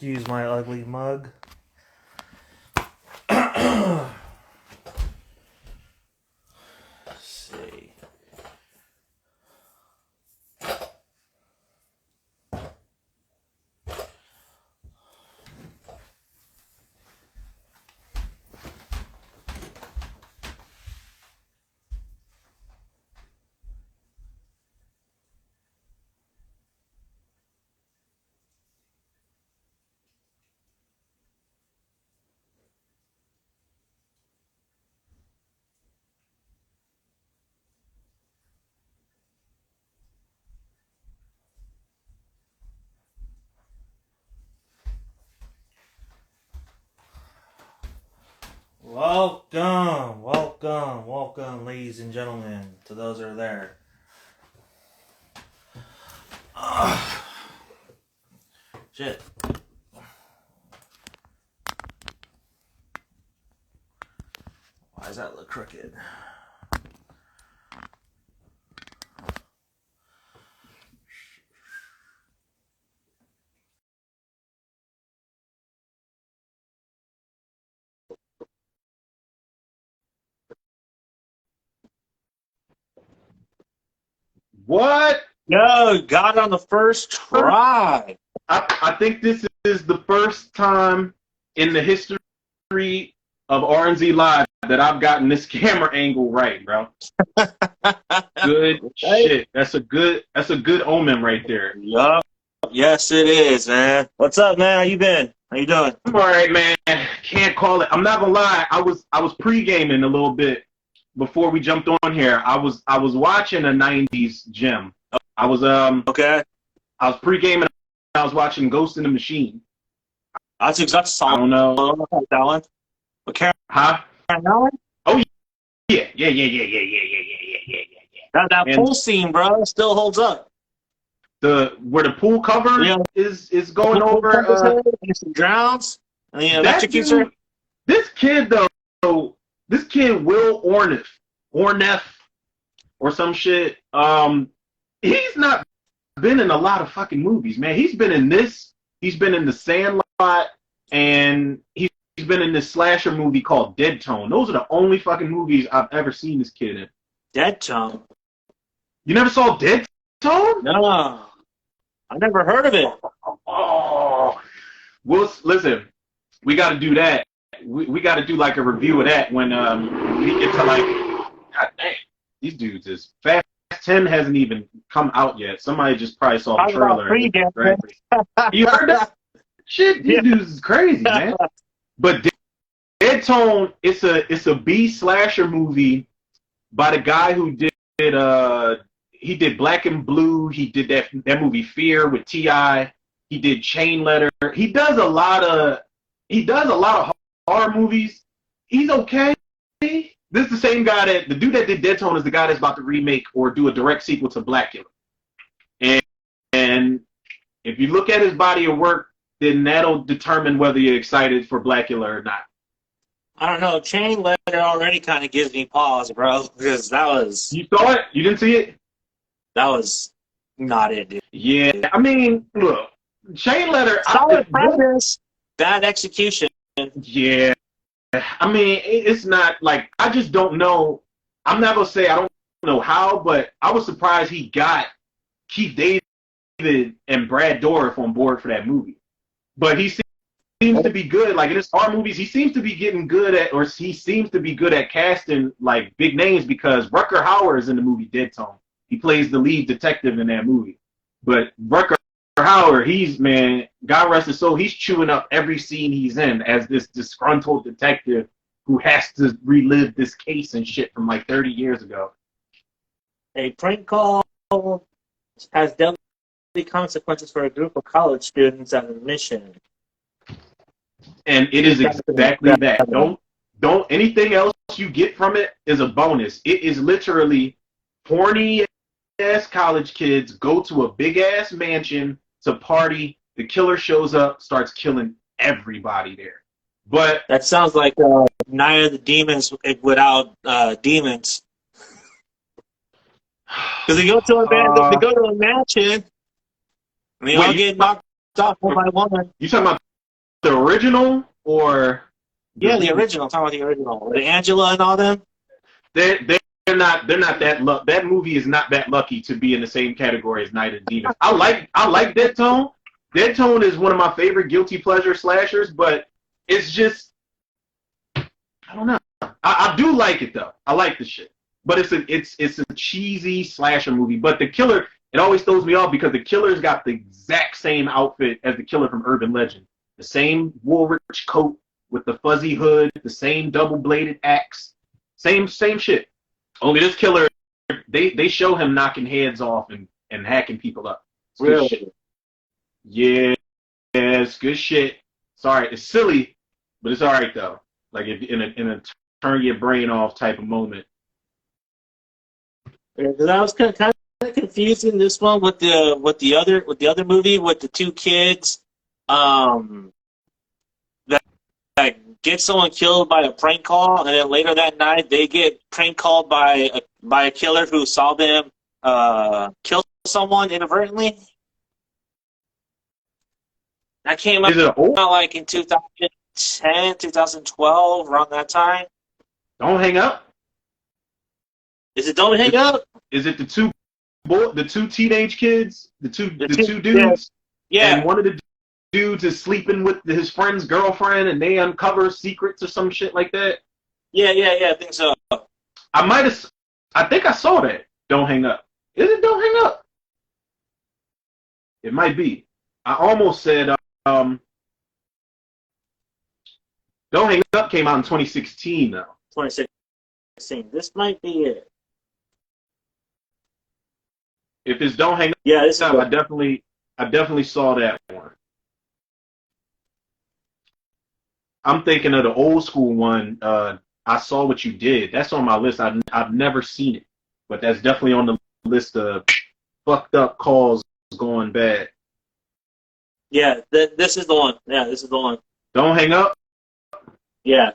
Excuse my ugly mug. Let's see. Welcome, ladies and gentlemen, to those who are there. Shit. Why does that look crooked? What? Yo, got it on the first try. I think this is the first time in the history of R&Z Live that I've gotten this camera angle right, bro. Good shit. That's a good omen right there. Yup. Yes, it is, man. What's up, man? How you been? How you doing? I'm all right, man. Can't call it. I'm not gonna lie. I was pre-gaming a little bit before we jumped on here. I was watching a 90's gym. I was Okay. I was pre-gaming. I was watching Ghost in the Machine. That's exactly I don't know. that one. But Karen, Huh? that one? Oh yeah. That pool scene, bro, still holds up. Where the pool cover is going over some drowns and the electrocutes her. This kid though, this kid Will Orneff or some shit. He's not been in a lot of fucking movies, man. He's been in this. He's been in The Sandlot, and he's been in this slasher movie called Dead Tone. Those are the only fucking movies I've ever seen this kid in. Dead Tone? You never saw Dead Tone? No, I never heard of it. Oh, well, listen, we got to do that. We got to do like a review of that when we get to like, God damn, these dudes is Fast 10 hasn't even come out yet. Somebody just probably saw the trailer. You heard that? Shit, these dudes is crazy, man. But Dead Tone, it's a B slasher movie by the guy who did he did Black and Blue. He did that movie Fear with T.I. He did Chain Letter. He does a lot of horror movies. He's okay. This is the same guy the dude that did Dead Tone is the guy that's about to remake or do a direct sequel to Blackula. And if you look at his body of work, then that'll determine whether you're excited for Blackula or not. I don't know. Chain Letter already kind of gives me pause, bro, because that was... You saw it? You didn't see it? That was not it, dude. Yeah, I mean, look, Chain Letter... Solid premise, bad execution. Yeah. I mean, it's not like, I just don't know. I'm not going to say I don't know how, but I was surprised he got Keith David and Brad Dourif on board for that movie. But he seems to be good. Like in his horror movies, he seems to be getting good at, or he seems to be good at casting like big names because Rutger Hauer is in the movie Dead Tone. He plays the lead detective in that movie. But Rutger Hauer, man, God rest his soul, he's chewing up every scene he's in as this disgruntled detective who has to relive this case and shit from like 30 years ago. A prank call has deadly consequences for a group of college students at a mission. And it is exactly that. Don't anything else you get from it is a bonus. It is literally horny ass college kids go to a big ass mansion to party. The killer shows up, starts killing everybody there. But that sounds like Night of the Demons without demons. Because they go to a mansion, and they all get knocked off one by one. You talking about the original or? Yeah, the original. I'm talking about the original. With Angela and all them. They're not that that movie is not that lucky to be in the same category as Night of the Demons. I like Dead Tone. Dead Tone is one of my favorite guilty pleasure slashers, but it's just I don't know. I do like it though. I like the shit. But it's a cheesy slasher movie. But the killer, it always throws me off because the killer's got the exact same outfit as the killer from Urban Legend. The same Woolrich coat with the fuzzy hood, the same double-bladed axe. Same shit. Only this killer, they show him knocking heads off and hacking people up. It's good shit. Yeah, it's good shit. Sorry, it's silly, but it's alright though. Like in a turn your brain off type of moment. Because I was kind of confusing this one with the other movie with the two kids that get someone killed by a prank call, and then later that night they get prank called by a killer who saw them kill someone inadvertently. That came out like in 2010, 2012, around that time. Don't Hang Up? Is it Don't Hang Up? Is it the two teenage kids? The two dudes? Yeah. And one of the dudes is sleeping with his friend's girlfriend and they uncover secrets or some shit like that? Yeah, I think so. I think I saw that. Don't Hang Up. Is it Don't Hang Up? It might be. I almost said Don't Hang Up came out in 2016 though. 2016. This might be it. If it's Don't Hang Up, yeah, this I definitely saw that one. I'm thinking of the old school one. I Saw What You Did. That's on my list. I've never seen it, but that's definitely on the list of fucked up calls going bad. Yeah, this is the one. Yeah, this is the one. Don't Hang Up. Yeah.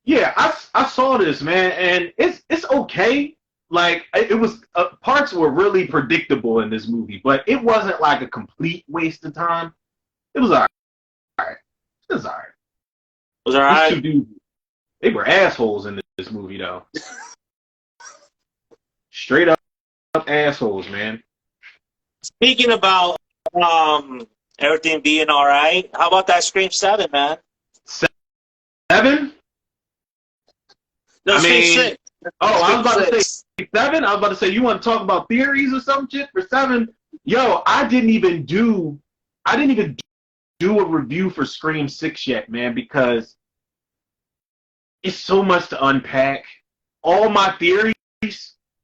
Yeah, I saw this, man, and it's okay. Like it was parts were really predictable in this movie, but it wasn't like a complete waste of time. It was alright. It was alright. Was alright. These two dudes, they were assholes in this movie, though. Straight up assholes, man. Speaking about everything being alright, how about that Scream 7, man? 7? No, Scream 6. Oh, I was about to say 7. I was about to say you want to talk about theories or some shit for 7. Yo, I didn't even do a review for Scream 6 yet, man, because it's so much to unpack. All my theories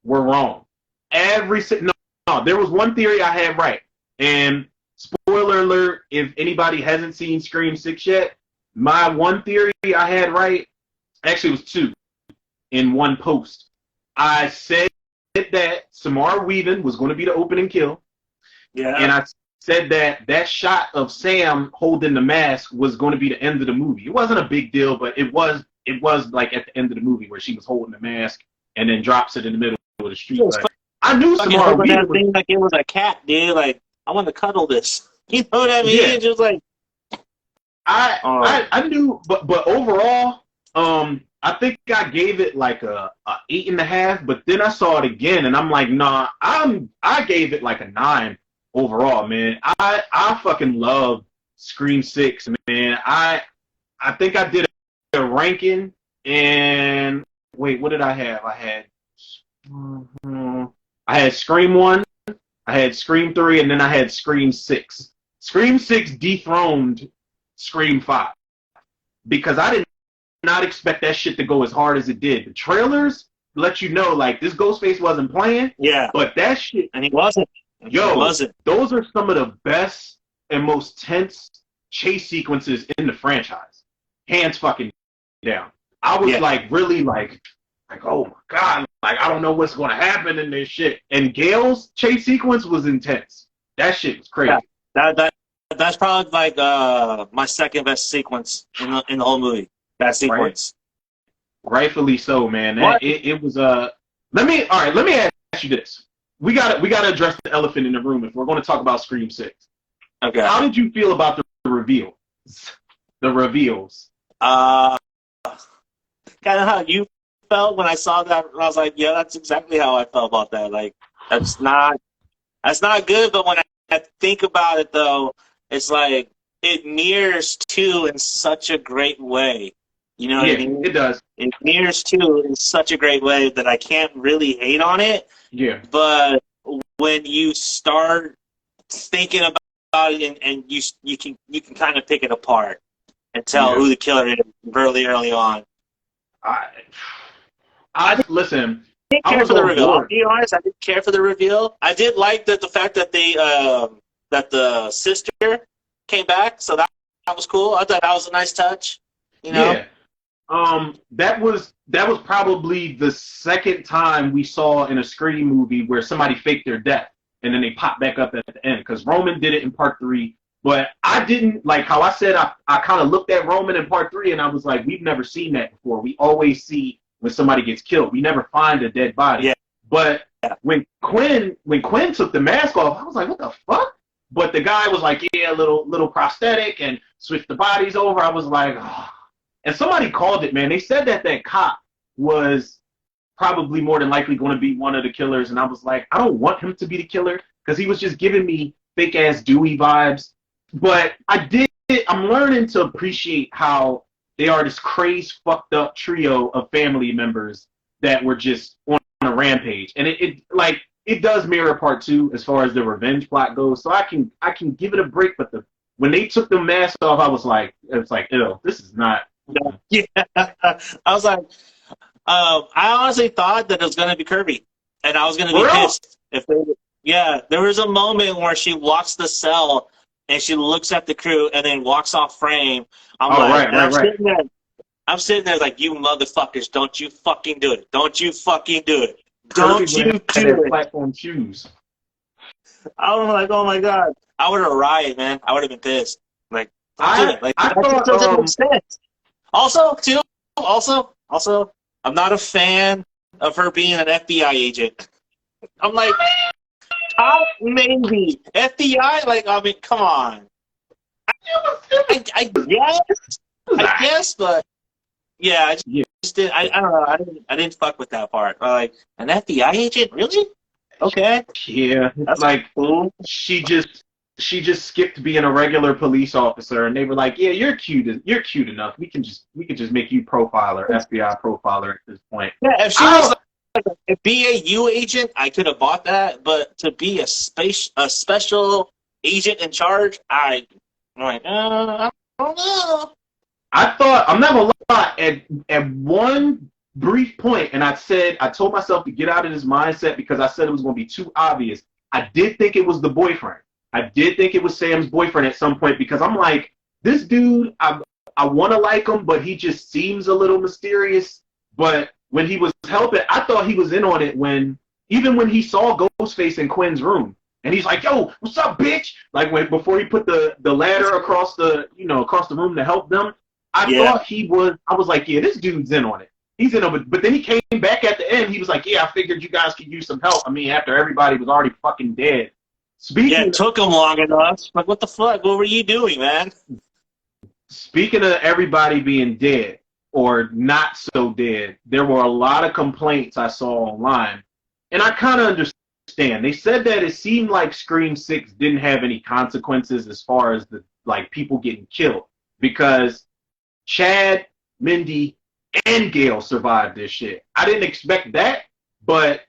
were wrong. No, there was one theory I had right. And spoiler alert, if anybody hasn't seen Scream 6 yet, my one theory I had right, actually it was two in one post. I said that Samara Weaving was going to be the opening kill. Yeah. And I said that shot of Sam holding the mask was going to be the end of the movie. It wasn't a big deal, but it was like at the end of the movie where she was holding the mask and then drops it in the middle of the street. Like, I knew Samara Weaving was like it was a cat, dude. Like, I want to cuddle this. You know what I mean? Yeah. Just like I knew, but overall, I think I gave it like a 8.5. But then I saw it again, and I'm like, nah, I gave it like a 9 overall, man. I fucking love Scream 6, man. I think I did a ranking, and wait, what did I have? I had Scream 1, I had Scream 3, and then I had Scream 6. Scream 6 dethroned Scream 5 because I did not expect that shit to go as hard as it did. The trailers let you know, like, this Ghostface wasn't playing. Yeah. But that shit. And he wasn't. Those are some of the best and most tense chase sequences in the franchise. Hands fucking down. I was like, really like, oh my God, like, I don't know what's going to happen in this shit. And Gale's chase sequence was intense. That shit was crazy. Yeah. That's probably like my second best sequence in the whole movie. That sequence. Right. Rightfully so, man. It was let me ask you this. We gotta address the elephant in the room if we're going to talk about Scream 6. Okay. How did you feel about the reveal? the reveals. Kind of how you felt when I saw that. I was like, yeah, that's exactly how I felt about that. Like, that's not good. But when I think about it, though, it's like it mirrors 2 in such a great way. You know what I mean? It does. It mirrors 2 in such a great way that I can't really hate on it. Yeah. But when you start thinking about it, and you can kind of pick it apart and tell who the killer is early on. I listen. I didn't care for the reveal. I'll be honest, I didn't care for the reveal. I did like the fact that they that the sister came back, so that was cool. I thought that was a nice touch. You know? Yeah. That was probably the second time we saw in a Scream movie where somebody faked their death and then they popped back up at the end. Because Roman did it in part 3, but I didn't like how I said I kind of looked at Roman in part 3 and I was like, we've never seen that before. We always see when somebody gets killed. We never find a dead body. Yeah. But when Quinn took the mask off, I was like, what the fuck? But the guy was like, yeah, little prosthetic and switched the bodies over. I was like, oh. And somebody called it, man. They said that cop was probably more than likely going to be one of the killers. And I was like, I don't want him to be the killer because he was just giving me fake-ass Dewey vibes. But I'm learning to appreciate how they are this crazed, fucked up trio of family members that were just on a rampage. And it does mirror part 2 as far as the revenge plot goes. So I can give it a break. But when they took the mask off, I was like, ew, this is not. Yeah, I was like, I honestly thought that it was going to be Kirby, and I was going to be pissed if they. Yeah, there was a moment where she walks the cell and she looks at the crew and then walks off frame. I'm sitting there like, you motherfuckers, don't you fucking do it! Don't you fucking do it! Don't you do it! Platform shoes. I was like, oh my god, I would have rioted, man. I would have been pissed. Like, I thought doesn't make sense. Also, I'm not a fan of her being an FBI agent. I'm like, maybe FBI. Like, I mean, come on. I guess, but yeah, I just didn't. I don't know. I didn't fuck with that part. Like, an FBI agent, really? Okay. Yeah, that's like cool. She just skipped being a regular police officer, and they were like, "Yeah, you're cute. You're cute enough. We can just make you profiler, FBI profiler at this point." Yeah, if she was like a BAU agent, I could have bought that. But to be a special agent in charge, I'm like, I don't know. I thought, I'm not gonna lie, at one brief point, and I told myself to get out of this mindset because I said it was gonna be too obvious. I did think it was the boyfriend. I did think it was Sam's boyfriend at some point because I'm like, this dude, I want to like him, but he just seems a little mysterious. But when he was helping, I thought he was in on it even when he saw Ghostface in Quinn's room. And he's like, yo, what's up, bitch? Like before he put the ladder across the room to help them. I was like, yeah, this dude's in on it. He's in on it. But then he came back at the end. He was like, yeah, I figured you guys could use some help. I mean, after everybody was already fucking dead. It took him long enough. Like, what the fuck? What were you doing, man? Speaking of everybody being dead or not so dead, there were a lot of complaints I saw online. And I kind of understand. They said that it seemed like Scream 6 didn't have any consequences as far as people getting killed. Because Chad, Mindy, and Gail survived this shit. I didn't expect that, but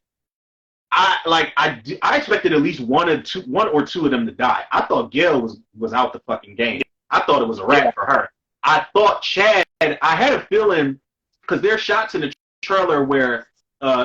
I expected at least one or two of them to die. I thought Gail was out the fucking game. I thought it was a wrap for her. I thought Chad. I had a feeling because there are shots in the trailer where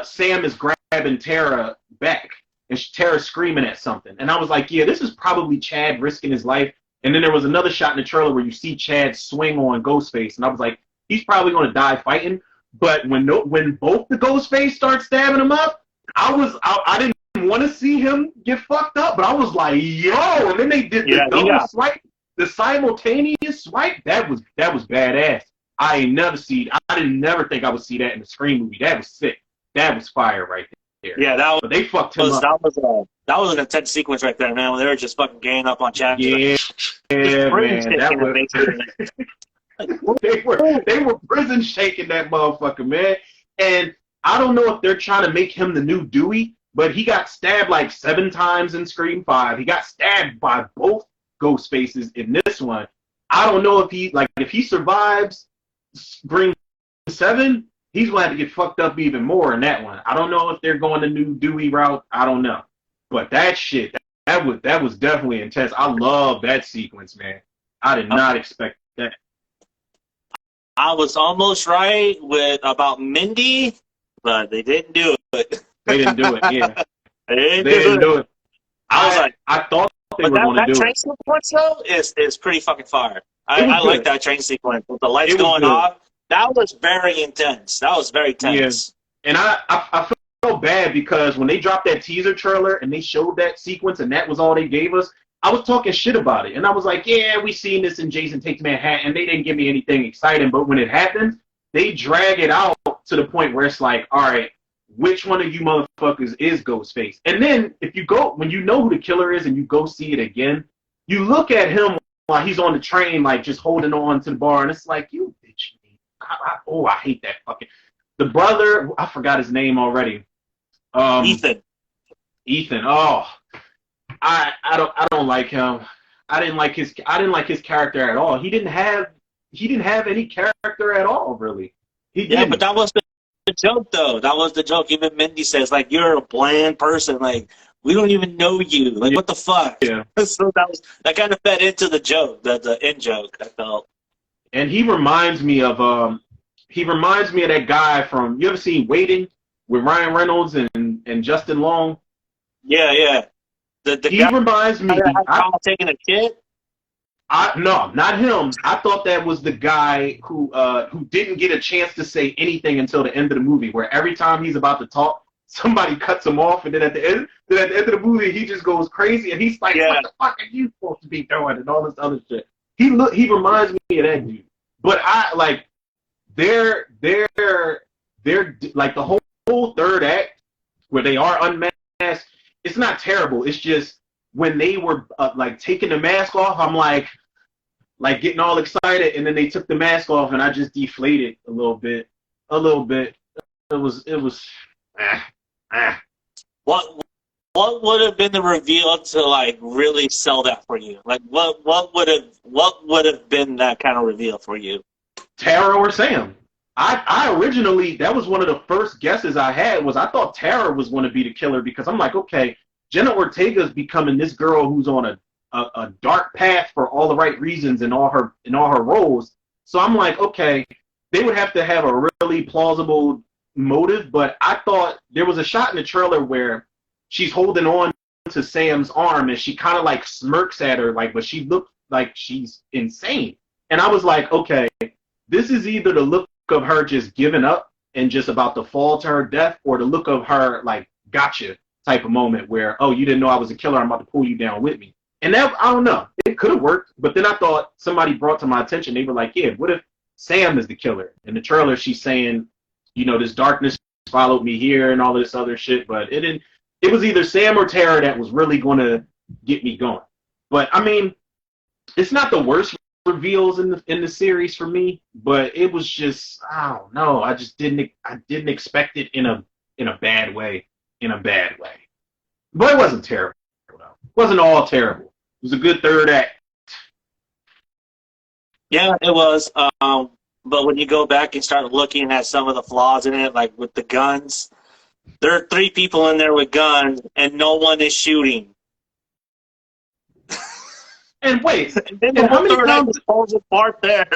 Sam is grabbing Tara back and Tara's screaming at something, and I was like, yeah, this is probably Chad risking his life. And then there was another shot in the trailer where you see Chad swing on Ghostface, and I was like, he's probably going to die fighting. But when both the Ghostface start stabbing him up, I didn't want to see him get fucked up, but I was like, yo, and then they did the double swipe, the simultaneous swipe. That was badass. I didn't never think I would see that in a Scream movie. That was sick. That was fire right Yeah, But they fucked him up. that was an intense sequence right there, man. When they were just fucking ganging up on Chad. Yeah, man, that was. They were prison shaking that motherfucker, man. And I don't know if they're trying to make him the new Dewey, but he got stabbed like 7 times in Scream 5. He got stabbed by both ghost faces in this one. I don't know if he survives Scream 7, he's going to have to get fucked up even more in that one. I don't know if they're going the new Dewey route. I don't know. But that shit, that was definitely intense. I love that sequence, man. I did not expect that. I was almost right about Mindy, but they didn't do it. They didn't do it, yeah. They didn't do it. I thought they were going to do it. That train sequence, though, is pretty fucking fire. I like that train sequence with the lights going off. That was very intense. That was very tense. Yeah. And I felt bad because when they dropped that teaser trailer and they showed that sequence and that was all they gave us, I was talking shit about it. And I was like, yeah, we seen this in Jason Takes Manhattan. They didn't give me anything exciting. But when it happened, they drag it out to the point where it's like, all right, which one of you motherfuckers is Ghostface? And then when you know who the killer is and you go see it again, you look at him while he's on the train, like just holding on to the bar. And it's like, you bitch. I hate that fucking. The brother, I forgot his name already. Ethan. Oh, I don't like him. I didn't like his character at all. He didn't have any character at all, really. Yeah, but that was the joke, though. That was the joke. Even Mindy says, like, you're a bland person. Like, we don't even know you. Like, what the fuck? Yeah. So that kind of fed into the joke, the in joke, I felt. And he reminds me of that guy from, you ever seen Waiting with Ryan Reynolds and Justin Long? Yeah. He reminds me. Taking a kid? No, not him. I thought that was the guy who didn't get a chance to say anything until the end of the movie, where every time he's about to talk, somebody cuts him off, and then at the end of the movie, he just goes crazy, and he's like, "What the fuck are you supposed to be doing?" and all this other shit. He reminds me of that dude. But I like they're like the whole third act where they are unmasked. It's not terrible. It's just when they were like taking the mask off, I'm like getting all excited, and then they took the mask off, and I just deflated a little bit. It was. What would have been the reveal to like really sell that for you? Like what would have been that kind of reveal for you? Tara or Sam. I originally, that was one of the first guesses I had, was I thought Tara was going to be the killer, because I'm like, okay, Jenna Ortega's becoming this girl who's on a dark path for all the right reasons in all her roles. So I'm like, okay, they would have to have a really plausible motive, but I thought there was a shot in the trailer where she's holding on to Sam's arm and she kind of like smirks at her, like, but she looked like she's insane. And I was like, okay, this is either the look of her just giving up and just about to fall to her death, or the look of her like gotcha type of moment where, oh, you didn't know I was a killer, I'm about to pull you down with me. And that, I don't know, it could have worked, but then I thought somebody brought to my attention, they were like, yeah, what if Sam is the killer? In the trailer, she's saying, you know, this darkness followed me here and all this other shit, but it didn't. It was either Sam or Tara that was really going to get me going. But I mean, it's not the worst reveals in the series for me, but it was just, I don't know. I didn't expect it in a bad way. But it wasn't terrible. Though. It wasn't all terrible. It was a good third act. Yeah, it was. But when you go back and start looking at some of the flaws in it, like with the guns, there are 3 people in there with guns, and no one is shooting. And wait, and then how many times falls apart there?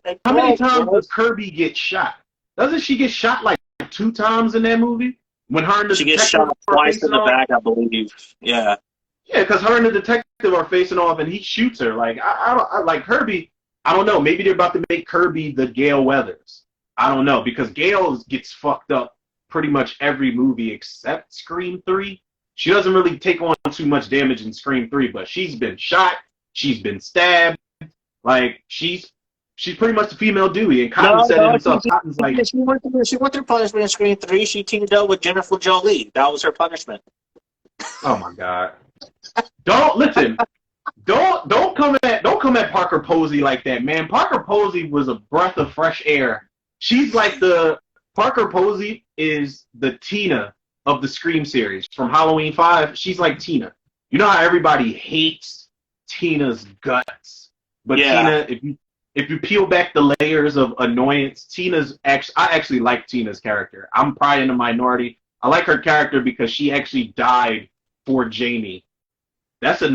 Like, how many times does Kirby get shot? Doesn't she get shot like 2 times in that movie? When her and the detective gets shot twice in the back, I believe. Yeah. Yeah, because her and the detective are facing off, and he shoots her. Like I like Kirby. I don't know. Maybe they're about to make Kirby the Gale Weathers. I don't know, because Gale gets fucked up pretty much every movie except Scream 3. She doesn't really take on too much damage in Scream 3, but she's been shot. She's been stabbed. Like, she's She's pretty much the female Dewey, and Cotton No, said it no, himself. Cotton's like, she went through punishment in Scream 3. She teamed up with Jennifer Jolie. That was her punishment. oh my god, don't listen. Don't come at Parker Posey like that, man. Parker Posey was a breath of fresh air. She's like Parker Posey is the Tina of the Scream series from Halloween 5. She's like Tina. You know how everybody hates Tina's guts, but Yeah. Tina, if you peel back the layers of annoyance, I actually like Tina's character. I'm probably in the minority. I like her character because she actually died for Jamie. That's a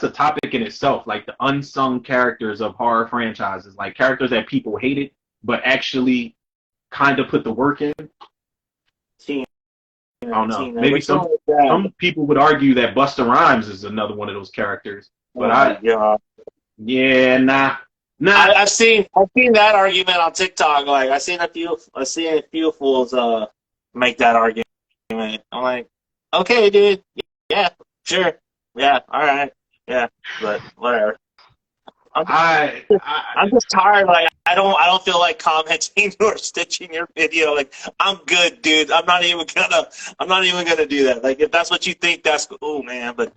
topic in itself, like the unsung characters of horror franchises, like characters that people hated, but actually kind of put the work in. Tina, I don't know. Tina. Maybe some people would argue that Busta Rhymes is another one of those characters, but nah. I've seen that argument on TikTok. Like I've seen a few fools make that argument. I'm like, okay, dude, yeah, sure, yeah, all right, yeah, but whatever. I'm just tired. Like I don't feel like commenting or stitching your video. Like I'm good, dude. I'm not even gonna do that. Like if that's what you think, that's cool, man. But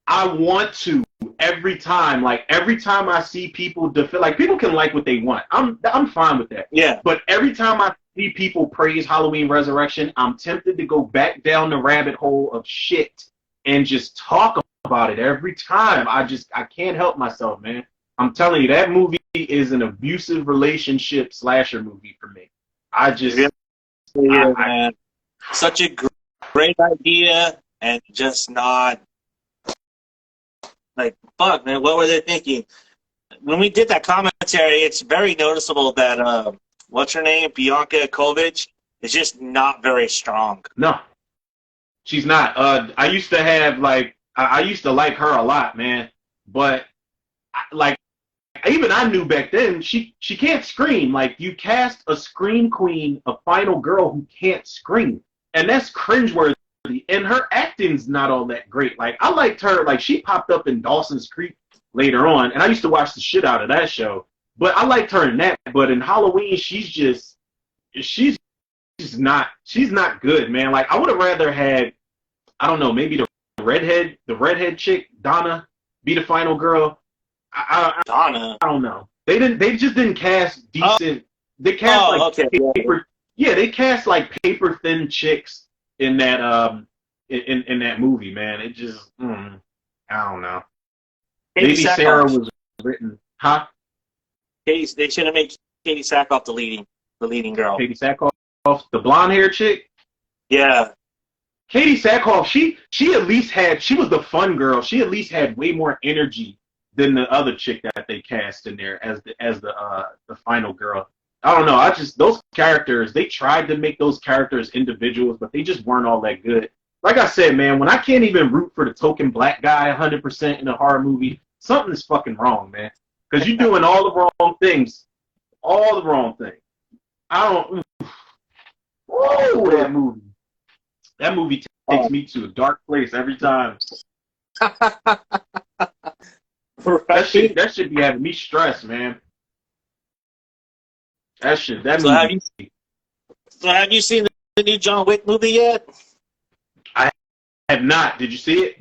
I want to every time. Like every time I see people defend, like people can like what they want. I'm fine with that. Yeah. But every time I see people praise Halloween Resurrection, I'm tempted to go back down the rabbit hole of shit and just talk about it every time. I can't help myself, man. I'm telling you, that movie is an abusive relationship slasher movie for me. Man. Such a great idea, and just not like fuck, man. What were they thinking? When we did that commentary, it's very noticeable that what's her name, Bianca Kovic, is just not very strong. No, she's not. I used to have I used to like her a lot, man. But even I knew back then she can't scream. Like you cast a scream queen, a final girl who can't scream, and that's cringeworthy. And her acting's not all that great. Like I liked her. Like she popped up in Dawson's Creek later on, and I used to watch the shit out of that show. But I liked her in that. But in Halloween, she's not good, man. Like I would have rather had, I don't know, maybe the redhead chick, Donna, be the final girl. Donna. I don't know. They just didn't cast decent. They cast paper. Yeah, they cast like paper thin chicks in that in that movie, man. It just I don't know. Maybe Sarah was written, huh? They should have made Katie Sackhoff the leading girl. Katie Sackhoff, the blonde hair chick. Yeah. Katie Sackhoff, she at least she was the fun girl. She at least had way more energy than the other chick that they cast in there as the final girl. I don't know. Those characters, they tried to make those characters individuals, but they just weren't all that good. Like I said, man, when I can't even root for the token black guy 100% in a horror movie, something is fucking wrong, man. Because you're doing all the wrong things. All the wrong things. That movie. That movie takes me to a dark place every time. That should be having me stressed, man. So have you seen the new John Wick movie yet? I have not. Did you see it?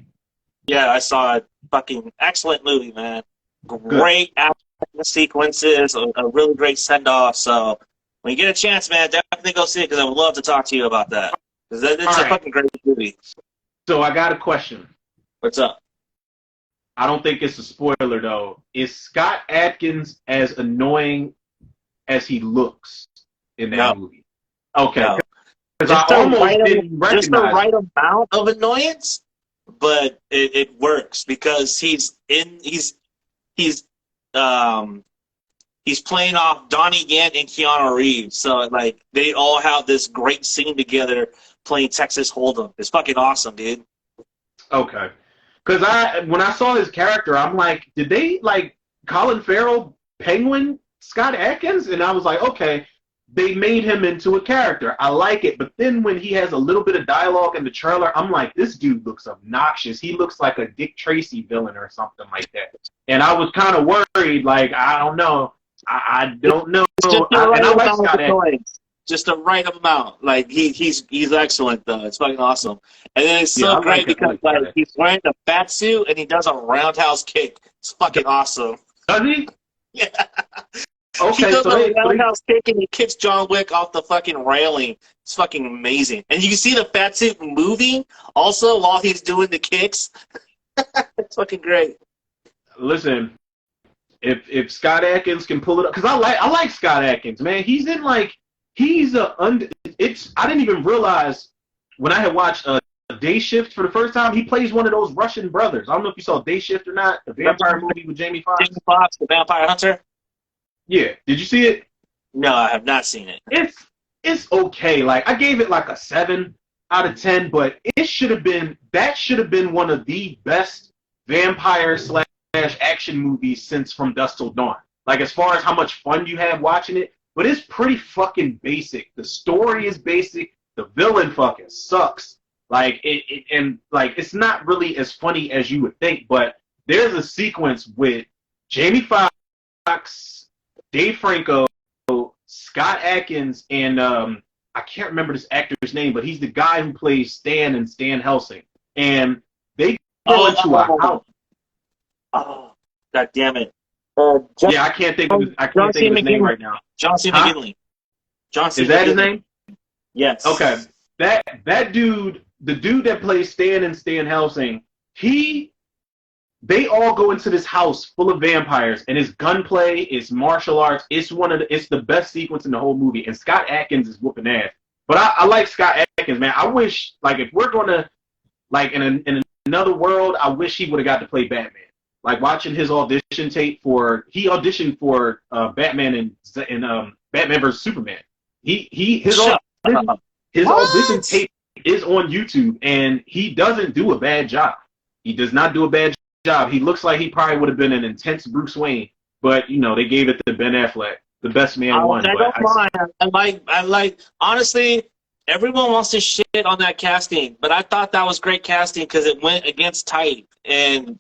Yeah, I saw it. Fucking excellent movie, man. Great action sequences, a really great send-off. So when you get a chance, man, definitely go see it because I would love to talk to you about that. Because it's a fucking great movie. So I got a question. What's up? I don't think it's a spoiler, though. Is Scott Adkins as annoying as he looks in that movie? Okay. Because I almost didn't recognize just the right amount of annoyance, but it works because he's playing off Donnie Yen and Keanu Reeves. So, like, they all have this great scene together playing Texas Hold'em. It's fucking awesome, dude. Okay. Because when I saw his character, I'm like, did they, like, Colin Farrell Penguin Scott Adkins? And I was like, okay. they made him into a character. I like it, but then when he has a little bit of dialogue in the trailer, I'm like, this dude looks obnoxious. He looks like a Dick Tracy villain or something like that. And I was kind of worried, like, I don't know. I don't know. Just the right and I like amount Scott of noise. Just the right amount. Like he's excellent though. It's fucking awesome. And then it's so great because he's wearing a bat suit and he does a roundhouse kick. It's fucking awesome. Does he? Yeah. Okay, he does a roundhouse kick and he kicks John Wick off the fucking railing. It's fucking amazing. And you can see the bat suit moving also while he's doing the kicks. It's fucking great. Listen, if Scott Adkins can pull it up, because I like Scott Adkins, man. He's in like I didn't even realize when I had watched Day Shift for the first time, he plays one of those Russian brothers. I don't know if you saw Day Shift or not, the vampire movie with Jamie Foxx. Jamie Foxx, the Vampire Hunter. Yeah, did you see it? No, I have not seen it. It's okay. Like I gave it like a 7 out of 10, but that should have been one of the best vampire / action movies since From Dusk Till Dawn. Like as far as how much fun you have watching it, but it's pretty fucking basic. The story is basic. The villain fucking sucks. Like it's not really as funny as you would think, but there's a sequence with Jamie Foxx, Dave Franco, Scott Adkins, and I can't remember this actor's name, but he's the guy who plays Stan in Stan Helsing. And they go into a house. Oh, God damn it. I can't think of his name right now. John C. McGinley. John C. Is that McGinley. his name? Yes. Okay. That dude, the dude that plays Stan in Stan Helsing, they all go into this house full of vampires, and it's gunplay, it's martial arts, it's the best sequence in the whole movie, and Scott Adkins is whooping ass. But I like Scott Adkins, man. I wish, like, if we're gonna, like, in another world, I wish he would have got to play Batman. Like watching his audition tape he auditioned for Batman in Batman vs Superman. His audition tape is on YouTube, and he doesn't do a bad job. He does not do a bad job. He looks like he probably would have been an intense Bruce Wayne, but they gave it to Ben Affleck. The best man won. I like honestly, everyone wants to shit on that casting, but I thought that was great casting because it went against type. And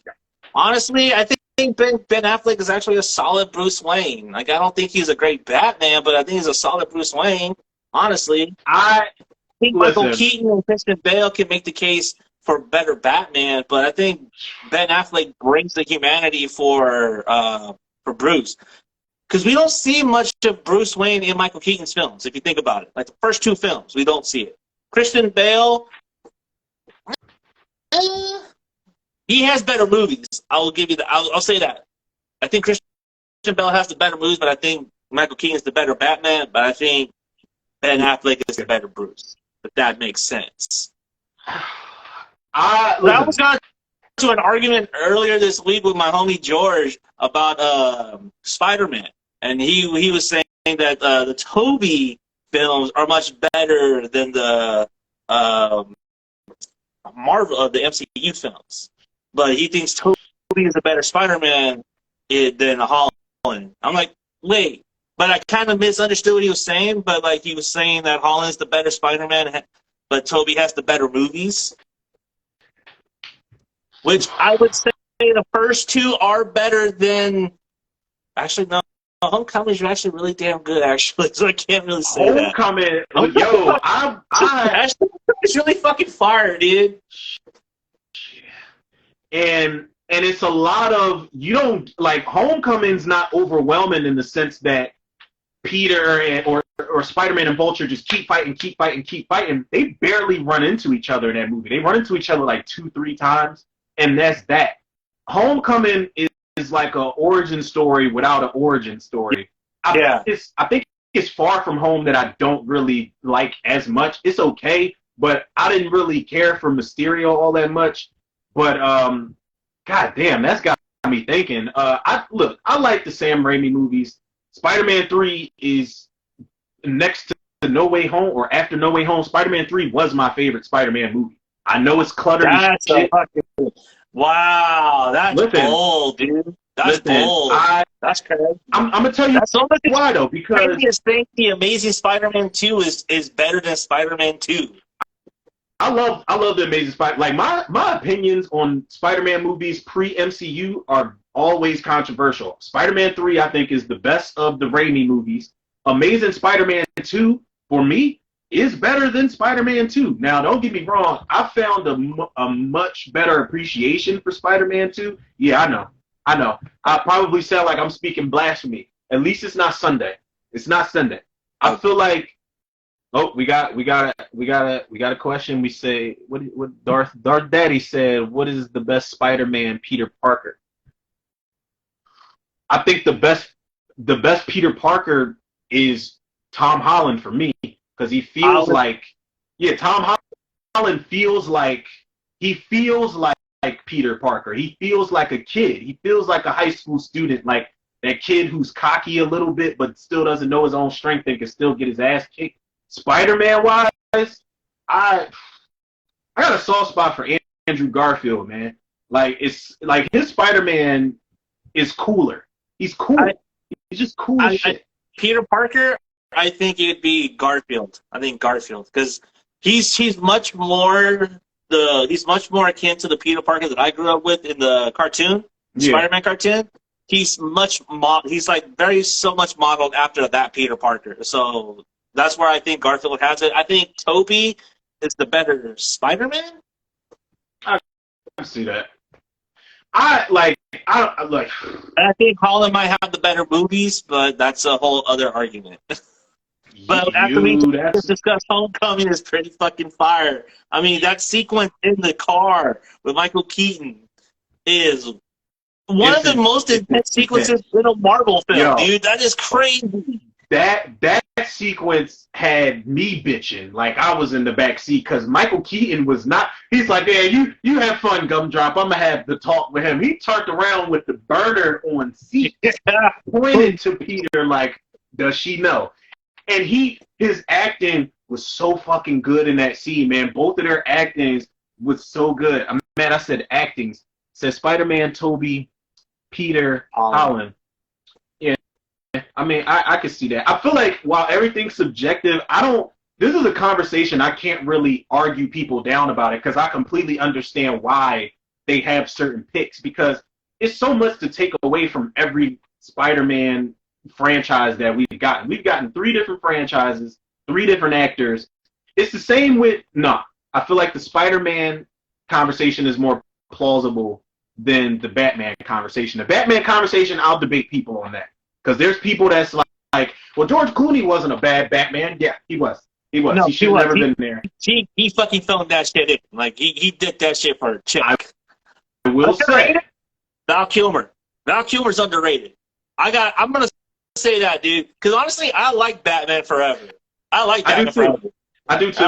honestly, I think Ben Affleck is actually a solid Bruce Wayne. Like, I don't think he's a great Batman, but I think he's a solid Bruce Wayne. Honestly, I think Michael Keaton and Christian Bale can make the case for better Batman, but I think Ben Affleck brings the humanity for Bruce. Because we don't see much of Bruce Wayne in Michael Keaton's films, if you think about it. Like the first 2 films, we don't see it. Christian Bale, he has better movies. I will give you that. I'll say that. I think Christian Bale has the better movies, but I think Michael Keaton's the better Batman. But I think Ben Affleck is the better Bruce. If that makes sense. I was got to an argument earlier this week with my homie George about Spider-Man, and he was saying that the Tobey films are much better than the Marvel, the MCU films. But he thinks Tobey is a better Spider-Man than Holland. I'm like, wait. But I kind of misunderstood what he was saying. But like he was saying that Holland's the better Spider-Man, but Tobey has the better movies. Which I would say the first 2 are better than. Actually, no. Homecoming's actually really damn good, actually. So I can't really say Homecoming, yo, it's really fucking fire, dude. And it's a lot of, you don't, like, Homecoming's not overwhelming in the sense that Peter or Spider-Man and Vulture just keep fighting. They barely run into each other in that movie. They run into each other like 2-3 times, and that's that. Homecoming is like an origin story without an origin story. I think it's Far From Home that I don't really like as much. It's okay, but I didn't really care for Mysterio all that much. But god damn, that's got me thinking. I like the Sam Raimi movies. Spider-Man 3 is next to No Way Home, or after No Way Home. Spider-Man 3 was my favorite Spider-Man movie. I know it's cluttered. Wow, that's bold, dude. That's bold. That's crazy. I'm gonna tell you why though, because craziest thing, the Amazing Spider-Man 2 is better than Spider-Man 2. I love the Amazing Spider. Like my opinions on Spider-Man movies pre-MCU are always controversial. Spider-Man 3 I think is the best of the Raimi movies. Amazing Spider-Man 2 for me is better than Spider-Man 2. Now don't get me wrong, I found a much better appreciation for Spider-Man 2. Yeah, I know. I probably sound like I'm speaking blasphemy. At least it's not Sunday. It's not Sunday. I feel like we got a question. We say what Darth Daddy said. What is the best Spider-Man Peter Parker? I think the best Peter Parker is Tom Holland for me because he feels Tom Holland feels like Peter Parker. He feels like a kid. He feels like a high school student, like that kid who's cocky a little bit but still doesn't know his own strength and can still get his ass kicked. Spider-Man wise, I got a soft spot for Andrew Garfield, man. Like it's like his Spider-Man is cooler. He's cool. He's just cool as shit. Peter Parker, I think it'd be Garfield. I think Garfield because he's much more akin to the Peter Parker that I grew up with in the cartoon, Spider-Man cartoon. He's he's like very so much modeled after that Peter Parker. So that's where I think Garfield has it. I think Tobey is the better Spider-Man. I see that. I think Holland might have the better movies, but that's a whole other argument. But after we discuss Homecoming is pretty fucking fire. I mean, that sequence in the car with Michael Keaton is one of the most intense sequences in a Marvel film, dude. That is crazy. That sequence had me bitching like I was in the back seat because Michael Keaton was not. He's like, yeah, you have fun, Gumdrop. I'm gonna have the talk with him. He turned around with the burner on seat, pointed to Peter like, does she know? And his acting was so fucking good in that scene, man. Both of their actings was so good. Man, I said actings. Said Spider-Man, Tobey, Peter, Holland. I mean, I can see that. I feel like while everything's subjective, this is a conversation I can't really argue people down about it because I completely understand why they have certain picks because it's so much to take away from every Spider-Man franchise that we've gotten. We've gotten 3 different franchises, 3 different actors. It's the same with, I feel like the Spider-Man conversation is more plausible than the Batman conversation. The Batman conversation, I'll debate people on that. Because there's people that's like, well, George Clooney wasn't a bad Batman. Yeah, he was. No, he should have never been there. He fucking filmed that shit in. Like, he did that shit for a check. I will say. Val Kilmer. Val Kilmer's underrated. I'm going to say that, dude. Because, honestly, I like Batman Forever. I like Batman Forever. I do, too.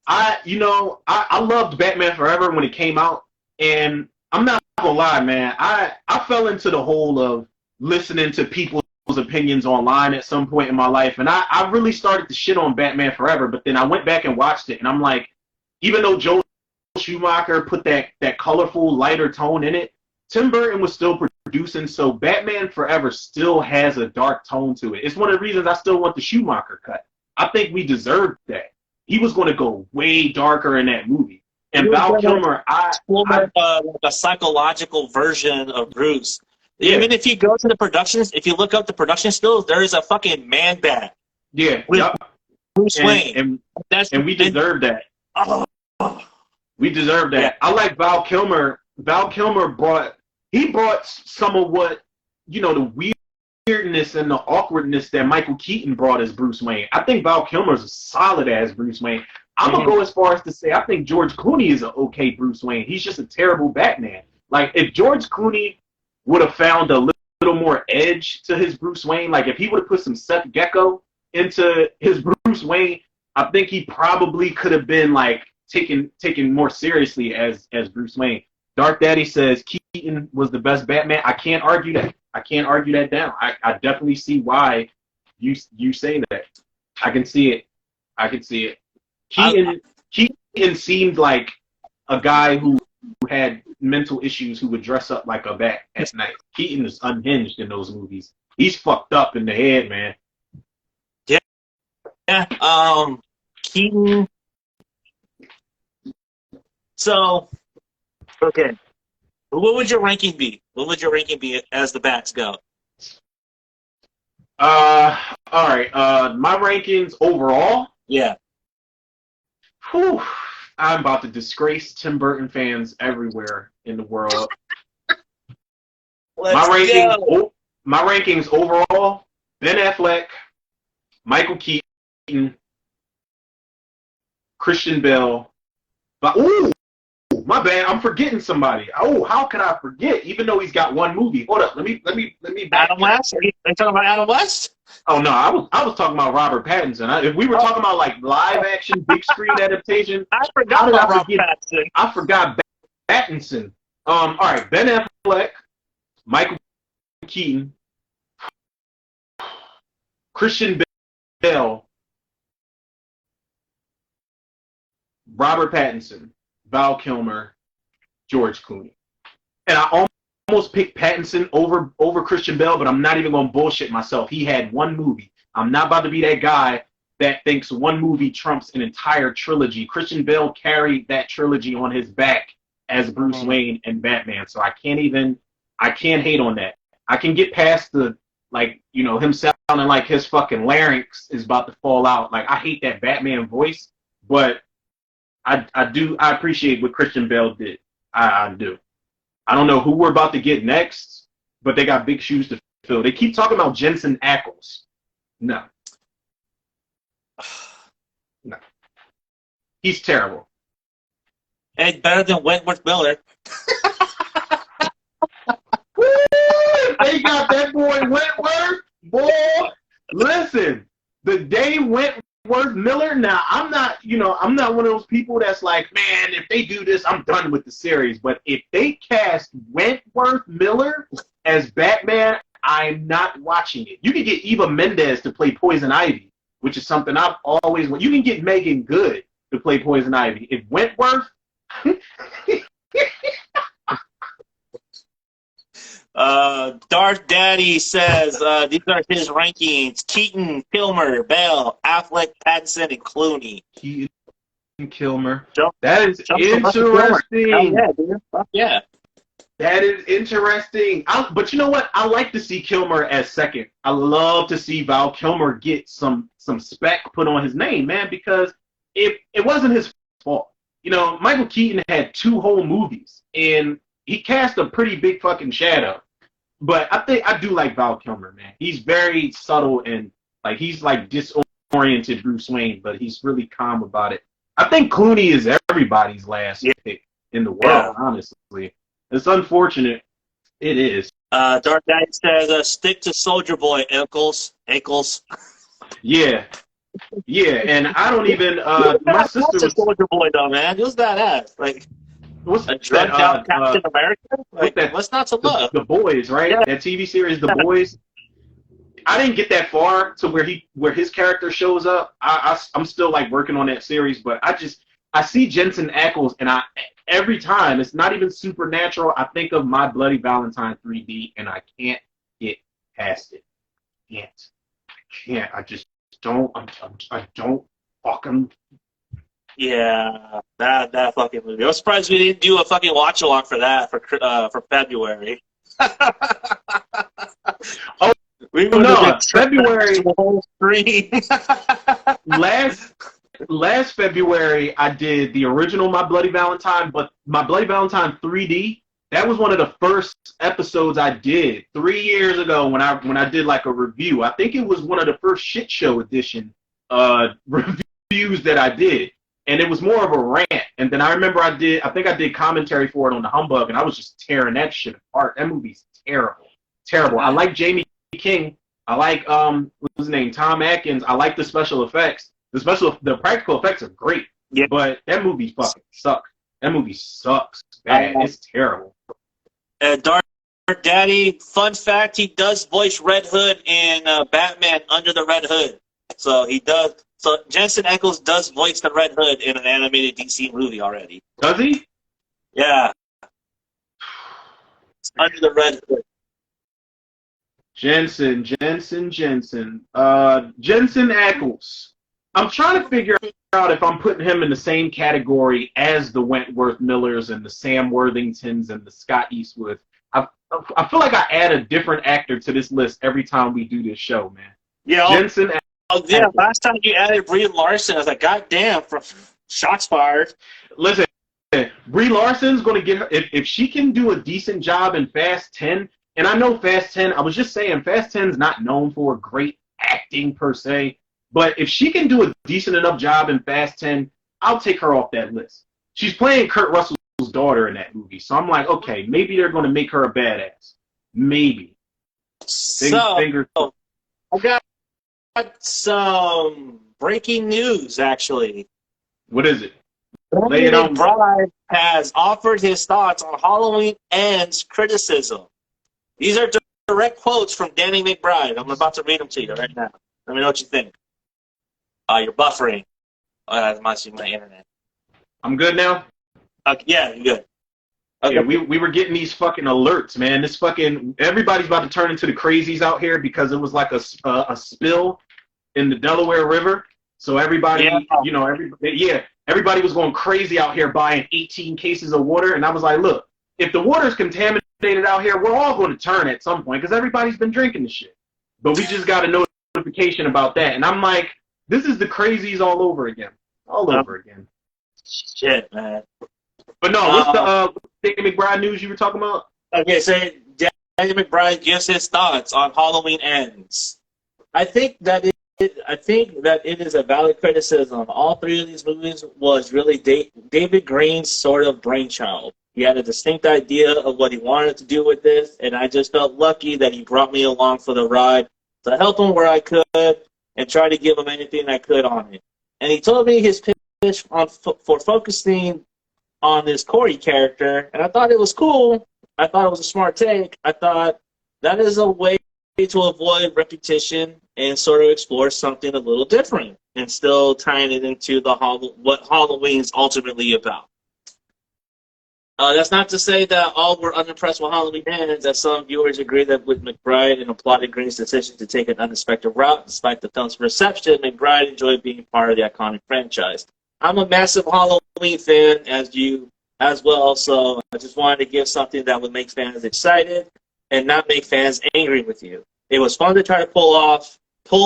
I loved Batman Forever when it came out. And I'm not going to lie, man. I fell into the hole of listening to people's opinions online at some point in my life, and I really started to shit on Batman Forever, but then I went back and watched it, and I'm like, even though Joel Schumacher put that colorful, lighter tone in it, Tim Burton was still producing, so Batman Forever still has a dark tone to it. It's one of the reasons I still want the Schumacher cut. I think we deserved that. He was going to go way darker in that movie. And Val Kilmer, a psychological version of Bruce. Yeah. Even if you go to the productions, if you look up the production stills, there is a fucking man bat. Yeah. With Bruce Wayne. And we deserve that. Oh. We deserve that. Yeah. I like Val Kilmer. Val Kilmer brought some of what, the weirdness and the awkwardness that Michael Keaton brought as Bruce Wayne. I think Val Kilmer's a solid as Bruce Wayne. I'm going to go as far as to say I think George Clooney is an okay Bruce Wayne. He's just a terrible Batman. Like, if George Clooney would have found a little more edge to his Bruce Wayne. Like, if he would have put some Seth Gecko into his Bruce Wayne, I think he probably could have been, like, taken more seriously as Bruce Wayne. Dark Daddy says Keaton was the best Batman. I can't argue that. I can't argue that down. I definitely see why you say that. I can see it. Keaton seemed like a guy who had mental issues who would dress up like a bat at night. Keaton is unhinged in those movies. He's fucked up in the head, man. Yeah. Keaton. So, okay. What would your ranking be? What would your ranking be as the bats go? All right. My rankings overall. Yeah. Whew, I'm about to disgrace Tim Burton fans everywhere in the world. Let's go. My rankings overall: Ben Affleck, Michael Keaton, Christian Bale. But my bad. I'm forgetting somebody. Oh, how could I forget? Even though he's got one movie. Hold up. Let me. Adam West? Are you talking about Adam West? Oh no, I was talking about Robert Pattinson. If we were talking about like live action big screen adaptation, I forgot about Robert Pattinson. I forgot Pattinson. All right, Ben Affleck, Michael Keaton, Christian Bale, Robert Pattinson, Val Kilmer, George Clooney. And I almost picked Pattinson over Christian Bale, but I'm not even going to bullshit myself. He had one movie. I'm not about to be that guy that thinks one movie trumps an entire trilogy. Christian Bale carried that trilogy on his back as Bruce Wayne and Batman, so I can't hate on that. I can get past the, like, you know, him sounding like his fucking larynx is about to fall out. Like, I hate that Batman voice, but I appreciate what Christian Bale did. I do. I don't know who we're about to get next, but they got big shoes to fill. They keep talking about Jensen Ackles. No. No. He's terrible. Hey, better than Wentworth Miller. Woo! They got that boy Wentworth. Boy, listen, the day Wentworth Miller, now I'm not one of those people that's like, man, if they do this, I'm done with the series. But if they cast Wentworth Miller as Batman, I'm not watching it. You can get Eva Mendes to play Poison Ivy, which is something I've always wanted. You can get Megan Good to play Poison Ivy. If Wentworth... Darth Daddy says these are his rankings: Keaton, Kilmer, Bale, Affleck, Pattinson, and Clooney. Keaton, Kilmer. That is interesting. Yeah, dude. Fuck yeah. That is interesting. But you know what? I like to see Kilmer as second. I love to see Val Kilmer get some spec put on his name, man, because it wasn't his fault. You know, Michael Keaton had 2 whole movies, and he cast a pretty big fucking shadow. But I do like Val Kilmer, man. He's very subtle and like he's like disoriented Bruce Wayne, but he's really calm about it. I think Clooney is everybody's last pick in the world, honestly. It's unfortunate. It is. Dark Knight says, stick to Soldier Boy, Ankles. Yeah. Yeah, and I don't even my sister was Soldier Boy though, man. Who's that ass? Like what's a drugged out Captain America? Like that, what's not to love? The Boys, right? Yeah. That TV series, The Boys. I didn't get that far to where his character shows up. I'm still like working on that series, but I see Jensen Ackles, and every time it's not even Supernatural. I think of My Bloody Valentine 3D, and I can't get past it. I can't. I just don't. I don't fucking. Yeah, that fucking movie. I'm surprised we didn't do a fucking watch along for that for February. Oh no, February. Last February, I did the original My Bloody Valentine, but My Bloody Valentine 3D, that was one of the first episodes I did 3 years ago when I did like a review. I think it was one of the first shit show edition reviews that I did, and it was more of a rant. And then I remember I think I did commentary for it on the Humbug, and I was just tearing that shit apart. That movie's terrible. I like Jamie King. I like what's his name, Tom Atkins. I like the special effects. The practical effects are great, but that movie fucking sucks. That movie sucks, bad. It's terrible. Dark Daddy, fun fact: he does voice Red Hood in Batman Under the Red Hood. So he does. So Jensen Ackles does voice the Red Hood in an animated DC movie already. Does he? Yeah, it's under the red hood. Jensen Ackles. I'm trying to figure out if I'm putting him in the same category as the Wentworth Millers and the Sam Worthingtons and the Scott Eastwood. I, I feel like I add a different actor to this list every time we do this show, man. Yeah, Jensen yeah. Ackles. Last time you added Brie Larson, I was like, God damn, from shots fired. Listen, Brie Larson's going to get her, if she can do a decent job in Fast 10, and I know Fast 10, I was just saying, Fast 10's not known for great acting per se, but if she can do a decent enough job in Fast 10, I'll take her off that list. She's playing Kurt Russell's daughter in that movie, so I'm like, okay, maybe they're going to make her a badass. Maybe. So, I got some breaking news, actually. What is it? Danny McBride has offered his thoughts on Halloween Ends criticism. These are direct quotes from Danny McBride. I'm about to read them to you right now. Let me know what you think. You're buffering. That must be my internet. I'm good now? Yeah, you're good. Okay. Yeah, we were getting these fucking alerts, man. This fucking everybody's about to turn into the crazies out here because it was like a spill in the Delaware River. So everybody, everybody was going crazy out here buying 18 cases of water, and I was like, look, if the water's contaminated out here, we're all going to turn at some point because everybody's been drinking the shit. But we just got a notification about that, and I'm like, this is the crazies all over again, over again. Shit, man. But no, what's the Danny McBride news you were talking about? Okay, so Danny McBride gives his thoughts on Halloween Ends. I think that it is a valid criticism. All three of these movies was really David Green's sort of brainchild. He had a distinct idea of what he wanted to do with this, and I just felt lucky that he brought me along for the ride to help him where I could and try to give him anything I could on it. And he told me his pitch for focusing on this Corey character, and I thought it was cool. I thought it was a smart take. I thought that is a way to avoid repetition and sort of explore something a little different and still tying it into what Halloween's ultimately about. That's not to say that all were unimpressed with Halloween Ends, as some viewers agree that with McBride and applauded Green's decision to take an unexpected route. Despite the film's reception, McBride enjoyed being part of the iconic franchise. I'm a massive Halloween fan, as well, so I just wanted to give something that would make fans excited and not make fans angry with you. It was fun to try to pull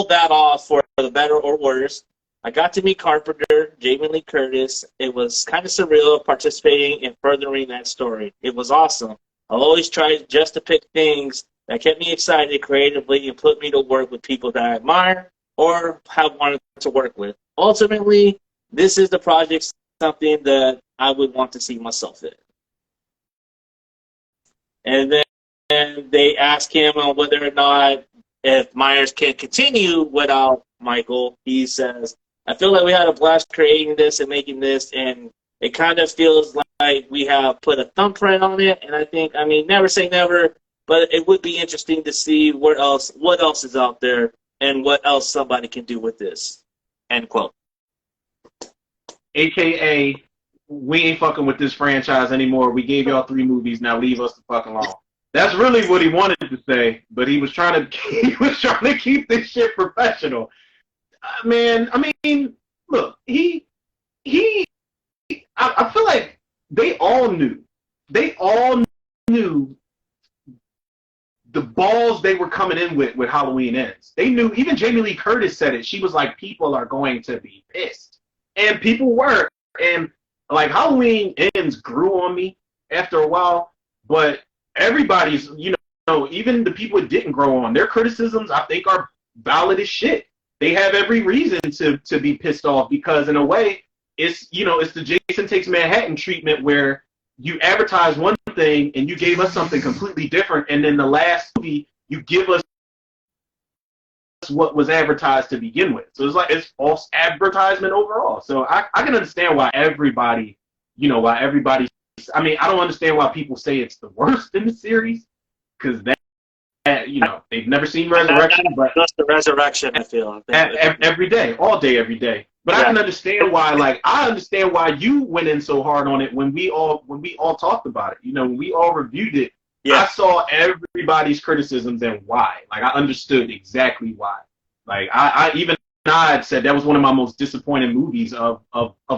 that off for the better or worse. I got to meet Carpenter, Jamie Lee Curtis. It was kind of surreal participating in furthering that story. It was awesome. I always tried just to pick things that kept me excited creatively and put me to work with people that I admire or have wanted to work with. Ultimately, this is the project, something that I would want to see myself in. And then they ask him on whether or not if Myers can continue without Michael. He says, I feel like we had a blast creating this and making this, and it kind of feels like we have put a thumbprint on it. And I think, never say never, but it would be interesting to see what else is out there and what else somebody can do with this. End quote. AKA, we ain't fucking with this franchise anymore. We gave y'all 3 movies. Now leave us the fuck alone. That's really what he wanted to say, but he was trying to keep this shit professional. Man, look, I feel like they all knew the balls they were coming in with Halloween Ends. They knew, even Jamie Lee Curtis said it. She was like, people are going to be pissed. And people were. And like Halloween Ends grew on me after a while, but everybody's, even the people it didn't grow on, their criticisms I think are valid as shit. They have every reason to be pissed off because in a way it's the Jason Takes Manhattan treatment where you advertise one thing and you gave us something completely different, and then the last movie you give us what was advertised to begin with. So it's false advertisement overall. So I can understand why everybody, I don't understand why people say it's the worst in the series, because they've never seen Resurrection, but just the Resurrection, I feel. every day, all day, every day. But I can understand why. Like, I understand why you went in so hard on it when we all talked about it. You know, when we all reviewed it. Yeah. I saw everybody's criticisms and why. Like, I understood exactly why. Like, I had said that was one of my most disappointing movies of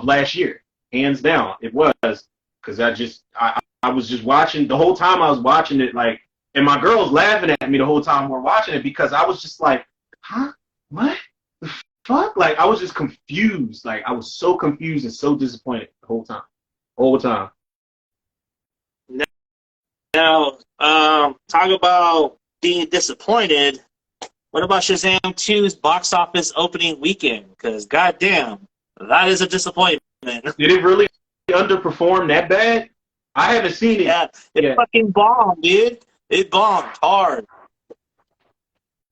last year, hands down. It was, because I was just watching the whole time I was watching it, like, and my girl's laughing at me the whole time we're watching it because I was just like, huh, what the fuck? Like, I was just confused. Like, I was so confused and so disappointed the whole time. Now, talk about being disappointed. What about Shazam 2's box office opening weekend? Because, goddamn, that is a disappointment. Did it really underperform that bad? I haven't seen it. Yeah, it fucking bombed, dude. It bombed hard.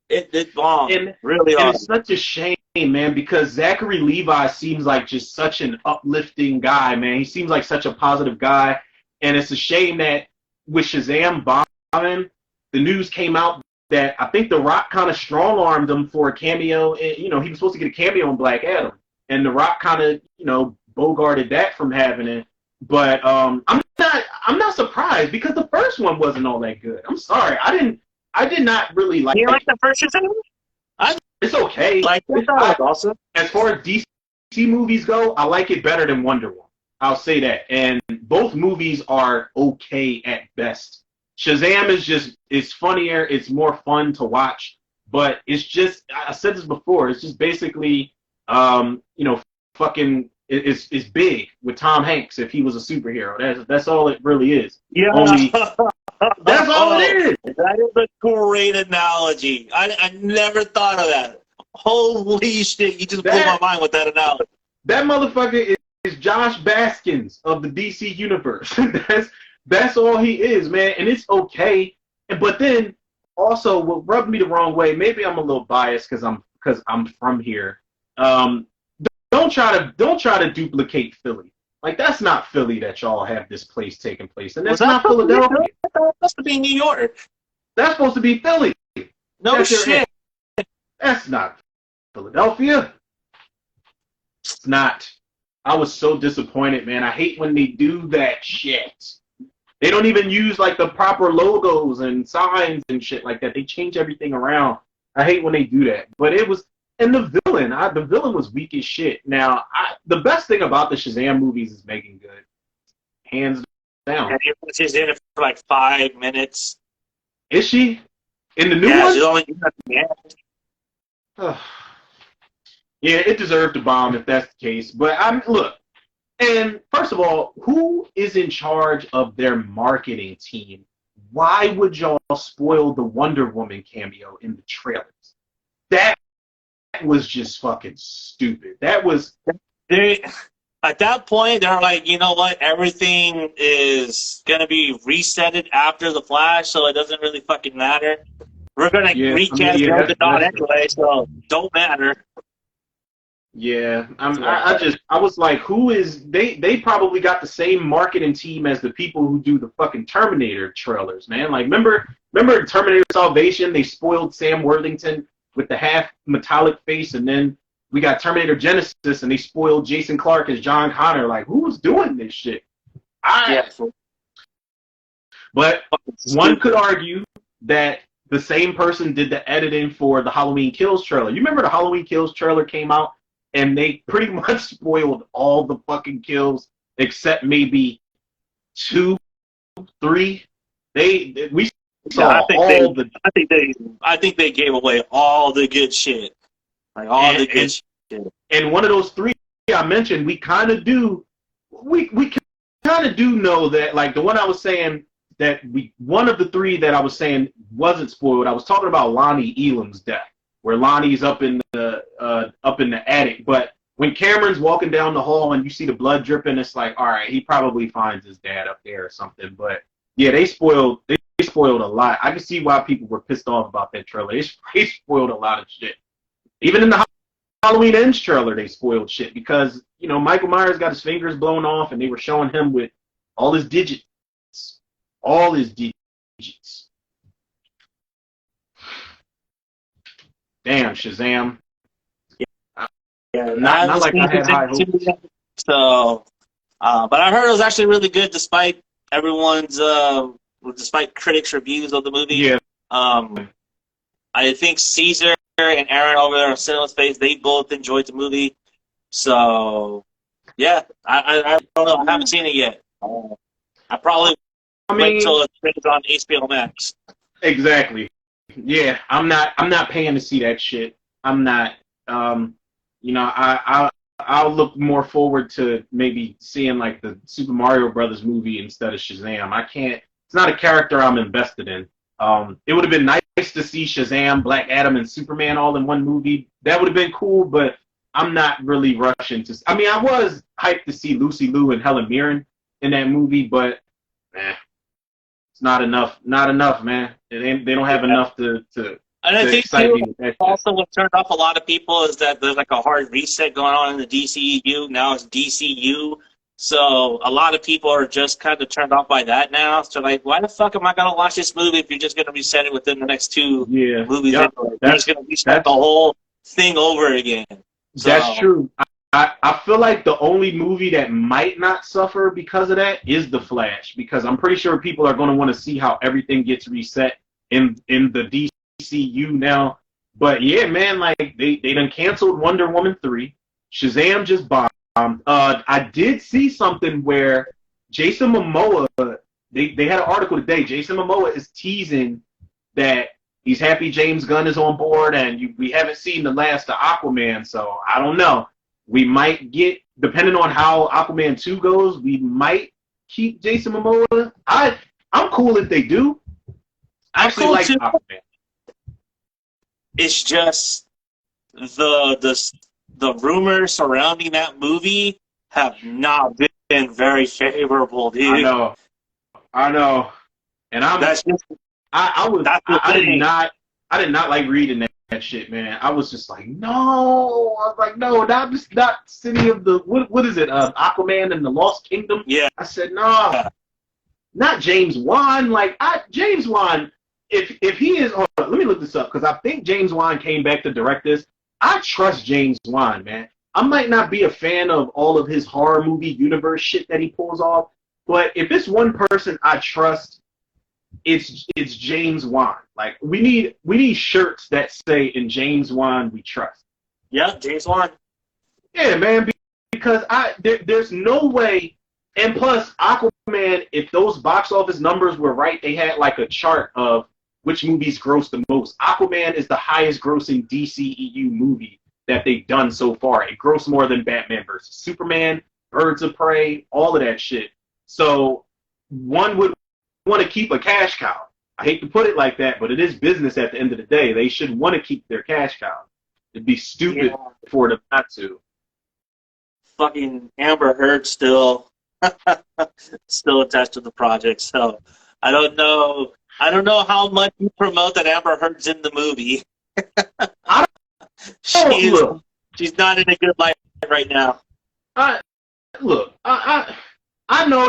It bombed really hard. And it's such a shame, man, because Zachary Levi seems like just such an uplifting guy, man. He seems like such a positive guy. And it's a shame that with Shazam bombing, the news came out that I think The Rock kind of strong-armed him for a cameo. You know, he was supposed to get a cameo in Black Adam. And The Rock kind of, you know, bogarted that from happening. But I'm not surprised because the first one wasn't all that good. I'm sorry. I did not really like it. You like the first Shazam? It's okay. Awesome. As far as DC movies go, I like it better than Wonder Woman. I'll say that. And both movies are okay at best. Shazam is funnier. It's more fun to watch. But it's just, I said this before, it's just basically, you know, fucking, it's big with Tom Hanks if he was a superhero. That's all it really is. Yeah. That's all it is. That is a great analogy. I never thought of that. Holy shit, you just blew my mind with that analogy. That motherfucker is Josh Baskins of the DC universe. That's all he is, man. And it's okay. But then also what rubbed me the wrong way, maybe I'm a little biased because I'm from here. Don't try to duplicate Philly. Like, that's not Philly that y'all have this place taking place. And that's not Philadelphia. That's supposed to be New York. That's supposed to be Philly. No shit. That's not Philadelphia. It's not. I was so disappointed, man. I hate when they do that shit. They don't even use, like, the proper logos and signs and shit like that. They change everything around. I hate when they do that. But it was... And the villain was weak as shit. Now, the best thing about the Shazam movies is making good. Hands down. And she's in it for like 5 minutes. Is she? In the new one? She's only in the end. Yeah, it deserved to bomb if that's the case. But, look, and first of all, who is in charge of their marketing team? Why would y'all spoil the Wonder Woman cameo in the trailers? That was just fucking stupid. That was... At that point, they're like, you know what? Everything is going to be resetted after the Flash, so it doesn't really fucking matter. We're going to recast the dot anyway, so don't matter. Yeah, I was like, who is... They probably got the same marketing team as the people who do the fucking Terminator trailers, man. Like, remember Terminator Salvation? They spoiled Sam Worthington with the half metallic face, and then we got Terminator Genesis, and they spoiled Jason Clarke as John Connor. Like, who was doing this shit? But one could argue that the same person did the editing for the Halloween Kills trailer. You remember the Halloween Kills trailer came out, and they pretty much spoiled all the fucking kills except maybe 2, 3. We saw I think they gave away all the good shit. Like the good shit. And one of those 3 I mentioned, we kind of do know that, like the one I was saying that one of the 3 that I was saying wasn't spoiled. I was talking about Lonnie Elam's death, where Lonnie's up in the attic. But when Cameron's walking down the hall and you see the blood dripping, it's like, all right, he probably finds his dad up there or something. But yeah, they spoiled a lot. I can see why people were pissed off about that trailer. They spoiled a lot of shit. Even in the Halloween Ends trailer, they spoiled shit because, you know, Michael Myers got his fingers blown off and they were showing him with all his digits. All his digits. Damn, Shazam. Not like I had high hopes. Yet, so, but I heard it was actually really good, despite everyone's, despite critics' reviews of the movie. Yeah. I think Caesar and Aaron over there on Cinema Space, they both enjoyed the movie. So, yeah, I don't know. I haven't seen it yet. I probably wait until it's on HBO Max. Exactly. Yeah, I'm not paying to see that shit. I'm not. I'll look more forward to maybe seeing like the Super Mario Brothers movie instead of Shazam. I can't. It's not a character I'm invested in. It would have been nice to see Shazam, Black Adam, and Superman all in one movie. That would have been cool, but I'm not really rushing to. I mean, I was hyped to see Lucy Liu and Helen Mirren in that movie, but it's not enough. Not enough, man. They don't have enough to and I think also what turned off a lot of people is that there's like a hard reset going on in the DCEU. Now it's DCU. So a lot of people are just kind of turned off by that now. So like, why the fuck am I going to watch this movie if you're just going to reset it within the next two movies? Yep. You're just going to reset the whole thing over again. So, that's true. I feel like the only movie that might not suffer because of that is The Flash, because I'm pretty sure people are going to want to see how everything gets reset in the DCU now. But yeah, man, like they done canceled Wonder Woman 3. Shazam just bombed. I did see something where Jason Momoa, they had an article today. Jason Momoa is teasing that he's happy James Gunn is on board, and we haven't seen the last of Aquaman, so I don't know. We might get, depending on how Aquaman 2 goes, we might keep Jason Momoa. I'm cool if they do. I actually like Aquaman. It's just the rumors surrounding that movie have not been very favorable, dude. I know. And I did not like reading that shit, man. I was just like, no. I was like, no, not City of the what is it? Aquaman and the Lost Kingdom. Yeah. I said, no, not James Wan. Like James Wan, if he is on, let me look this up because I think James Wan came back to direct this. I trust James Wan, man. I might not be a fan of all of his horror movie universe shit that he pulls off, but if it's one person I trust, it's James Wan. Like we need shirts that say "In James Wan we trust." Yeah, James Wan. Yeah, man. Because there's no way. And plus, Aquaman, if those box office numbers were right, they had like a chart of which movies gross the most. Aquaman is the highest grossing DCEU movie that they've done so far. It grossed more than Batman vs. Superman, Birds of Prey, all of that shit. So one would want to keep a cash cow. I hate to put it like that, but it is business at the end of the day. They should want to keep their cash cow. It'd be stupid for them not to. Fucking Amber Heard still attached to the project, so I don't know how much you promote that Amber Heard's in the movie. She's not in a good light right now. I know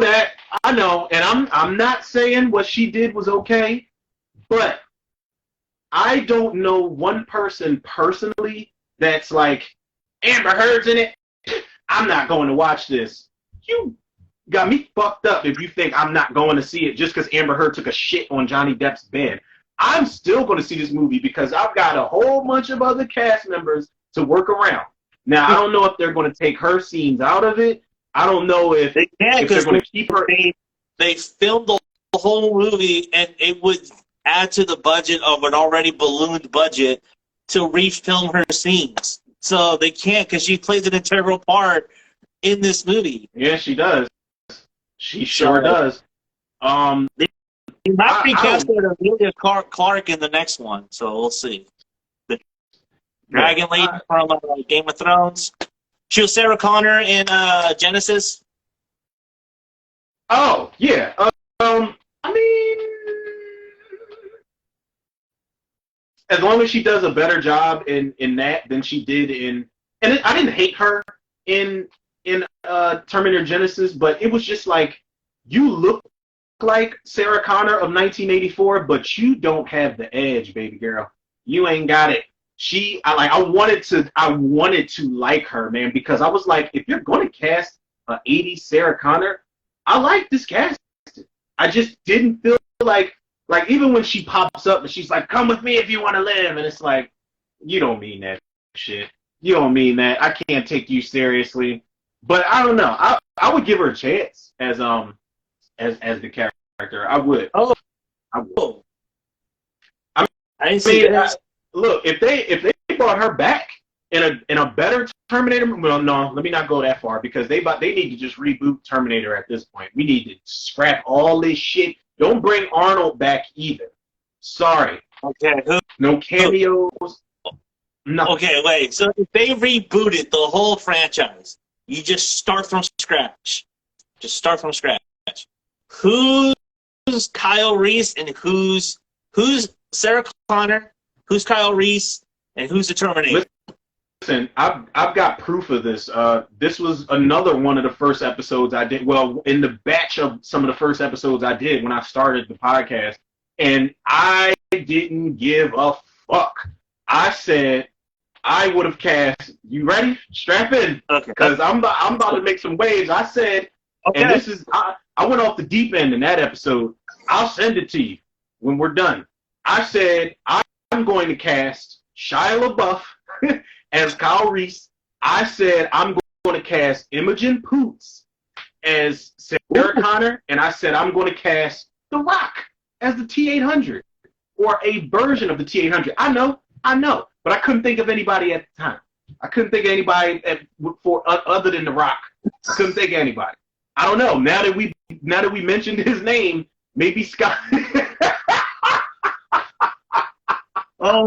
that. I know, and I'm not saying what she did was okay, but I don't know one person personally that's like, Amber Heard's in it, I'm not going to watch this. You got me fucked up if you think I'm not going to see it just because Amber Heard took a shit on Johnny Depp's bed. I'm still going to see this movie because I've got a whole bunch of other cast members to work around. Now, I don't know if they're going to take her scenes out of it. I don't know if they're going to keep her. They filmed the whole movie, and it would add to the budget of an already ballooned budget to refilm her scenes. So they can't, because she plays an integral part in this movie. Yeah, she does. She sure does. They might recast Amelia Clark in the next one, so we'll see. The Dragon Lady from Game of Thrones. She was Sarah Connor in Genesis. Oh, yeah. I mean, as long as she does a better job in that than she did in... And I didn't hate her in Terminator Genesis, but it was just like, you look like Sarah Connor of 1984, but you don't have the edge, baby girl. You ain't got it. I wanted to like her, man, because I was like, if you're going to cast an 80s Sarah Connor, I like this cast. I just didn't feel like even when she pops up and she's like, come with me if you want to live, and it's like, you don't mean that shit. You don't mean that. I can't take you seriously. But I don't know. I would give her a chance as the character. I would. Oh, I would. I didn't see that. Look, if they brought her back in a better Terminator, well, no, let me not go that far because they need to just reboot Terminator at this point. We need to scrap all this shit. Don't bring Arnold back either. Sorry. Okay. No cameos. Nothing. Okay, wait. So if they rebooted the whole franchise, you just start from scratch. Just start from scratch. Who's Kyle Reese and who's Sarah Connor? Who's Kyle Reese and who's the Terminator? Listen, I've got proof of this. This was another one of the first episodes I did. Well, in the batch of some of the first episodes I did when I started the podcast, and I didn't give a fuck. I said I would have cast. You ready? Strap in, because I'm about to make some waves. I said, okay. And this is I went off the deep end in that episode. I'll send it to you when we're done. I said I'm going to cast Shia LaBeouf as Kyle Reese. I said I'm going to cast Imogen Poots as Sarah Connor, and I said I'm going to cast The Rock as the T-800 or a version of the T-800. I know, but I couldn't think of anybody at the time. I couldn't think of anybody other than The Rock. I couldn't think of anybody. I don't know. Now that we mentioned his name, maybe Scott. Oh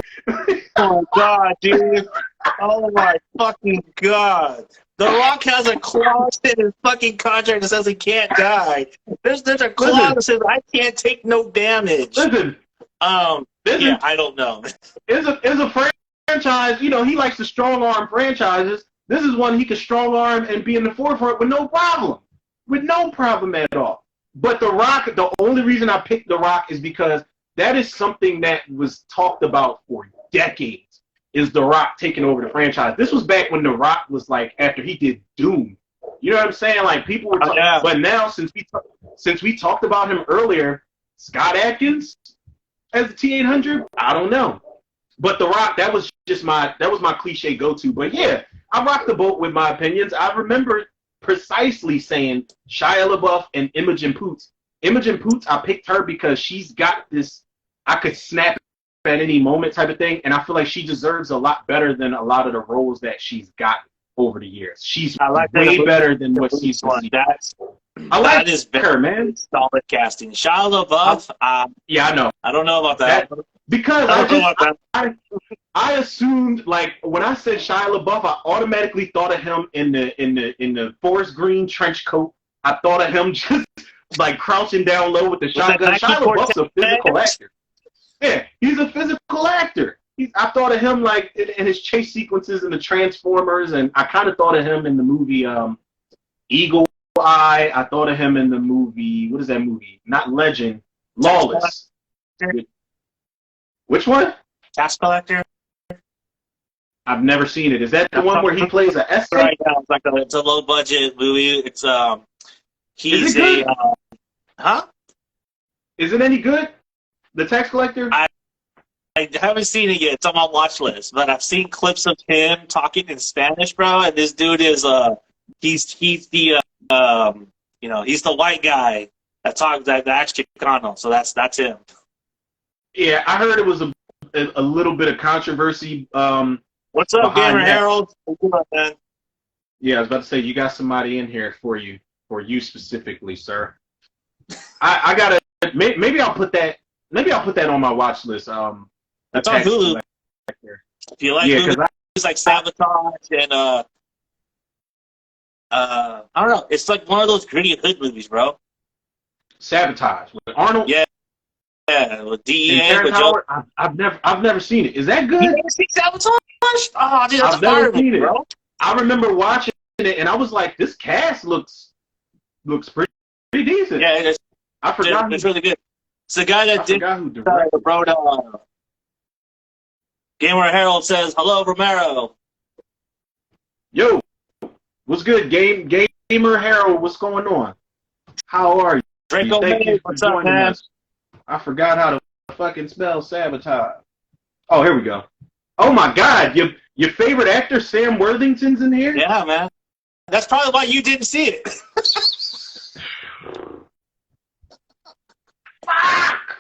my god, dude. Oh my fucking god. The Rock has a clause in his fucking contract that says he can't die. There's a clause that says I can't take no damage. Listen. Yeah, I don't know. It's a franchise, you know, he likes to strong arm franchises. This is one he could strong arm and be in the forefront with no problem. With no problem at all. But The Rock, the only reason I picked The Rock is because that is something that was talked about for decades, is The Rock taking over the franchise. This was back when The Rock was like, after he did Doom. You know what I'm saying? Like, people were talking, but now, since we talked about him earlier, Scott Adkins as the T-800, I don't know. But The Rock, that was my cliche go-to. But yeah, I rocked the boat with my opinions. I remember precisely saying Shia LaBeouf and Imogen Poots. Imogen Poots, I picked her because she's got this I could snap at any moment type of thing, and I feel like she deserves a lot better than a lot of the roles that she's gotten over the years. She's way better than what she's done. That is her, man. Solid casting. Shia LaBeouf. Yeah, I know. I don't know about that. Because I assumed, like, when I said Shia LaBeouf, I automatically thought of him in the forest green trench coat. I thought of him just like crouching down low with the shotgun. Shia LaBeouf's a physical actor. Yeah, he's a physical actor. I thought of him like in his chase sequences in the Transformers, and I kind of thought of him in the movie Eagle Eye. I thought of him in the movie, what is that movie? Not Legend, Lawless. Which one? Tax Collector. I've never seen it. Is that the one where he plays an essay? Right now, it's a low budget movie. It's Is it good? Huh? Is it any good? The Tax Collector? I haven't seen it yet. It's on my watch list, but I've seen clips of him talking in Spanish, bro. And this dude is he's the he's the white guy that acts Chicano. So that's him. Yeah, I heard it was a little bit of controversy. What's up, Gamer Harold? Man? Yeah, I was about to say you got somebody in here for you specifically, sir. I gotta maybe I'll put that on my watch list. That's on Hulu. If you like Hulu, it's like Sabotage and I don't know. It's like one of those gritty hood movies, bro. Sabotage with Arnold. Yeah, with DEA. I've never seen it. Is that good? You never seen Sabotage? Oh, dude, that's I've never seen it, bro. I remember watching it, and I was like, this cast looks pretty decent. Yeah, I forgot. It's really good. It's the guy that wrote Gamer Herald says, hello, Romero. Yo, what's good, Gamer Harold? What's going on? How are you? Draco Thank you May, for what's up, joining man? us. I forgot how to fucking spell sabotage. Oh, here we go. Oh my God, your favorite actor Sam Worthington's in here? Yeah, man. That's probably why you didn't see it. Fuck!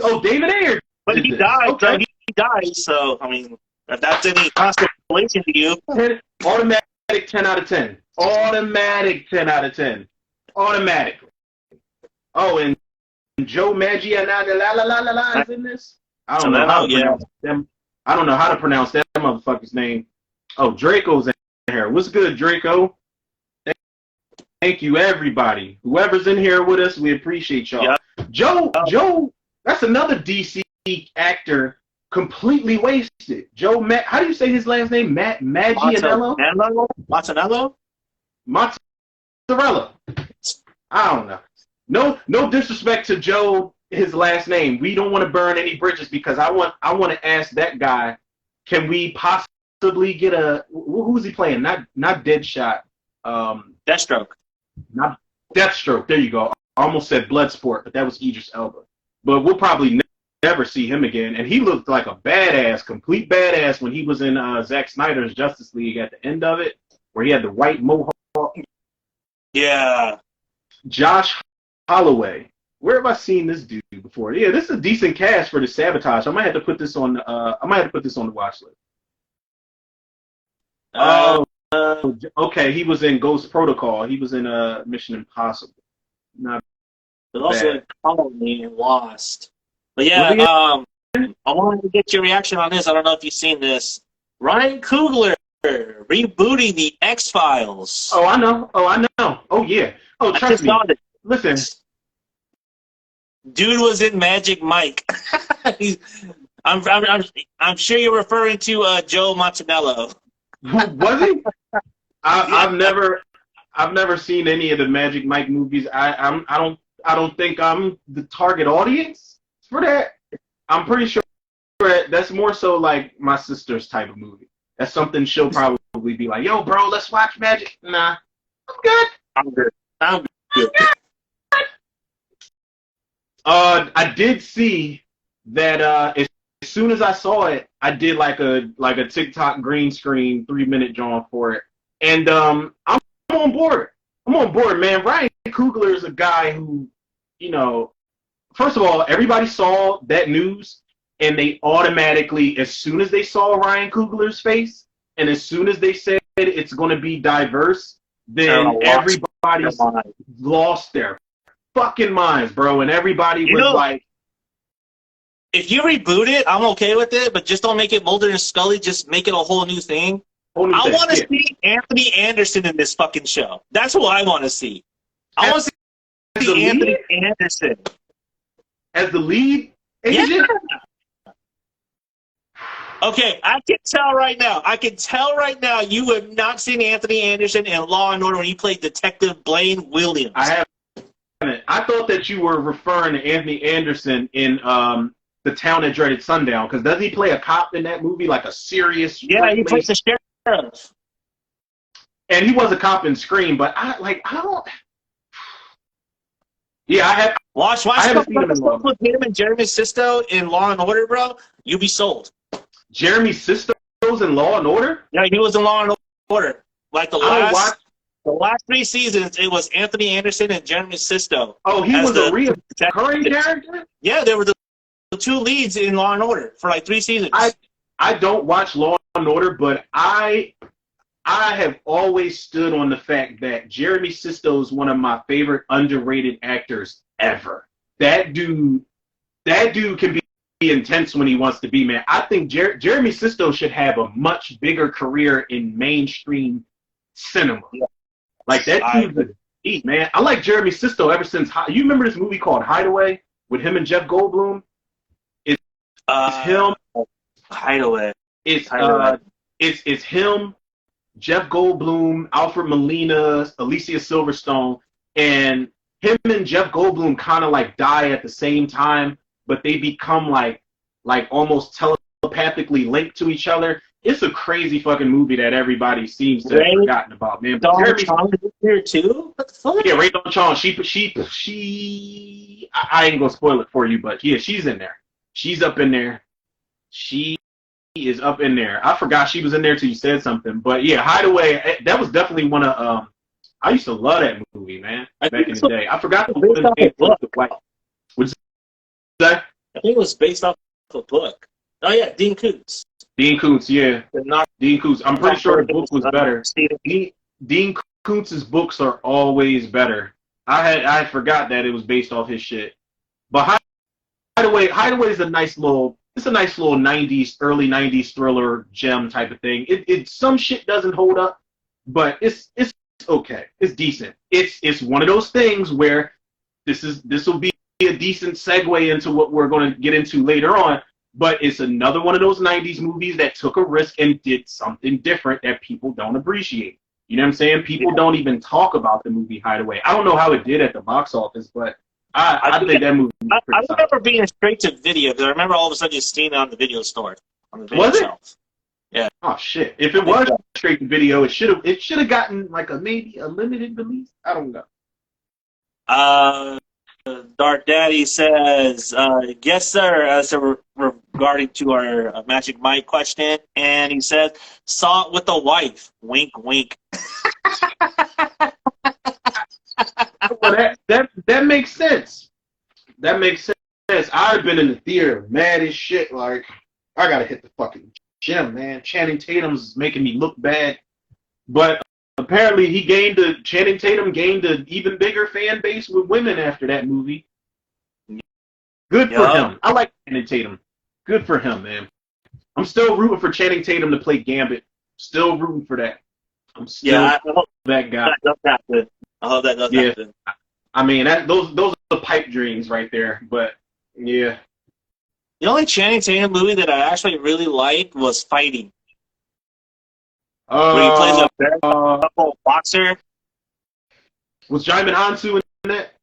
Oh, David Ayer. But he did this. died, Okay. so he died, so, I mean, if that's any consolation to you. Automatic 10 out of 10. Automatic 10 out of 10. Automatic. Oh, and Joe Manganiello is in this. I don't know how to pronounce them. I don't know how to pronounce that motherfucker's name. Oh, Draco's in here. What's good, Draco? Thank you, everybody. Whoever's in here with us, we appreciate y'all. Yep. Joe, that's another DC actor completely wasted. How do you say his last name? Manganiello? Mozzarella? Mozzarella. I don't know. No disrespect to Joe, his last name. We don't want to burn any bridges because I want to ask that guy, can we possibly get who's he playing? Not Deadshot. Deathstroke. Not Deathstroke. There you go. I almost said Bloodsport, but that was Idris Elba. But we'll probably never see him again. And he looked like a badass, complete badass when he was in Zack Snyder's Justice League at the end of it, where he had the white mohawk. Yeah. Josh Holloway. Where have I seen this dude before? Yeah, this is a decent cast for the Sabotage. I might have to put this on. The watch list. Okay. He was in Ghost Protocol. He was in Mission Impossible. Not But also bad. Colony and Lost. But yeah, I wanted to get your reaction on this. I don't know if you've seen this. Ryan Coogler rebooting the X-Files. Oh, I know. Oh, yeah. Oh, trust me. Listen. Dude was in Magic Mike. I'm sure you're referring to Joe Manganiello. Was he? I've never seen any of the Magic Mike movies. I don't think I'm the target audience for that. I'm pretty sure that's more so like my sister's type of movie. That's something she'll probably be like, "Yo, bro, let's watch Magic." Nah, I'm good. I'm good. I did see that as soon as I saw it, I did like a TikTok green screen 3-minute drawing for it, and I'm on board. I'm on board, man. Ryan Coogler is a guy who, first of all, everybody saw that news, and they automatically, as soon as they saw Ryan Coogler's face, and as soon as they said it's going to be diverse, then everybody's lost their fucking minds, bro, and everybody was like, if you reboot it, I'm okay with it, but just don't make it Mulder and Scully. Just make it a whole new thing. I want to see Anthony Anderson in this fucking show. That's what I want to see. I want to see Anthony Anderson as the lead agent. Yeah. Okay, I can tell right now you have not seen Anthony Anderson in Law and Order when he played Detective Blaine Williams. I haven't. I thought that you were referring to Anthony Anderson in The Town That Dreaded Sundown, because doesn't he play a cop in that movie, like a serious? Yeah, he plays the sheriff. And he was a cop in Scream, but I don't. Yeah, I have. Watch stuff with him and Jeremy Sisto in Law and Order, bro. You be sold. Jeremy Sisto's in Law and Order? Yeah, he was in Law and Order. Like the last 3 seasons, it was Anthony Anderson and Jeremy Sisto. Oh, he was a recurring character? Yeah, they were the 2 leads in Law and Order for like 3 seasons. I don't watch Law and Order, but I have always stood on the fact that Jeremy Sisto is one of my favorite underrated actors ever. That dude can be intense when he wants to be, man. I think Jeremy Sisto should have a much bigger career in mainstream cinema. Yeah. Like that dude's a beat, man. I like Jeremy Sisto ever since. You remember this movie called Hideaway with him and Jeff Goldblum? It's him. Hideaway. It's him, Jeff Goldblum, Alfred Molina, Alicia Silverstone, and him and Jeff Goldblum kind of like die at the same time, but they become like almost telepathically linked to each other. It's a crazy fucking movie that everybody seems to have Ray forgotten about, man. But Dawn Jeremy, Chong is here too? What the fuck? yeah, Ray Dawn Chong, I ain't gonna spoil it for you, but yeah, she's in there. She's up in there. She is up in there. I forgot she was in there till you said something, but yeah, Hideaway. That was definitely one of. I used to love that movie, man. Back in the day. I forgot the based off a book. What's that? I think it was based off a book. Oh yeah, Dean Koontz. Dean Koontz, yeah. Dean Koontz. I'm pretty sure the book was better. Dean Koontz's books are always better. I forgot that it was based off his shit. But Hideaway is a nice little 90s, early 90s thriller gem type of thing. It some shit doesn't hold up, but it's okay. It's decent. It's one of those things where this will be a decent segue into what we're going to get into later on. But it's another one of those 90s movies that took a risk and did something different that people don't appreciate. You know what I'm saying? People don't even talk about the movie Hideaway. I don't know how it did at the box office, but I think that movie was pretty I remember being straight to video, because I remember all of a sudden just seeing it on the video store. On the video was it? shelf. Yeah. Oh shit! If it was straight to video, it should have gotten like maybe a limited release. I don't know. Dark Daddy says, yes, sir, so regarding to our Magic Mike question, and he says, saw it with a wife. Wink, wink. Well, that makes sense. That makes sense. I've been in the theater mad as shit. Like, I gotta hit the fucking gym, man. Channing Tatum's making me look bad. But apparently Channing Tatum gained an even bigger fan base with women after that movie. Good for him. I like Channing Tatum. Good for him, man. I'm still rooting for Channing Tatum to play Gambit. Still rooting for that. I'm still I hope that guy. that does happen. I hope that does happen. I mean, those are the pipe dreams right there. But yeah. The only Channing Tatum movie that I actually really liked was Fighting. Where he plays a bare boxer. Was Jaimin Hansu in that?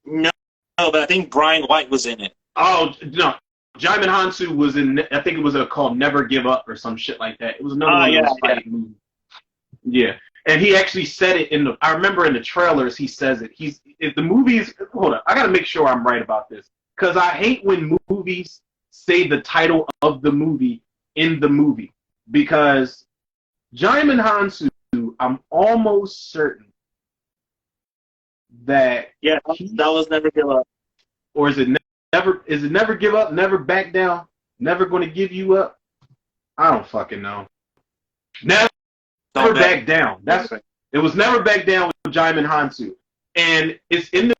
No, but I think Brian White was in it. Oh, no. Jaimin Hansu was in, I think it was called Never Give Up or some shit like that. It was another one of those fighting movies. Yeah. And he actually said it I remember in the trailers he says it. If the movies, hold on, I gotta make sure I'm right about this. Because I hate when movies say the title of the movie in the movie. Because Jaimin Hansu, I'm almost certain that that was Never Give Up. Or is it Never Give Up, Never Back Down, Never Gonna Give You Up? I don't fucking know. Never Back Down. It was Never Back Down with Jaimin Hansu. And it's in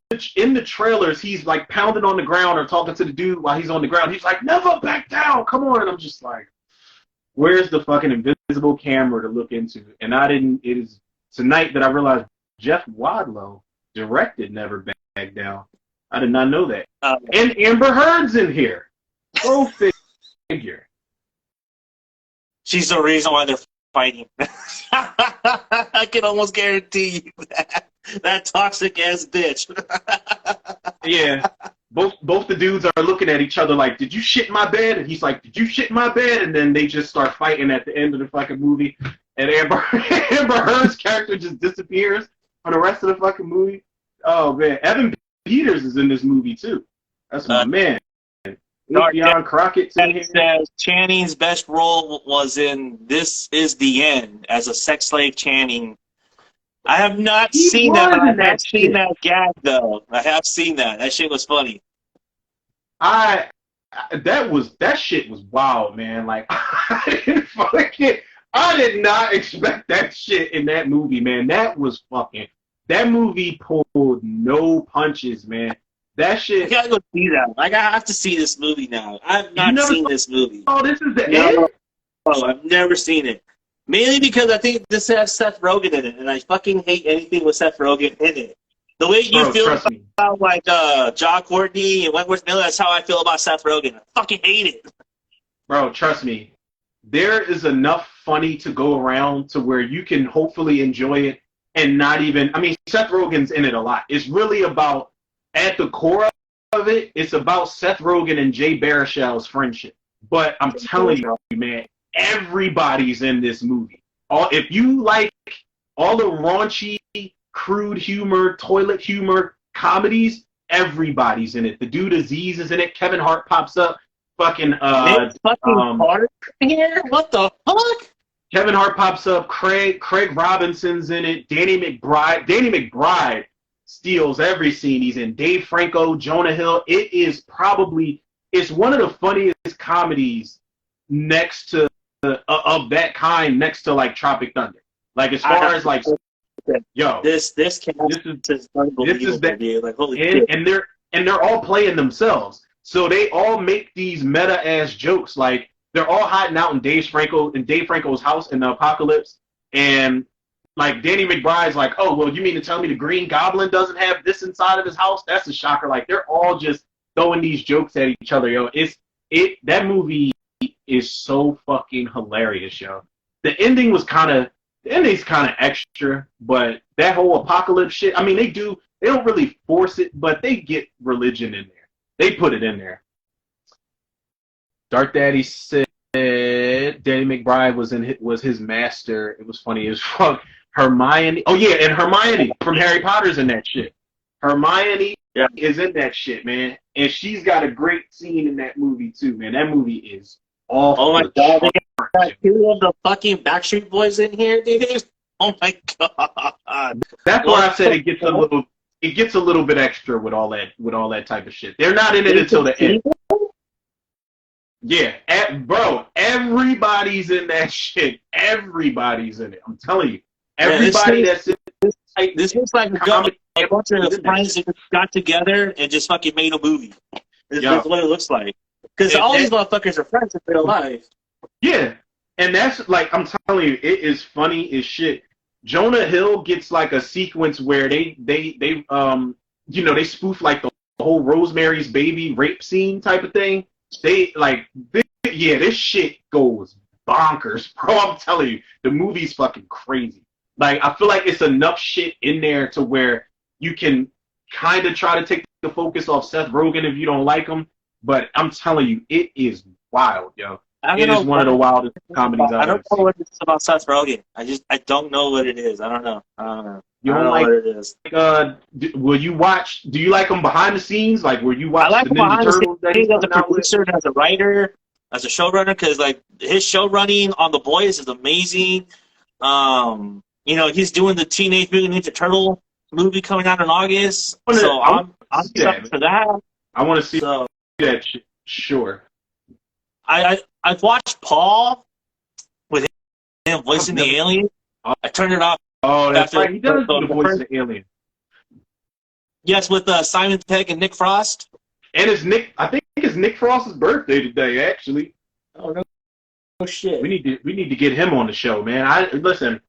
the trailers, he's like pounding on the ground or talking to the dude while he's on the ground. He's like, never back down, come on. And I'm just like, where's the fucking invisible camera to look into? And it is tonight that I realized Jeff Wadlow directed Never Back Down. I did not know that. And Amber Heard's in here. Go figure. She's the reason why they're fighting. I can almost guarantee you that toxic ass bitch. Yeah. Both the dudes are looking at each other like, did you shit in my bed? And he's like, did you shit in my bed? And then they just start fighting at the end of the fucking movie. And Amber Heard's character just disappears for the rest of the fucking movie. Oh, man. Evan Peters is in this movie, too. That's my man. Deion Crockett's in here. Says Channing's best role was in This Is the End as a sex slave Channing. I have not seen that, but I have seen that gag, though. I have seen that. That shit was funny. That shit was wild, man. Like, I did not expect that shit in that movie, man. That movie pulled no punches, man. That shit. I gotta go see that. Like, I have to see this movie now. I've not seen this movie. Oh, this is the end? Oh, I've never seen it. Mainly because I think this has Seth Rogen in it, and I fucking hate anything with Seth Rogen in it. The way you feel about like John Courtney and Wentworth Miller, that's how I feel about Seth Rogen. I fucking hate it. Bro, trust me. There is enough funny to go around to where you can hopefully enjoy it and not even... I mean, Seth Rogen's in it a lot. It's really about, at the core of it, it's about Seth Rogen and Jay Baruchel's friendship. But I'm telling you, man, everybody's in this movie. If you like all the raunchy, crude humor, toilet humor comedies, everybody's in it. The dude Aziz is in it. Kevin Hart pops up. Fucking Hart here? What the fuck? Kevin Hart pops up. Craig Robinson's in it. Danny McBride steals every scene he's in. Dave Franco, Jonah Hill. It's one of the funniest comedies next to of that kind, next to like Tropic Thunder. Like as far as like, yo, this is unbelievable, dude. Like holy shit. And they're all playing themselves, so they all make these meta ass jokes. Like they're all hiding out in Dave Franco's house in the apocalypse, and like Danny McBride's like, oh well, you mean to tell me the Green Goblin doesn't have this inside of his house? That's a shocker. Like they're all just throwing these jokes at each other, yo. That movie is so fucking hilarious, yo. The ending's kind of extra, but that whole apocalypse shit, I mean, they don't really force it, but they get religion in there. They put it in there. Dark Daddy said Danny McBride was his master. It was funny as fuck. Hermione, oh yeah, and Hermione from Harry Potter's in that shit. Hermione is in that shit, man, and she's got a great scene in that movie too, man. That movie is awful. Oh my god, they got two of the fucking Backstreet Boys in here, dude. Oh my god. That's why I said it gets a little bit extra with all that type of shit. They're not in it until the end. Yeah, bro, everybody's in that shit. Everybody's in it. I'm telling you, everybody that's in this looks like a bunch of friends that got together and just fucking made a movie. This is what it looks like. Because all these motherfuckers are friends in real life. Yeah, and that's like, I'm telling you, it is funny as shit. Jonah Hill gets like a sequence where they spoof like the whole Rosemary's Baby rape scene type of thing. This shit goes bonkers, bro. I'm telling you, the movie's fucking crazy. Like, I feel like it's enough shit in there to where you can kind of try to take the focus off Seth Rogen if you don't like him. But I'm telling you, it is wild, yo. It is one of the wildest comedies I've ever seen. I don't know what it's about Seth Rogen. I don't know what it is. I don't know. You don't like what it is. Will you watch? Do you like him behind the scenes? Like, will you watch the Ninja Turtles? As a producer, as a writer, as a showrunner, because like his show running on The Boys is amazing. He's doing the Teenage Mutant Ninja Turtle movie coming out in August. I'm excited for that. I want to see that. Sure. I've watched Paul with him voicing the alien. I turned it off. Oh, that's right. He does do the voice of the alien. Yes, with Simon Pegg and Nick Frost. And I think it's Nick Frost's birthday today, actually. Oh no shit. We need to get him on the show, man. Listen,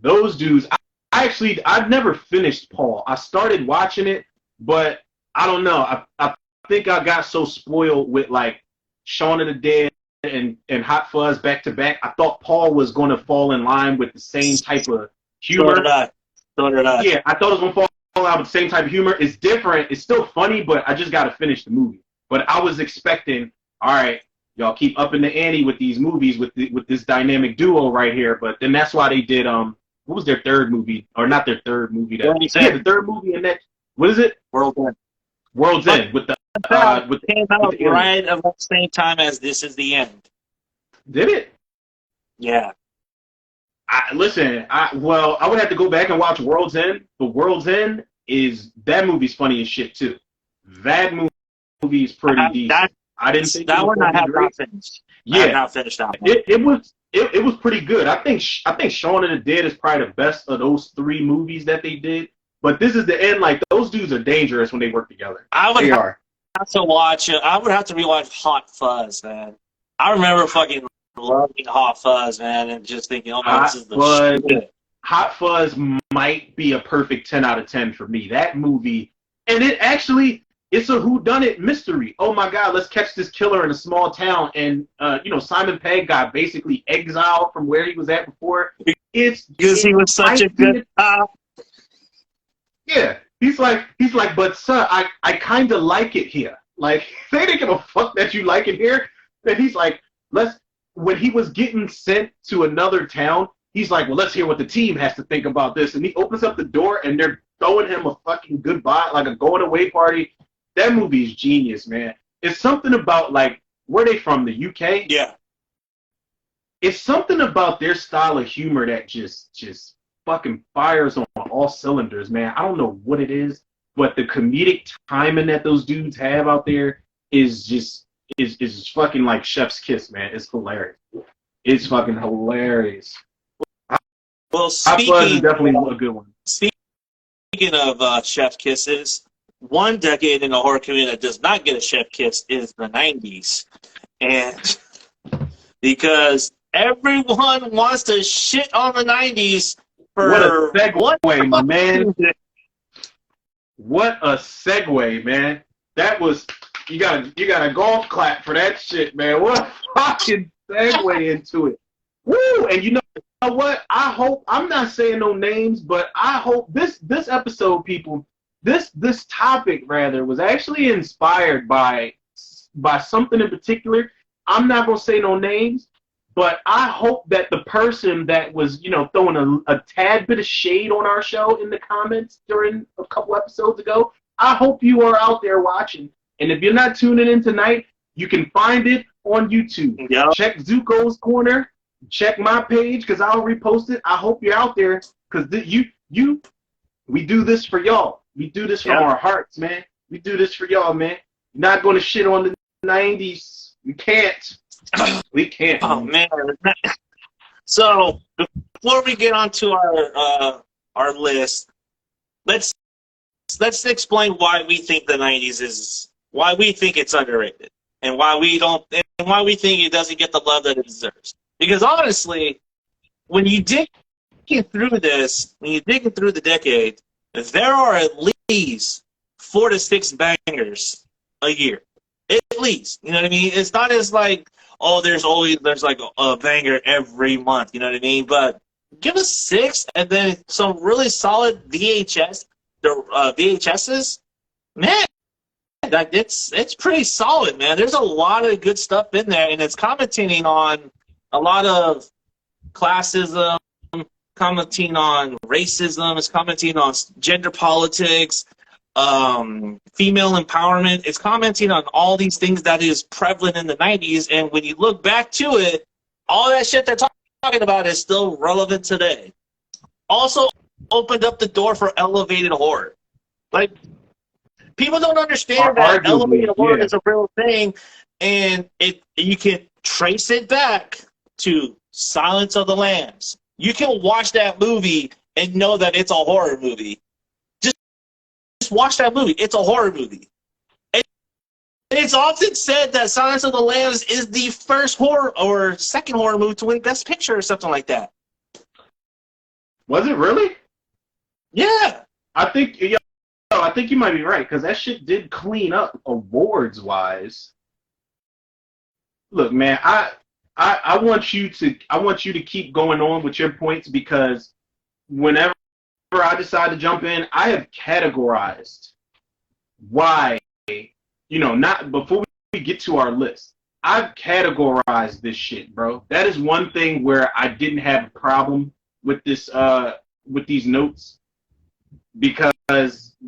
those dudes. I've never finished Paul. I started watching it, but I don't know. I think I got so spoiled with like Shaun of the Dead and Hot Fuzz back to back. I thought Paul was going to fall in line with the same type of humor. So did I. Yeah, I thought it was going to fall out with the same type of humor. It's different. It's still funny, but I just got to finish the movie. But I was expecting, all right, y'all keep upping the ante with these movies with this dynamic duo right here. But then that's why they did what was their third movie? Or not their third movie? The third movie in that. What is it? World's End with the came out right about the same time as This Is the End. Did it? Yeah. I would have to go back and watch World's End. But World's End that movie's funny as shit too. That movie is pretty decent. I didn't think that one I have not finished. Yeah, I have not finished that one. It was pretty good. I think Shaun of the Dead is probably the best of those three movies that they did. But This Is the End. Like, those dudes are dangerous when they work together. I would have to rewatch Hot Fuzz, man. I remember fucking loving Hot Fuzz, man, and just thinking, oh man, this is the shit. Hot Fuzz might be a perfect 10 out of 10 for me. That movie, and it's a whodunit mystery. Oh my God, let's catch this killer in a small town, and Simon Pegg got basically exiled from where he was at before. It's because he was such a good cop. Yeah, he's like, but sir, I kind of like it here. Like, they didn't give a fuck that you like it here. And he's like, when he was getting sent to another town, he's like, well, let's hear what the team has to think about this. And he opens up the door, and they're throwing him a fucking goodbye, like a going away party. That movie is genius, man. It's something about, like, where they from, the UK? Yeah. It's something about their style of humor that just fucking fires on all cylinders, man. I don't know what it is, but the comedic timing that those dudes have out there is just is fucking like chef's kiss, man. It's hilarious. It's fucking hilarious. Well, Hot Fuzz is definitely a good one. Speaking of chef kisses, one decade in the horror community that does not get a chef kiss is the 90s. And because everyone wants to shit on the 90s for what a segue, my man. What a segue, man. That was you got a golf clap for that shit, man. What a fucking segue into it. Woo! And you know what? I hope, I'm not saying no names, but I hope this episode, people, this topic rather was actually inspired by something in particular. I'm not gonna say no names, but I hope that the person that was, throwing a tad bit of shade on our show in the comments during a couple episodes ago, I hope you are out there watching. And if you're not tuning in tonight, you can find it on YouTube. Yep. Check Zuko's Corner. Check my page because I'll repost it. I hope you're out there because we do this for y'all. We do this from our hearts, man. We do this for y'all, man. You're not going to shit on the 90s. We can't. We can't. Oh, man. So, before we get onto our list, let's explain why we think the 90s why we think it's underrated, and why we think it doesn't get the love that it deserves. Because honestly, when you dig through the decade, there are at least 4 to 6 bangers a year. At least, you know what I mean? It's not as like, oh, there's like a banger every month, you know what I mean? But give us 6, and then some really solid VHSs, man. It's pretty solid, man. There's a lot of good stuff in there, and it's commenting on a lot of classism, commenting on racism, it's commenting on gender politics, female empowerment. It's commenting on all these things that is prevalent in the 90s, and when you look back to it, all that shit they're talking about is still relevant today. Also opened up the door for elevated horror. Like, people don't understand that elevated horror is a real thing, and you can trace it back to Silence of the Lambs. You can watch that movie and know that it's a horror movie. Just watch that movie. It's a horror movie. And it's often said that Silence of the Lambs is the first horror or second horror movie to win Best Picture or something like that. Was it really? Yeah. I think you might be right, because that shit did clean up awards-wise. Look, man, I want you to keep going on with your points, because whenever I decide to jump in, I have categorized why, not before we get to our list. I've categorized this shit, bro. That is one thing where I didn't have a problem with this with these notes, because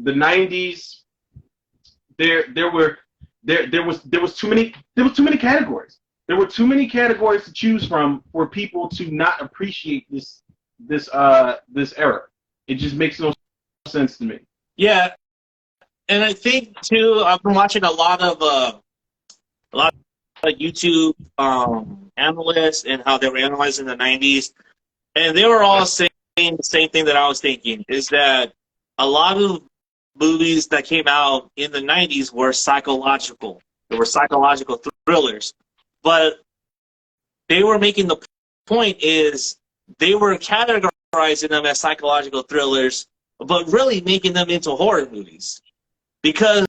the 90s there was too many categories. There were too many categories to choose from for people to not appreciate this era. It just makes no sense to me. Yeah, and I think too, I've been watching a lot of YouTube analysts and how they were analyzing the 90s, and they were all saying the same thing that I was thinking, is that a lot of movies that came out in the 90s were psychological. They were psychological thrillers. But they were making the point is they were categorizing them as psychological thrillers, but really making them into horror movies. Because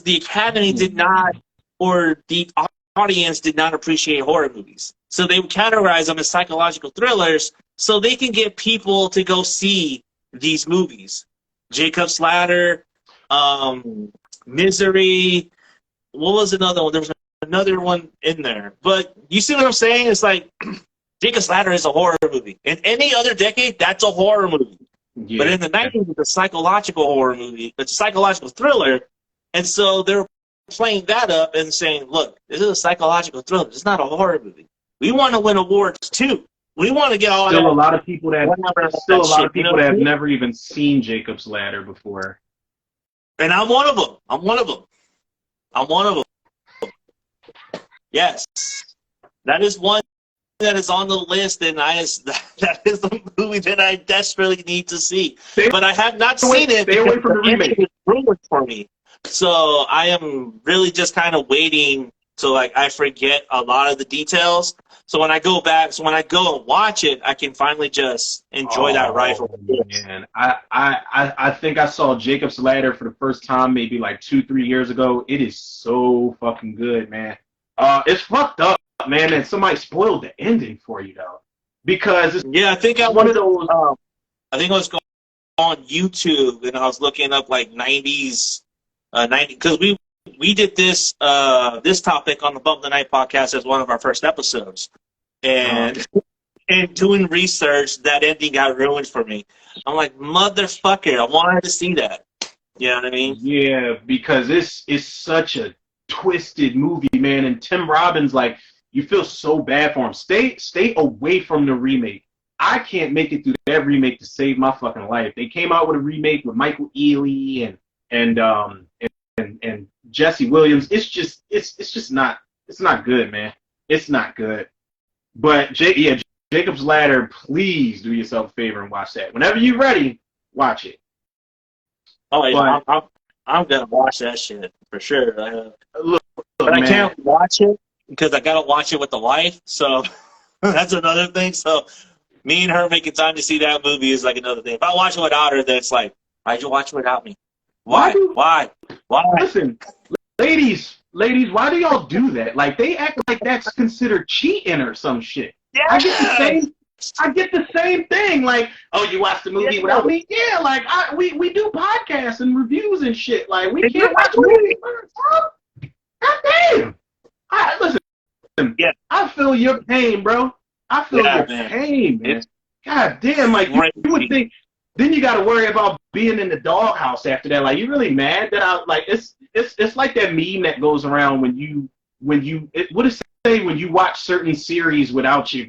the Academy did not, or the audience did not appreciate horror movies. So they would categorize them as psychological thrillers so they can get people to go see these movies. Jacob's Ladder, Misery. What was another one? There was another one in there. But you see what I'm saying? It's like Jacob's Ladder is a horror movie. In any other decade, that's a horror movie. Yeah. But in the 90s, it's a psychological horror movie. It's a psychological thriller. And so they're playing that up and saying, look, this is a psychological thriller. It's not a horror movie. We want to win awards, too. We want to get all still that. A lot of people that have shit, never even seen Jacob's Ladder before. And I'm one of them. I'm one of them. Yes. That is one that is on the list, and that is the movie that I desperately need to see. But I have not seen it. Stay away from the remake. It's rumored for me. So I am really just kind of waiting till I forget a lot of the details. So when I go and watch it, I can finally just enjoy that rifle. Man, I think I saw Jacob's Ladder for the first time maybe like 2-3 years ago. It is so fucking good, man. It's fucked up, man, and somebody spoiled the ending for you though, because I think I one of those. I think I was going on YouTube and I was looking up like 90s, because we did this topic on the Bump the Night podcast as one of our first episodes, and doing research, that ending got ruined for me. I'm like, motherfucker, I wanted to see that. You know what I mean? Yeah, because it's such a twisted movie, man, and Tim Robbins, like, you feel so bad for him. Stay away from the remake. I can't make it through that remake to save my fucking life. They came out with a remake with Michael Ealy and Jesse Williams. It's just not good, man. It's not good. But Jacob's Ladder, please do yourself a favor and watch that. Whenever you're ready, watch it. Oh yeah, I'm gonna watch that shit for sure. But man. I can't watch it because I gotta watch it with the wife. So that's another thing. So me and her making time to see that movie is like another thing. If I watch it without her, then it's like, why'd you watch it without me? Why? Listen, ladies, why do y'all do that? Like, they act like that's considered cheating or some shit. Yeah. I get the same thing. Like, oh, you watched the movie without me? Yeah, like we do podcasts and reviews and shit. Like, we can't watch movies first, bro. God damn. Listen, I feel your pain, bro. I feel your pain, man. God damn, like, you would think. Then you got to worry about being in the doghouse after that. Like, you really mad that it's like that meme that goes around when you what does it say when you watch certain series without your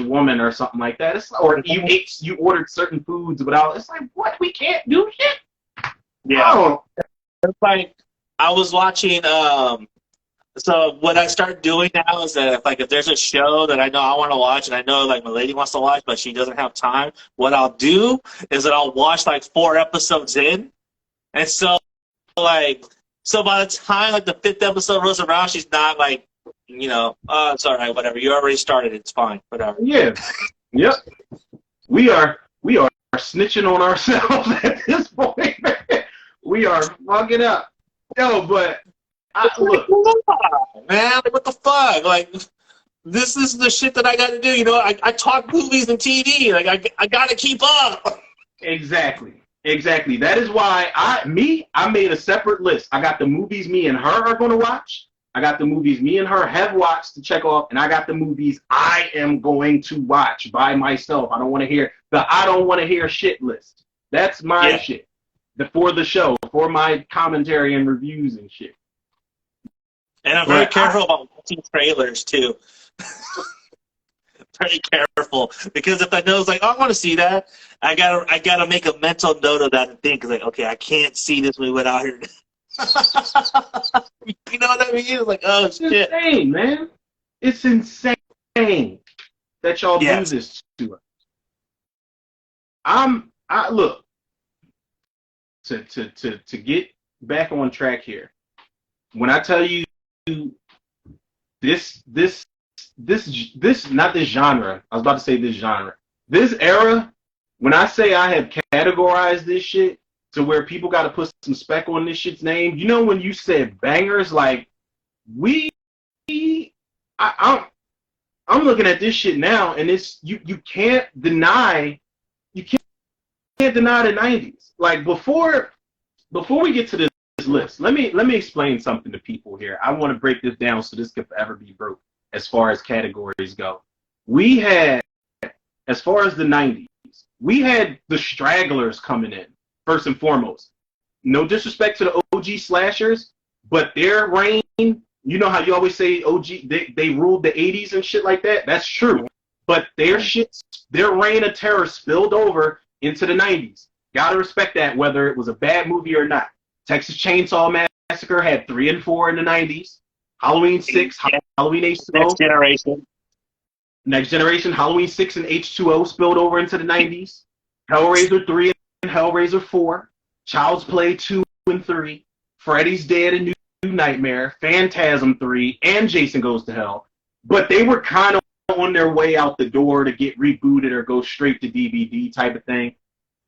woman or something like that? It's or you ordered certain foods without. It's like, what, we can't do shit. Yeah, it's like I was watching. So what I start doing now is that if there's a show that I know I want to watch and I know like my lady wants to watch but she doesn't have time, what I'll do is that I'll watch like 4 episodes in, and so by the time like the 5th episode rolls around, she's not like, it's all right, whatever. You already started, it's fine, whatever. Yeah, yep. We are snitching on ourselves at this point. We are fucking up. Yo, but. Look, man, like, what the fuck? Like, this is the shit that I got to do. I talk movies and TV. Like, I got to keep up. Exactly. That is why I made a separate list. I got the movies me and her are going to watch. I got the movies me and her have watched to check off, and I got the movies I am going to watch by myself. I don't want to hear shit list. That's my shit. For the show, for my commentary and reviews and shit. And I'm very careful about watching trailers, too. Very careful. Because if I know it's like, oh, I want to see that, I gotta make a mental note of that and think, like, okay, I can't see this movie without her. You know what I mean? It's like, oh, shit. It's insane, man. It's insane that y'all do this to us. Look, to get back on track here, when I tell you, this not this genre. I was about to say this genre. This era, when I say I have categorized this shit to where people got to put some spec on this shit's name. You know when you said bangers, like I'm looking at this shit now, and it's you can't deny the 90s. Like before we get to this this list. Let me explain something to people here. I want to break this down so this could forever be broke as far as categories go. We had, as far as the 90s, we had the stragglers coming in, first and foremost. No disrespect to the OG slashers, but their reign, you know how you always say OG, they ruled the 80s and shit like that? That's true. But their reign of terror spilled over into the 90s. Gotta respect that, whether it was a bad movie or not. Texas Chainsaw Massacre had 3 and 4 in the 90s. Halloween 6, Halloween H2O. Next Generation, Halloween 6 and H2O spilled over into the 90s. Hellraiser 3 and Hellraiser 4. Child's Play 2 and 3. Freddy's Dead and New Nightmare. Phantasm 3 and Jason Goes to Hell. But they were kind of on their way out the door to get rebooted or go straight to DVD type of thing.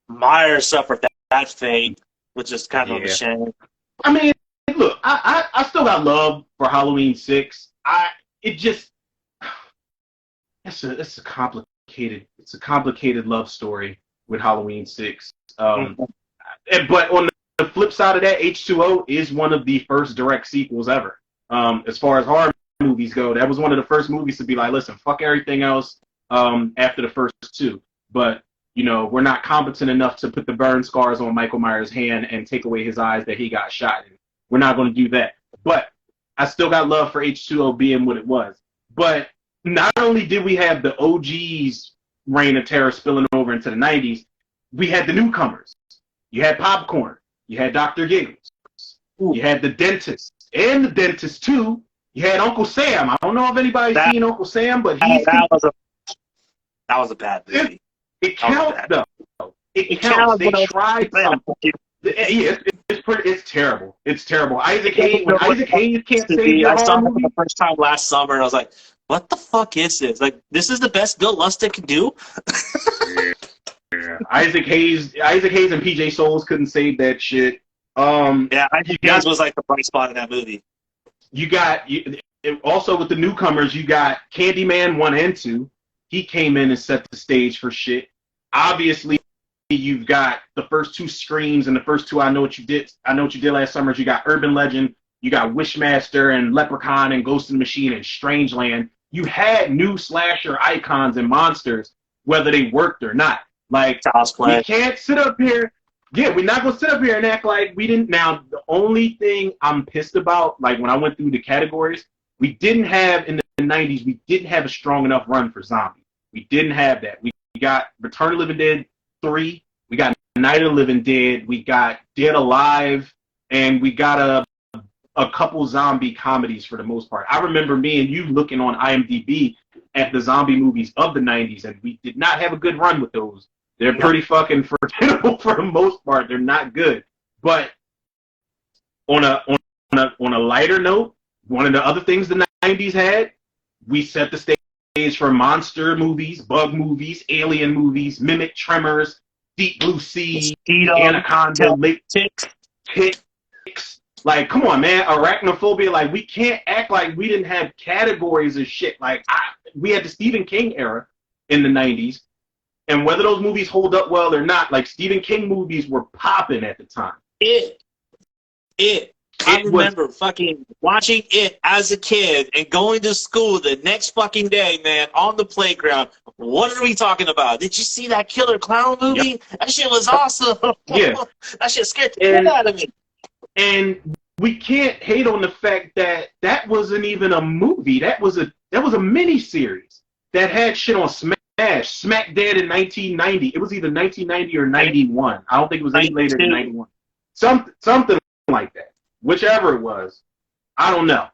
Myers suffered that fate, which is kind of a shame. I mean, look, I still got love for Halloween 6. It's a complicated love story with Halloween 6. But on the flip side of that, H2O is one of the first direct sequels ever. As far as horror movies go, that was one of the first movies to be like, listen, fuck everything else after the first 2. But you know, we're not competent enough to put the burn scars on Michael Myers' hand and take away his eyes that he got shot in. We're not going to do that. But I still got love for H2O being what it was. But not only did we have the OG's reign of terror spilling over into the 90s, we had the newcomers. You had Popcorn. You had Dr. Giggles. You had The Dentist. And The Dentist 2. You had Uncle Sam. I don't know if anybody's seen Uncle Sam, but that was a bad movie. It counts, though. It counts. They tried something. Yeah, it's terrible. It's terrible. Isaac Hayes can't say I saw it for the first time last summer, and I was like, what the fuck is this? Like, this is the best Bill Lustig can do? Yeah. Isaac Hayes and PJ Souls couldn't save that shit. Isaac Hayes was like the bright spot in that movie. Also with the newcomers, you got Candyman 1 and 2. He came in and set the stage for shit. Obviously, you've got the first 2 Screams and the first 2 I Know What You Did Last Summer. You got Urban Legend, you got Wishmaster and Leprechaun and Ghost in the Machine and Strangeland. You had new slasher icons and monsters, whether they worked or not. Like, we can't sit up here. Yeah, we're not going to sit up here and act like we didn't. Now, the only thing I'm pissed about, like when I went through the categories, we didn't have in the 90s, we didn't have a strong enough run for zombies. We didn't have that. We got Return of the Living Dead 3. We got Night of the Living Dead. We got Dead Alive. And we got a couple zombie comedies for the most part. I remember me and you looking on IMDb at the zombie movies of the 90s, and we did not have a good run with those. They're pretty fucking forgettable for the most part. They're not good. But on a lighter note, one of the other things the 90s had, we set the stage for monster movies, bug movies, alien movies, Mimic, Tremors, Deep Blue Sea, Anaconda, Ticks. Like, come on, man. Arachnophobia. Like, we can't act like we didn't have categories of shit. Like, we had the Stephen King era in the 90s. And whether those movies hold up well or not, like, Stephen King movies were popping at the time. I remember fucking watching it as a kid and going to school the next fucking day, man, on the playground. What are we talking about? Did you see that Killer Clown movie? Yep. That shit was awesome. Yeah. That shit scared the shit out of me. And we can't hate on the fact that that wasn't even a movie. That was a mini series that had shit on Smack Dead in 1990. It was either 1990 or 91. I don't think it was any later than 91. Something like that. Whichever it was, I don't know.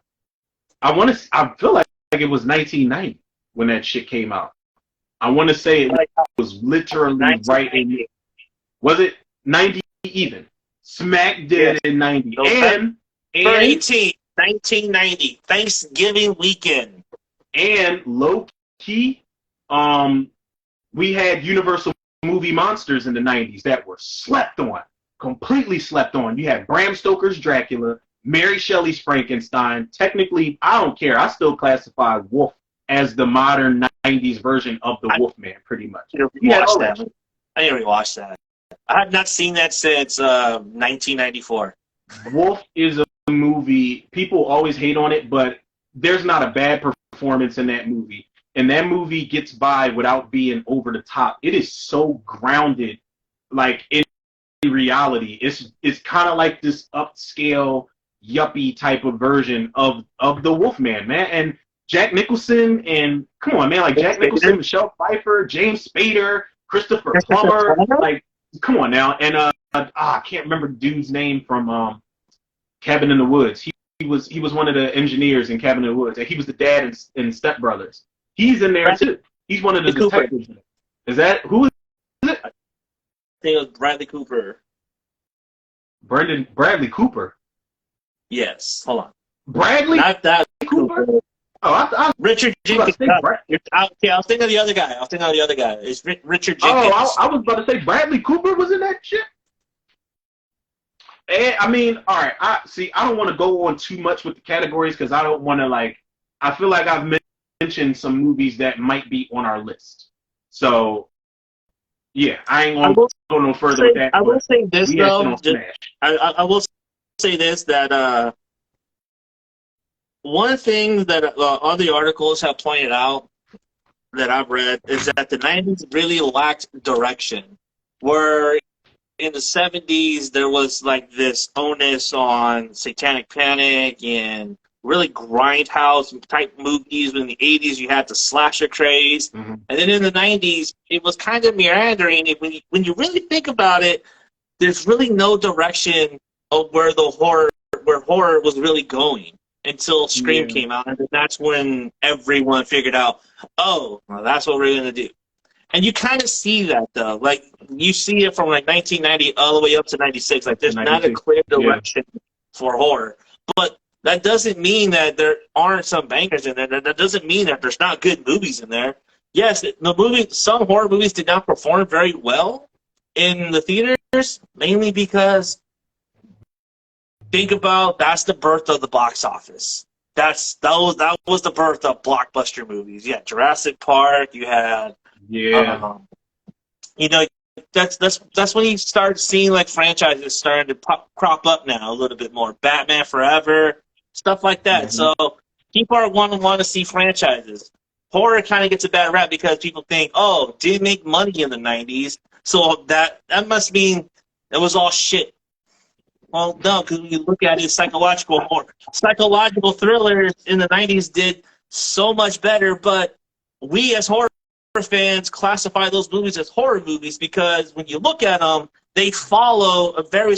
I feel like it was 1990 when that shit came out. I want to say it was literally right in. Was it 90 even? Smack Dead in 90. And 1990, Thanksgiving weekend. And low key, we had Universal movie monsters in the 90s that were slept on. Completely slept on. You had Bram Stoker's Dracula, Mary Shelley's Frankenstein. Technically, I don't care. I still classify Wolf as the modern 90s version of the Wolfman, pretty much. I didn't rewatch that. I have not seen that since 1994. Wolf is a movie. People always hate on it, but there's not a bad performance in that movie. And that movie gets by without being over the top. It is so grounded, like in reality. It's kind of like this upscale yuppie type of version of the Wolfman, man. And Jack Nicholson and come on, man, like Jack Nicholson, Michelle Pfeiffer, James Spader, Christopher Plummer, like come on now. And I can't remember the dude's name from Cabin in the Woods. He was one of the engineers in Cabin in the Woods, and he was the dad in Step Brothers. He's in there too. He's one of the detectives. Is that who is it? I think it was Bradley Cooper. Bradley Cooper. Yes. Hold on. Bradley. Not that Cooper. Oh, I Richard Jenkins. I was thinking of the other guy. It's Richard Jenkins. Oh, I was about to say Bradley Cooper was in that shit. And, I mean, all right. I don't want to go on too much with the categories because I don't want to I feel like I've mentioned some movies that might be on our list. So, yeah, I ain't going to go no further with that. I will say this though. I will say this that one thing that all the articles have pointed out that I've read is that the 90s really lacked direction. Where in the 70s, there was like this onus on Satanic Panic and really grindhouse type movies. In the 80s, you had the slasher craze. Mm-hmm. And then in the 90s, it was kind of meandering. When you really think about it, there's really no direction of where horror was really going until Scream came out. And that's when everyone figured out, oh, well, that's what we're going to do. And you kind of see that, though. Like, you see it from, 1990 all the way up to 96. Like, there's not a clear direction for horror. But that doesn't mean that there aren't some bangers in there. That doesn't mean that there's not good movies in there. Yes, some horror movies did not perform very well in the theaters, mainly because, think about, that's the birth of the box office. That was the birth of blockbuster movies. Yeah, Jurassic Park, you had... Yeah, that's when you start seeing franchises starting to crop up now a little bit more. Batman Forever, stuff like that. Mm-hmm. So people are want to see franchises. Horror kind of gets a bad rap because people think, oh, didn't make money in the 90s, so that must mean it was all shit. Well, no, because when you look at it, psychological thrillers in the 90s did so much better, but we as horror fans classify those movies as horror movies because when you look at them, they follow a very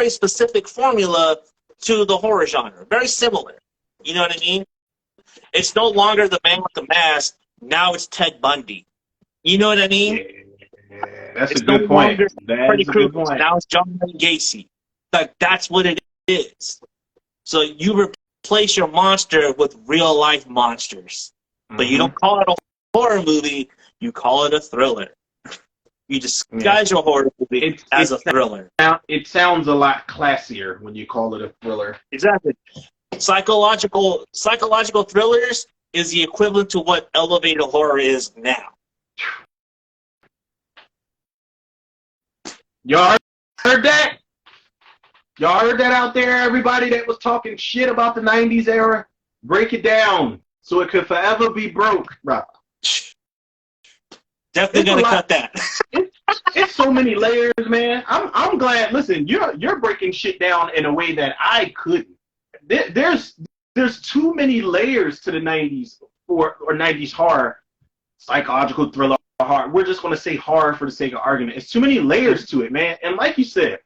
specific formula to the horror genre. Very similar. You know what I mean? It's no longer the man with the mask. Now it's Ted Bundy. You know what I mean? Yeah, that's a good point. Freddy Krueger. Now it's John Wayne Gacy. That's what it is. So you replace your monster with real life monsters, but you don't call it a horror movie, you call it a thriller. You disguise your horror movie as a thriller. It sounds a lot classier when you call it a thriller. Exactly. Psychological thrillers is the equivalent to what elevated horror is now. Y'all heard that? Y'all heard that out there, everybody that was talking shit about the 90s era? Break it down so it could forever be broke, bro. Definitely gonna cut that. It's so many layers, man. I'm glad. Listen, you're breaking shit down in a way that I couldn't. There's too many layers to the 90s or 90s horror, psychological thriller horror. We're just gonna say horror for the sake of argument. It's too many layers to it, man. And like you said,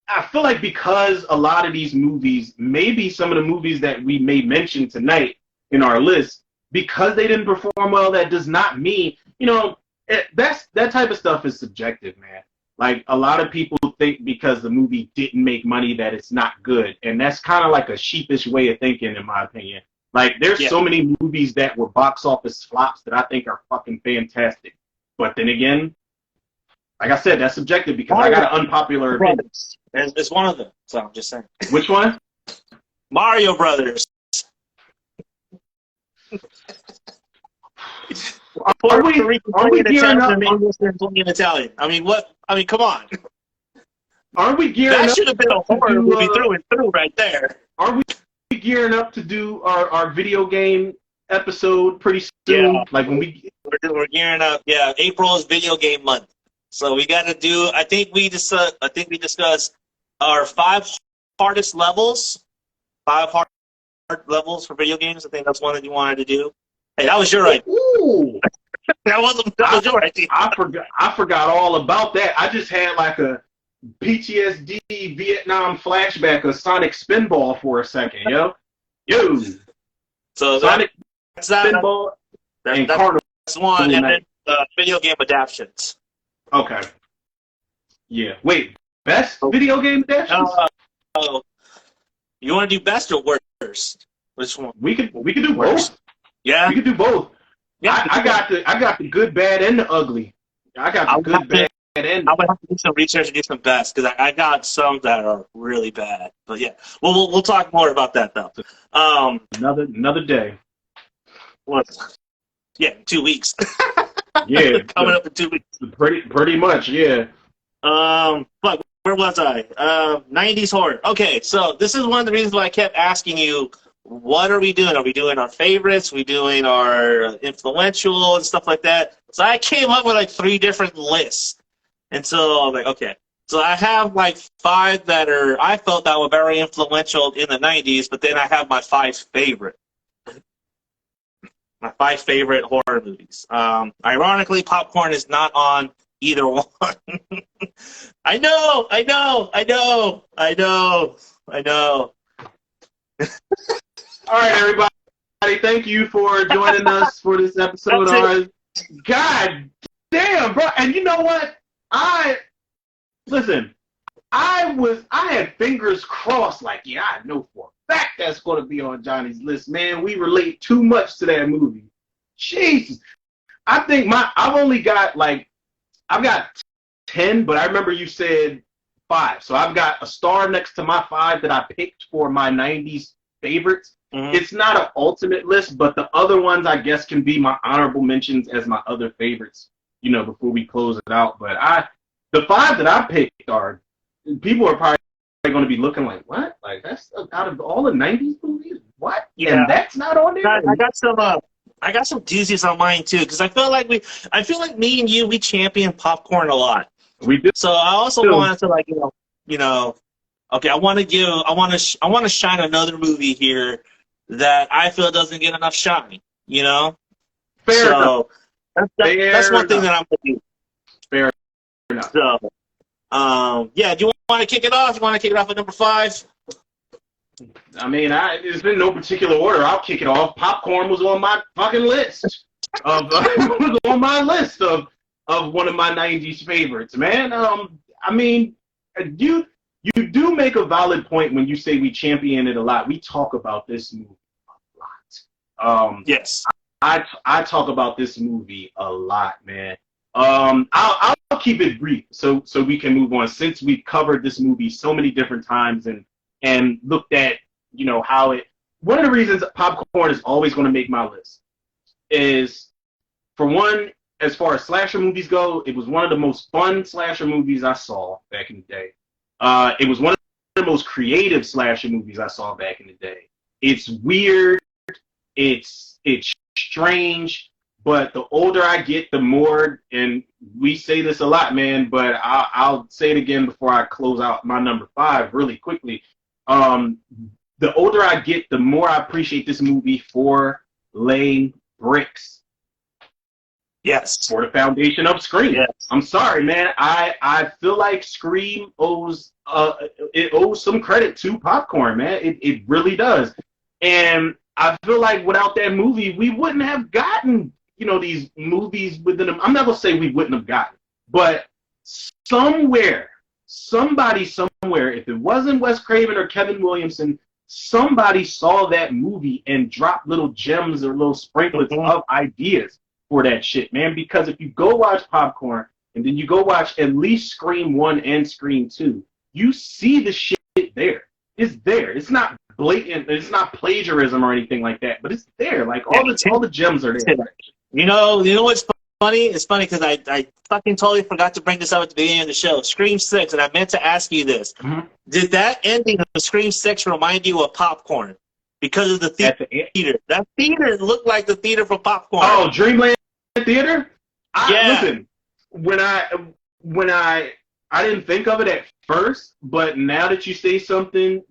I feel like because a lot of these movies, maybe some of the movies that we may mention tonight in our list, because they didn't perform well, that does not mean, that type of stuff is subjective, man. Like, a lot of people think because the movie didn't make money that it's not good. And that's kind of like a sheepish way of thinking, in my opinion. Like, there's so many movies that were box office flops that I think are fucking fantastic. But then again, like I said, that's subjective because I got an unpopular opinion. It's one of them, so I'm just saying. Which one? Mario Brothers. Are we gearing up? English and Italian. I mean, what? I mean, come on. Are we gearing That up should have been a to horror do, movie through and through right there. Are we gearing up to do our video game episode pretty soon? Yeah. Like when we We're gearing up. Yeah, April is video game month, so we got to do. I think we discussed our 5 hardest levels, 5 hard levels for video games. I think that's one that you wanted to do. Hey, that was your idea. Ooh, That was your idea. I forgot all about that. I just had like a PTSD Vietnam flashback of Sonic Spinball for a second, yo. So Sonic that's that. Spinball and That's Carnival. one, and then video game adaptions. Okay. Yeah. Wait. Best video game adaptions? You want to do best or worst? Which one? We could do both. Yeah. We could do both. Yeah. I got the good, bad, and the ugly. I got the good, bad, and I would have to do some research and do some best because I got some that are really bad. But yeah, we'll talk more about that though. Another day. What? Yeah, 2 weeks. Yeah, coming up in 2 weeks. Pretty much, yeah. But where was I? 90s horror. Okay, so this is one of the reasons why I kept asking you, what are we doing? Are we doing our favorites? Are we doing our influential and stuff like that? So I came up with like 3 different lists. And so I'm like, okay. So I have like 5 that I felt that were very influential in the 90s, but then I have my 5 favorite. My 5 favorite horror movies. Ironically, Popcorn is not on either one. I know. All right, everybody. Thank you for joining us for this episode. God damn, bro. And you know what? I had fingers crossed, like, yeah, I know for a fact that's going to be on Johnny's list, man. We relate too much to that movie. Jesus. I think I've got 10, but I remember you said 5. So I've got a star next to my 5 that I picked for my 90s favorites. Mm-hmm. It's not an ultimate list, but the other ones, I guess, can be my honorable mentions as my other favorites, before we close it out. But the 5 that I picked are, people are probably going to be looking like, what? Like, that's out of all the 90s movies? What? Yeah. And that's not on there? I got some doozies on mine too, because I feel like me and you, we champion Popcorn a lot. We do. So I also wanted to okay, I want to shine another movie here that I feel doesn't get enough shine. Fair enough. That's one thing that I'm going to do. Fair enough. So, yeah, do you want to kick it off? You want to kick it off at number 5? I mean, it's been no particular order. I'll kick it off. Popcorn was on my fucking list of one of my 90s favorites, man. I mean, you do make a valid point when you say we champion it a lot. We talk about this movie a lot. Yes. I talk about this movie a lot, man. I'll keep it brief so we can move on, since we've covered this movie so many different times and looked at, how it. One of the reasons Popcorn is always going to make my list is, for one, as far as slasher movies go, it was one of the most fun slasher movies I saw back in the day. It was one of the most creative slasher movies I saw back in the day. It's weird, it's strange, but the older I get, the more, and we say this a lot, man, but I'll say it again before I close out my number 5 really quickly. The older I get, the more I appreciate this movie for laying bricks. Yes. For the foundation of Scream. Yes. I'm sorry, man. I feel like Scream owes some credit to Popcorn, man. It really does. And I feel like without that movie, we wouldn't have gotten, these movies within them. I'm not going to say we wouldn't have gotten, but somebody somewhere, if it wasn't Wes Craven or Kevin Williamson, somebody saw that movie and dropped little gems or little sprinklets of ideas for that shit, man. Because if you go watch Popcorn and then you go watch at least Scream 1 and Scream 2, you see the shit there. It's there. It's not blatant. It's not plagiarism or anything like that, but it's there. Like all the gems are there. You know what's funny? It's funny because I fucking totally forgot to bring this up at the beginning of the show. Scream 6, and I meant to ask you this. Mm-hmm. Did that ending of Scream 6 remind you of Popcorn? Because of the theater. That theater looked like the theater for Popcorn. Oh, Dreamland Theater? Yeah. Listen, when I didn't think of it at first, but now that you say something...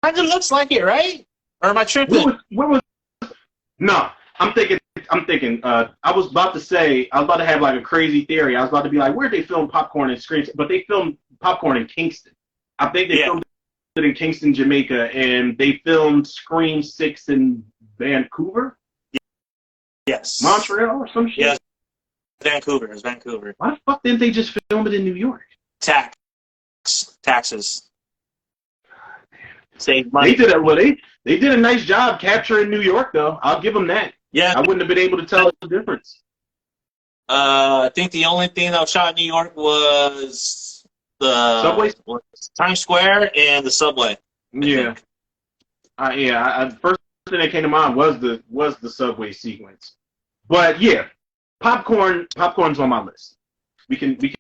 Kind of looks like it, right? Or am I tripping? No, I'm thinking, I was about to have like a crazy theory. I was about to be like, where'd they film Popcorn and Scream? But they filmed Popcorn in Kingston. I think they filmed it in Kingston, Jamaica, and they filmed Scream 6 in Vancouver? Yes. Montreal or some shit? Yes. Vancouver. It's Vancouver. Why the fuck didn't they just film it in New York? Taxes. Save money. They did a nice job capturing New York, though. I'll give them that. Yeah. I wouldn't have been able to tell the difference. I think the only thing that was shot in New York was the Subway? Times Square and the subway. Yeah. First thing that came to mind was the subway sequence. But yeah, popcorn's on my list. We can get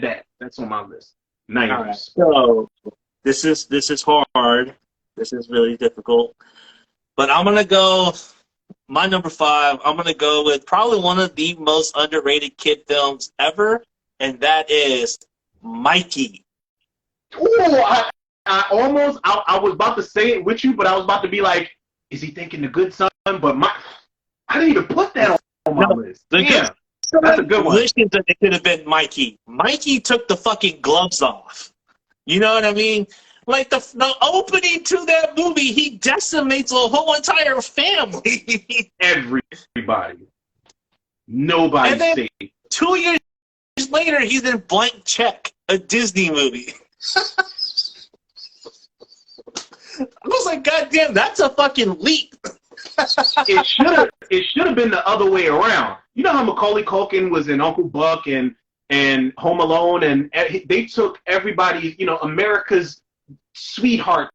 that. That's on my list. 90s. All right. So this is hard. This is really difficult. But I'm gonna go. My number 5. I'm gonna go with probably one of the most underrated kid films ever, and that is Mikey. Oh, I was about to say it with you, but I was about to be like, is he thinking the good son? But I didn't even put that on my list. Yeah, that's a good one. Wishes that it could have been Mikey. Mikey took the fucking gloves off. You know what I mean? Like the opening to that movie, he decimates a whole entire family. Everybody. Nobody's safe. 2 years later, he's in Blank Check, a Disney movie. I was like, God damn, that's a fucking leap. It should have been the other way around. You know how Macaulay Culkin was in Uncle Buck and Home Alone, and they took everybody, America's sweetheart,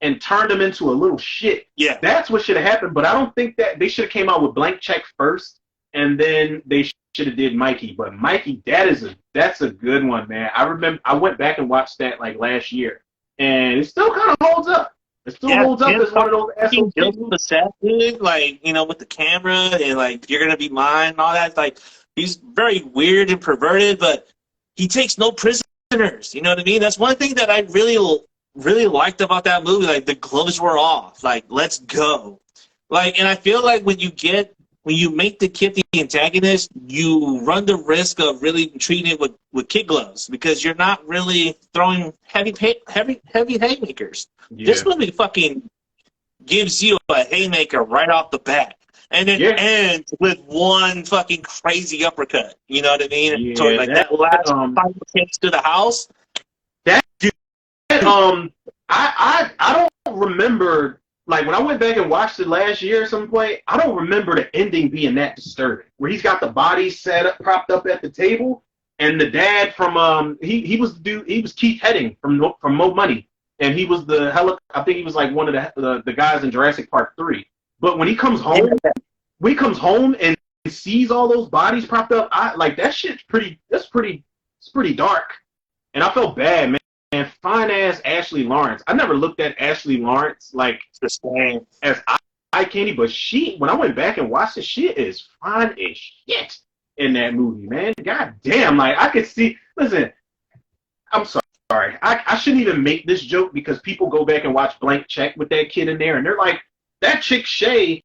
and turned them into a little shit. Yeah, that's what should have happened. But I don't think that they should have came out with Blank Check first, and then they should have did Mikey. But Mikey, that's a good one, man. I remember I went back and watched that like last year, and it still kind of holds up. It still holds up as one of those assholes. The set, dude, like, with the camera and like, you're gonna be mine and all that. Like, he's very weird and perverted, but he takes no prisoners. You know what I mean? That's one thing that I really liked about that movie. Like, the gloves were off. Like, let's go. Like, and I feel like when you make the kid the antagonist, you run the risk of really treating it with kid gloves, because you're not really throwing heavy haymakers. Yeah. This movie fucking gives you a haymaker right off the bat, and it ends with one fucking crazy uppercut. You know what I mean? Yeah, so like that last final hits to the house. I don't remember. Like, when I went back and watched it last year at some point, I don't remember the ending being that disturbing. Where he's got the body propped up at the table, and the dad from he was Keith Heading from Mo Money, and he was I think he was like one of the guys in Jurassic Park 3. But when he comes home, and sees all those bodies propped up, that shit's pretty dark, and I felt bad, man. And fine ass Ashley Lawrence. I never looked at Ashley Lawrence like the same as eye candy, but when I went back and watched it, she is fine as shit in that movie, man. God damn, like I could see. Listen, I'm sorry. I shouldn't even make this joke, because people go back and watch Blank Check with that kid in there, and they're like, that chick Shay,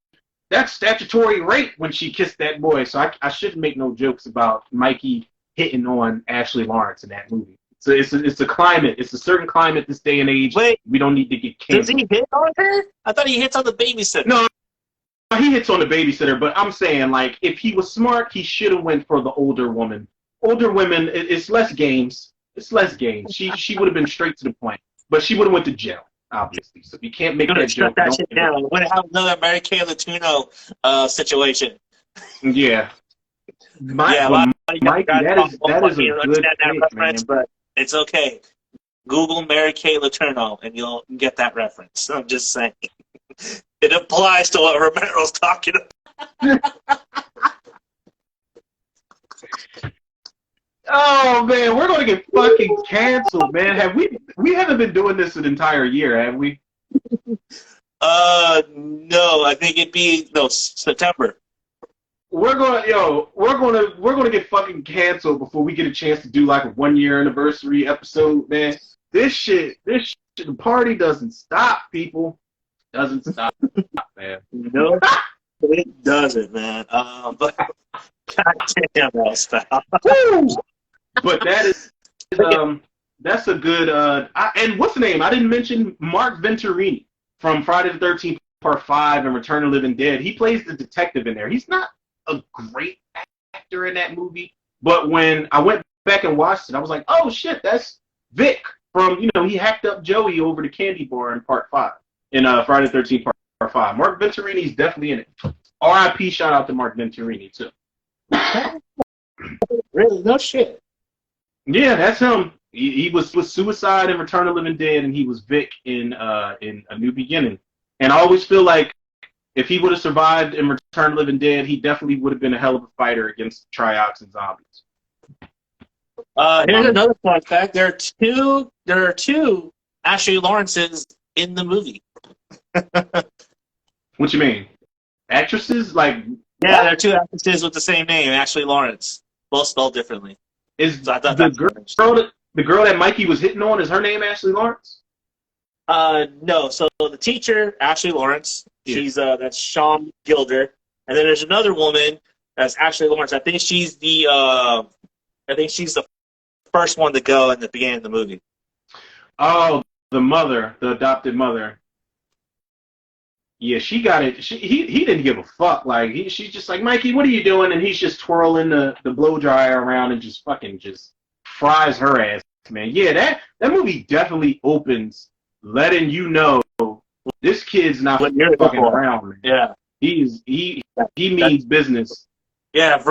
that's statutory rape when she kissed that boy. So I shouldn't make no jokes about Mikey hitting on Ashley Lawrence in that movie. So it's a climate. It's a certain climate this day and age. Wait, we don't need to get canceled. Does he hit on her? I thought he hits on the babysitter. No, he hits on the babysitter. But I'm saying, like, if he was smart, he should have went for the older woman. Older women, it's less games. It's less games. She would have been straight to the point. But she would have went to jail, obviously. So you can't make that joke. That shit down. Would have another Mary Kay Latuno situation. Yeah. Mikey, that is a good reference, but it's okay. Google Mary Kay Letourneau and you'll get that reference. I'm just saying. It applies to what Romero's talking about. Oh man, we're gonna get fucking canceled, man. We haven't been doing this an entire year, have we? No, I think it'd be September. We're gonna get fucking canceled before we get a chance to do like a 1 year anniversary episode, man. This shit, the party doesn't stop, people. Doesn't stop, man. No, it doesn't, man. But goddamn, else, pal. But that's a good and what's the name? I didn't mention Mark Venturini from Friday the 13th Part 5 and Return of the Living Dead. He plays the detective in there. He's not a great actor in that movie, but when I went back and watched it, I was like, oh shit, that's Vic from, he hacked up Joey over the candy bar in Part 5 in Friday the 13th Part 5. Mark Venturini's definitely in it. R.I.P. Shout out to Mark Venturini too. Really? No shit. Yeah, that's him. He was with Suicide and Return of the Living Dead, and he was Vic in A New Beginning. And I always feel like if he would have survived in Return of the Living Dead, he definitely would have been a hell of a fighter against Triox and zombies. Here's another fun fact: there are two Ashley Lawrences in the movie. What you mean? Actresses? Like yeah, there are two actresses with the same name, Ashley Lawrence, both spelled differently. So I thought the girl that Mikey was hitting on, is her name Ashley Lawrence? No. So the teacher, Ashley Lawrence, she's that's Sean Gilder, and then there's another woman that's Ashley Lawrence. I think she's the first one to go in the beginning of the movie. Oh, the adopted mother. Yeah, she got it. He didn't give a fuck. Like she's just like, Mikey, what are you doing? And he's just twirling the blow dryer around and just fucking just fries her ass, man. Yeah, that movie definitely opens letting you know this kid's not fucking around, man. Yeah, he means business. Yeah,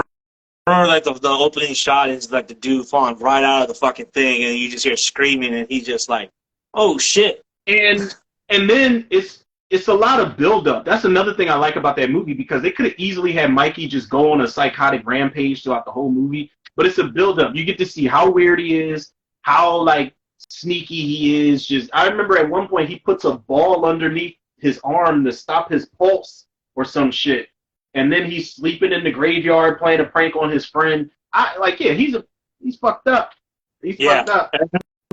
remember like the opening shot is like the dude falling right out of the fucking thing, and you just hear screaming, and he's just like, oh shit. And then it's a lot of build-up. That's another thing I like about that movie, because they could have easily had Mikey just go on a psychotic rampage throughout the whole movie, but it's a build-up. You get to see how weird he is, how, like, sneaky he is. Just I remember at one point he puts a ball underneath his arm to stop his pulse or some shit, and then he's sleeping in the graveyard playing a prank on his friend. He's fucked up. He's fucked up.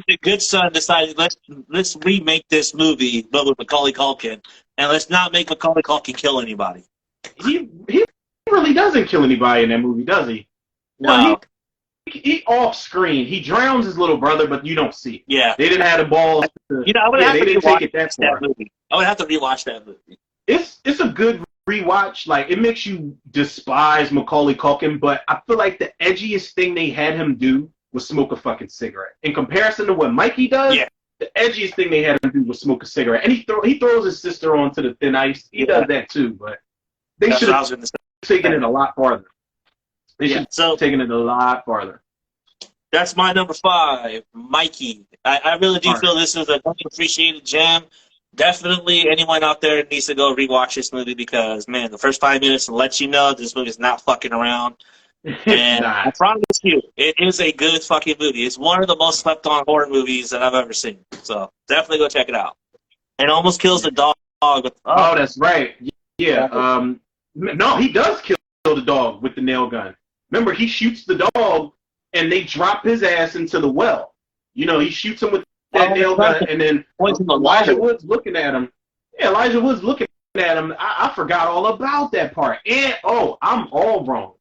The good son decided let's remake this movie, but with Macaulay Culkin, and let's not make Macaulay Culkin kill anybody. He really doesn't kill anybody in that movie, does he? No. Well, he off screen. He drowns his little brother, but you don't see it. Yeah. They didn't have the balls. I would have to rewatch that movie. I would have to rewatch that movie. It's a good rewatch. Like, it makes you despise Macaulay Culkin, but I feel like the edgiest thing they had him do was smoke a fucking cigarette. In comparison to what Mikey does, the edgiest thing they had him do was smoke a cigarette. And he throws his sister onto the thin ice. He does that too, but they should have taken it a lot farther. They should have taken it a lot farther. That's my number 5, Mikey. I really do feel this is an underappreciated gem. Definitely anyone out there needs to go rewatch this movie, because, man, the first 5 minutes will let you know this movie's not fucking around. And I promise you, it is a good fucking movie. It's one of the most slept on horror movies that I've ever seen. So definitely go check it out. And almost kills the dog. Oh, that's right. Yeah. No, he does kill the dog with the nail gun. Remember, he shoots the dog, and they drop his ass into the well. He shoots him with that nail gun, and then Elijah Wood's looking at him. Yeah, Elijah Wood's looking at him. I forgot all about that part. And I'm all wrong.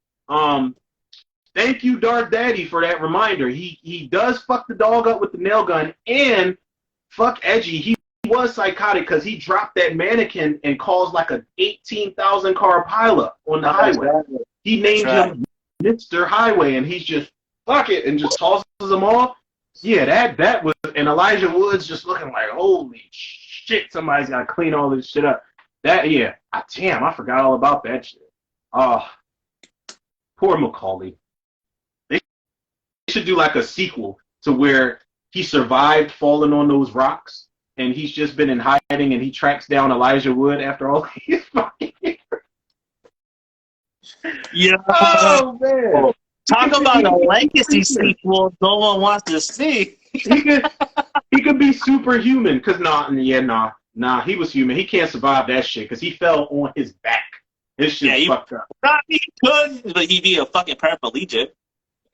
Thank you, Dark Daddy, for that reminder. He does fuck the dog up with the nail gun, and fuck Edgy. He was psychotic because he dropped that mannequin and caused like a 18,000 car pileup on the highway. He named him Mr. Highway, and he's just fuck it and just tosses them off. Yeah, that was, and Elijah Wood's just looking like, holy shit, somebody's got to clean all this shit up. Damn, I forgot all about that shit. Poor Macaulay. They should do like a sequel to where he survived falling on those rocks, and he's just been in hiding, and he tracks down Elijah Wood after all these fucking years. Yeah. Oh man, Talk about a legacy superhuman. sequel no one wants to see. He could be superhuman. Cause nah, he was human. He can't survive that shit because he fell on his back. His Yeah, shit's fucked up. he could, but he'd be a fucking paraplegic.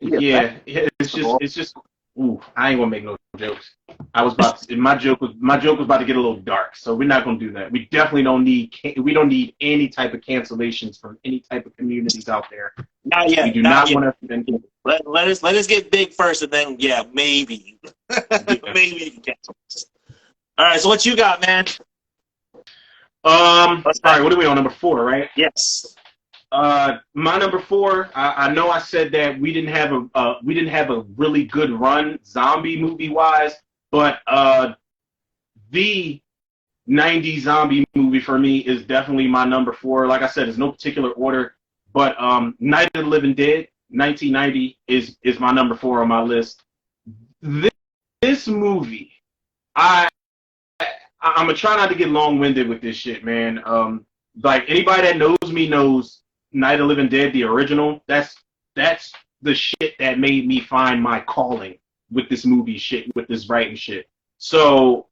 Yeah, it's just. Ooh, I ain't gonna make no jokes. I was about to. My joke was about to get a little dark, so we're not gonna do that. We definitely don't need. We don't need any type of cancellations from any type of communities out there. Not yet. We do not not yet. want to. Let us get big first, and then maybe maybe you can cancel this. All right, so what you got, man? All right, what are we on, number 4, right? Yes. My number 4. I know I said that we didn't have a really good run zombie movie wise, but the 90s zombie movie for me is definitely my number 4. Like I said, it's no particular order, but Night of the Living Dead, 1990 is my number 4 on my list. This movie, I'm gonna try not to get long-winded with this shit, man. Like anybody that knows me knows Night of the Living Dead, the original. That's the shit that made me find my calling with this movie shit, with this writing shit. So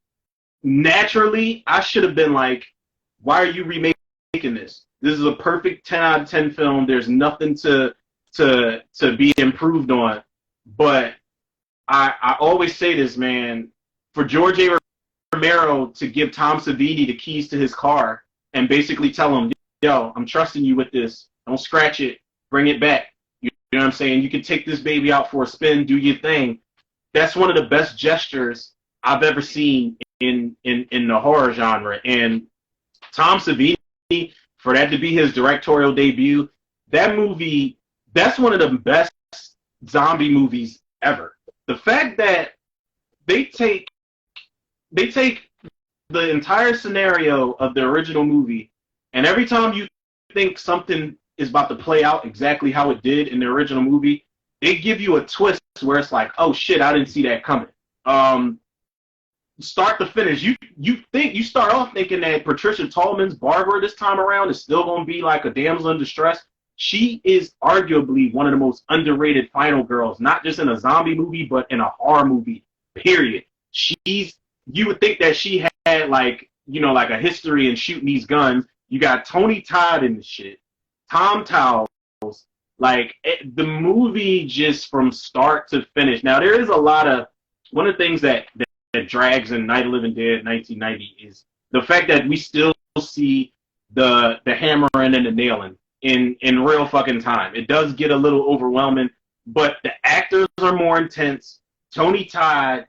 naturally, I should have been like, why are you remaking this? This is a perfect 10 out of 10 film. There's nothing to be improved on. But I always say this, man. For George A. Romero to give Tom Savini the keys to his car and basically tell him, yo, I'm trusting you with this. Don't scratch it. Bring it back. You know what I'm saying? You can take this baby out for a spin, do your thing. That's one of the best gestures I've ever seen in the horror genre. And Tom Savini, for that to be his directorial debut, that movie, that's one of the best zombie movies ever. The fact that they take the entire scenario of the original movie, and every time you think something is about to play out exactly how it did in the original movie, they give you a twist where it's like, oh shit, I didn't see that coming. Start to finish, you start off thinking that Patricia Tallman's Barbara this time around is still going to be like a damsel in distress. She is arguably one of the most underrated final girls, not just in a zombie movie, but in a horror movie, period. You would think that she had like a history in shooting these guns. You got Tony Todd in the shit, Tom Towles, the movie just from start to finish. Now there is one of the things that drags in Night of the Living Dead 1990 is the fact that we still see the hammering and the nailing in real fucking time. It does get a little overwhelming, but the actors are more intense. Tony Todd,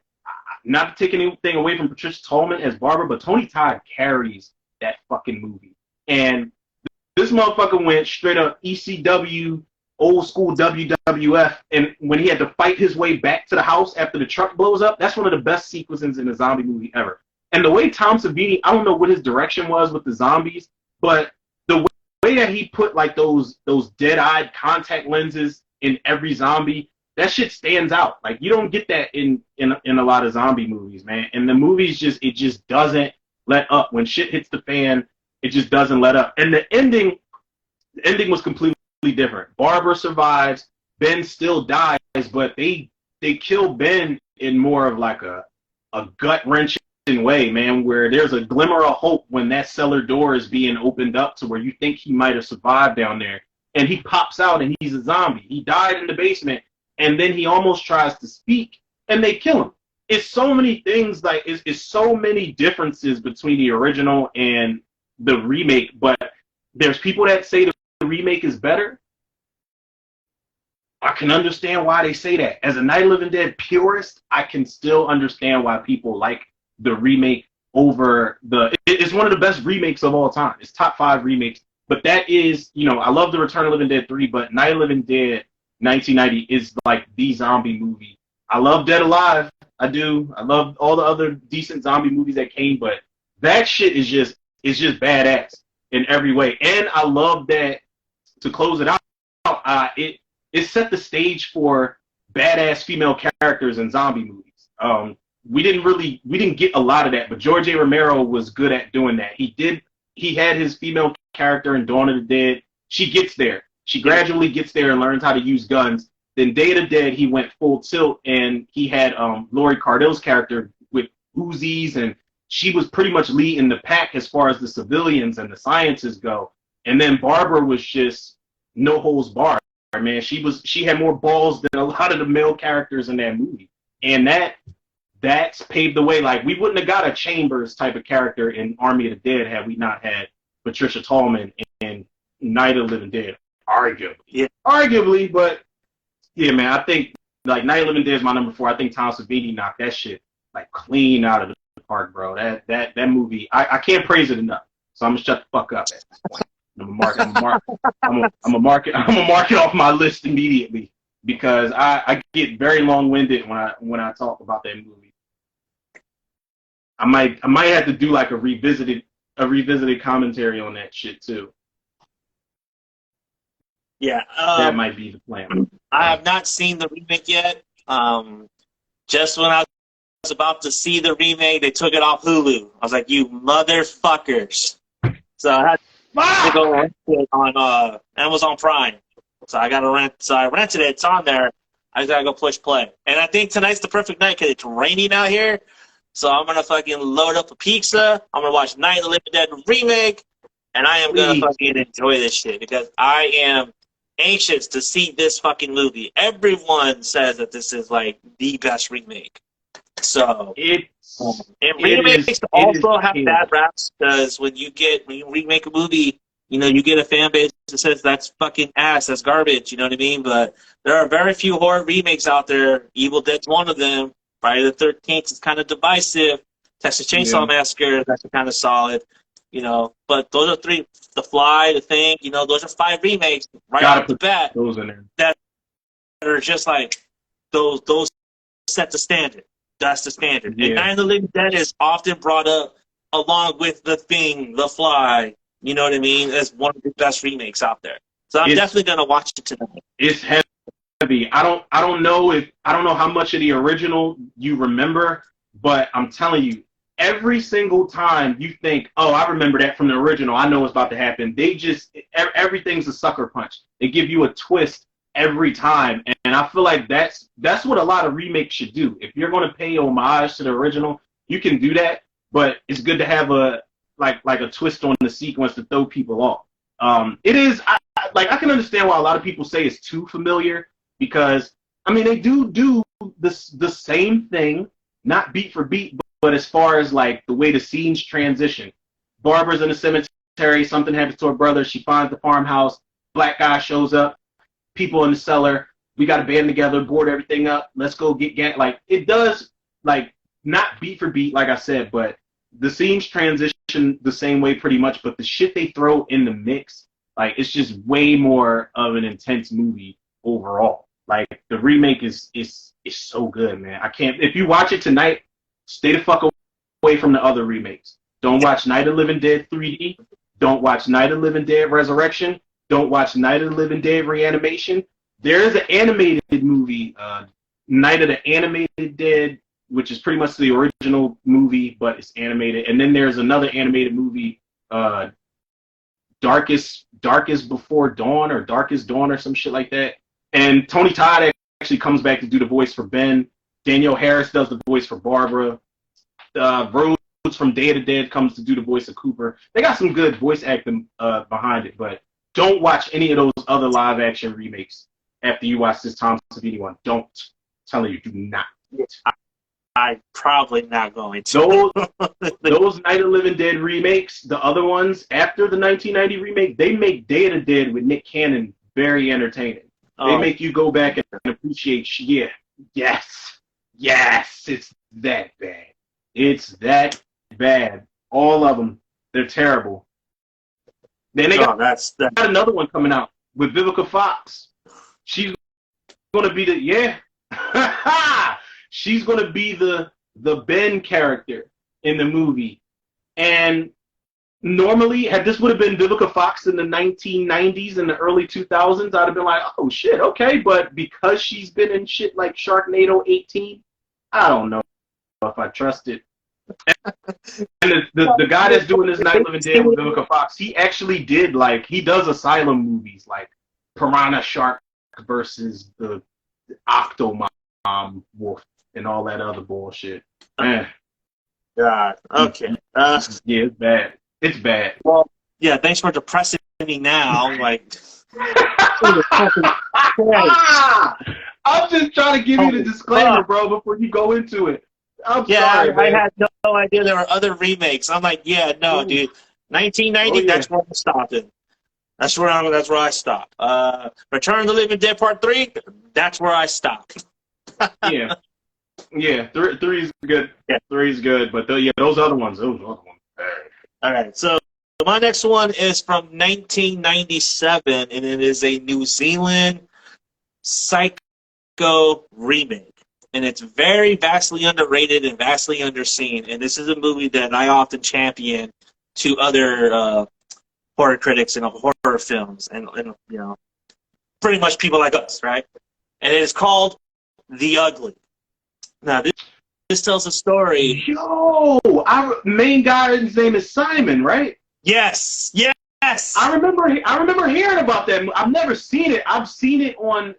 not to take anything away from Patricia Tallman as Barbara, but Tony Todd carries that fucking movie. And this motherfucker went straight up ECW, old school WWF, and when he had to fight his way back to the house after the truck blows up, that's one of the best sequences in a zombie movie ever. And the way Tom Savini, I don't know what his direction was with the zombies, but the way that he put like those dead-eyed contact lenses in every zombie, that shit stands out. Like you don't get that in a lot of zombie movies, man. And the movies just doesn't let up. When shit hits the fan, it just doesn't let up. And the ending was completely different. Barbara survives, Ben still dies, but they kill Ben in more of like a gut wrenching way, man, where there's a glimmer of hope when that cellar door is being opened up to where you think he might have survived down there. And he pops out and he's a zombie. He died in the basement. And then he almost tries to speak, and they kill him. It's so many things, like it's so many differences between the original and the remake. But there's people that say the remake is better. I can understand why they say that. As a Night of the Living Dead purist, I can still understand why people like the remake over it's one of the best remakes of all time. It's top 5 remakes. But that is, I love the Return of the Living Dead 3, but Night of the Living Dead 1990 is like the zombie movie. I love Dead Alive. I do. I love all the other decent zombie movies that came, but that shit is just badass in every way. And I love that, to close it out, it set the stage for badass female characters in zombie movies. We didn't get a lot of that, but George A. Romero was good at doing that. He had his female character in Dawn of the Dead. She gets there. She gradually gets there and learns how to use guns. Then Day of the Dead, he went full tilt, and he had Laurie Cardill's character with Uzis, and she was pretty much leading the pack as far as the civilians and the scientists go. And then Barbara was just no holds barred, man. She had more balls than a lot of the male characters in that movie, and that's paved the way. Like, we wouldn't have got a Chambers type of character in Army of the Dead had we not had Patricia Tallman in Night of the Living Dead. Arguably, but yeah, man, I think like Night of the Living Dead is my number 4. I think Tom Savini knocked that shit like clean out of the park, bro. That movie, I can't praise it enough. So I'm gonna shut the fuck up at this point. I'm gonna mark it off my list immediately because I get very long-winded when I talk about that movie. I might have to do like a revisited commentary on that shit too. Yeah, that might be the plan. I have not seen the remake yet. Just when I was about to see the remake, they took it off Hulu. I was like, you motherfuckers. So I had to go rent it on Amazon Prime. So I got to rent. So I rented it. It's on there. I just got to go push play. And I think tonight's the perfect night because it's raining out here. So I'm going to fucking load up a pizza. I'm going to watch Night of the Living Dead remake. And I am going to fucking enjoy this shit because I am anxious to see this fucking movie. Everyone says that this is like the best remake. So remakes also have bad raps because when you remake a movie, you get a fan base that says that's fucking ass, that's garbage, you know what I mean? But there are very few horror remakes out there. Evil Dead's one of them. Friday the 13th is kind of divisive. Texas Chainsaw Massacre, that's kind of solid. But those are 3. The Fly, The Thing, those are 5 remakes right off the bat those in there. that are just like those set the standard. That's the standard. Yeah. And Night of the Living Dead is often brought up along with The Thing, The Fly, you know what I mean, as one of the best remakes out there. So I'm definitely gonna watch it tonight. It's heavy. I don't know how much of the original you remember, but I'm telling you, every single time you think, oh, I remember that from the original, I know what's about to happen. Everything's a sucker punch. They give you a twist every time, and I feel like that's what a lot of remakes should do. If you're going to pay homage to the original, you can do that, but it's good to have a twist on the sequence to throw people off. It is I can understand why a lot of people say it's too familiar because they do the same thing, not beat for beat. But as far as like the way the scenes transition, Barbara's in the cemetery, something happens to her brother, she finds the farmhouse, black guy shows up, people in the cellar, we got to band together, board everything up, let's go get like it does, like not beat for beat, like I said, but the scenes transition the same way pretty much, but the shit they throw in the mix, like it's just way more of an intense movie overall. Like the remake is so good, man. If you watch it tonight, stay the fuck away from the other remakes. Don't watch Night of the Living Dead 3D. Don't watch Night of the Living Dead Resurrection. Don't watch Night of the Living Dead Reanimation. There is an animated movie, Night of the Animated Dead, which is pretty much the original movie, but it's animated. And then there's another animated movie, Darkest Before Dawn or Darkest Dawn or some shit like that. And Tony Todd actually comes back to do the voice for Ben. Danielle Harris does the voice for Barbara. Rhodes from Day of the Dead comes to do the voice of Cooper. They got some good voice acting behind it, but don't watch any of those other live-action remakes after you watch this Tom Savini one. Don't. I'm telling you, do not. I'm probably not going to. Those Night of the Living Dead remakes, the other ones, after the 1990 remake, they make Day of the Dead with Nick Cannon very entertaining. They make you go back and appreciate, Yes, it's that bad. It's that bad. All of them. They're terrible. Then they got another one coming out with Vivica Fox. She's going to be she's going to be the Ben character in the movie. And normally, had this would have been Vivica Fox in the 1990s and the early 2000s, I'd have been like, oh, shit, okay. But because she's been in shit like Sharknado 18, I don't know if I trust it. And the guy that's doing this Night of the Living Dead with Vivica Fox, he actually did, he does asylum movies, piranha shark versus the octomom wolf and all that other bullshit. Man. God. Okay. Yeah, it's bad. It's bad. Well, yeah. Thanks for depressing me now. Like, I'm just trying to give you the disclaimer, bro, before you go into it. I'm sorry, man. I had no idea there were other remakes. I'm like, yeah, no, dude. 1990. That's where I'm stopping. That's where I stop. Return of the Living Dead Part 3. That's where I stop. Yeah. Three's good. Yeah, three's good, but those other ones. All right. So my next one is from 1997, and it is a New Zealand Psycho remake. And it's very vastly underrated and vastly underseen. And this is a movie that I often champion to other horror critics and horror films, and you know, pretty much people like us, right? And it is called The Ugly. Now, this tells a story. Yo, main guy's name is Simon, right? Yes. I remember hearing about that. I've never seen it. I've seen it on.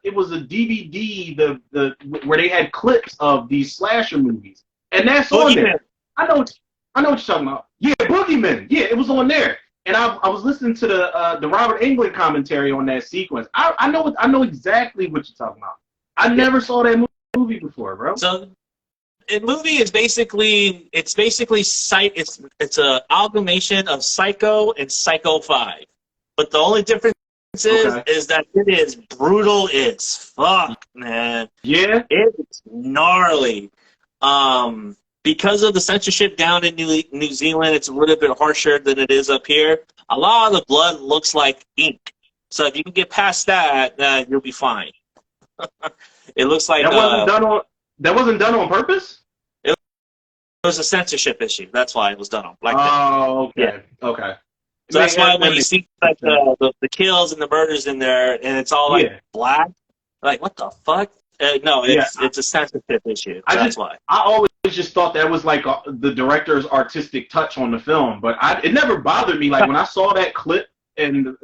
It was a DVD, the where they had clips of these slasher movies, and that's on there. I know what you're talking about. Yeah, Boogeyman. Yeah, it was on there. And I was listening to the Robert Englund commentary on that sequence. I know exactly what you're talking about. I never saw that movie before, bro. So, the movie is basically it's an amalgamation of Psycho and Psycho 5, but the only difference is that it is brutal as fuck, man. Yeah, it's gnarly. Because of the censorship down in New Zealand, it's a little bit harsher than it is up here. A lot of the blood looks like ink. So if you can get past that, you'll be fine. It looks like that wasn't done on purpose? It was a censorship issue. That's why it was done on like that. Oh, okay. Yeah. Okay. So that's why when you see like the kills and the murders in there and it's all like black, like what the fuck? No, it's a censorship issue. That's why. I always just thought that was like the director's artistic touch on the film, but it never bothered me. Like when I saw that clip and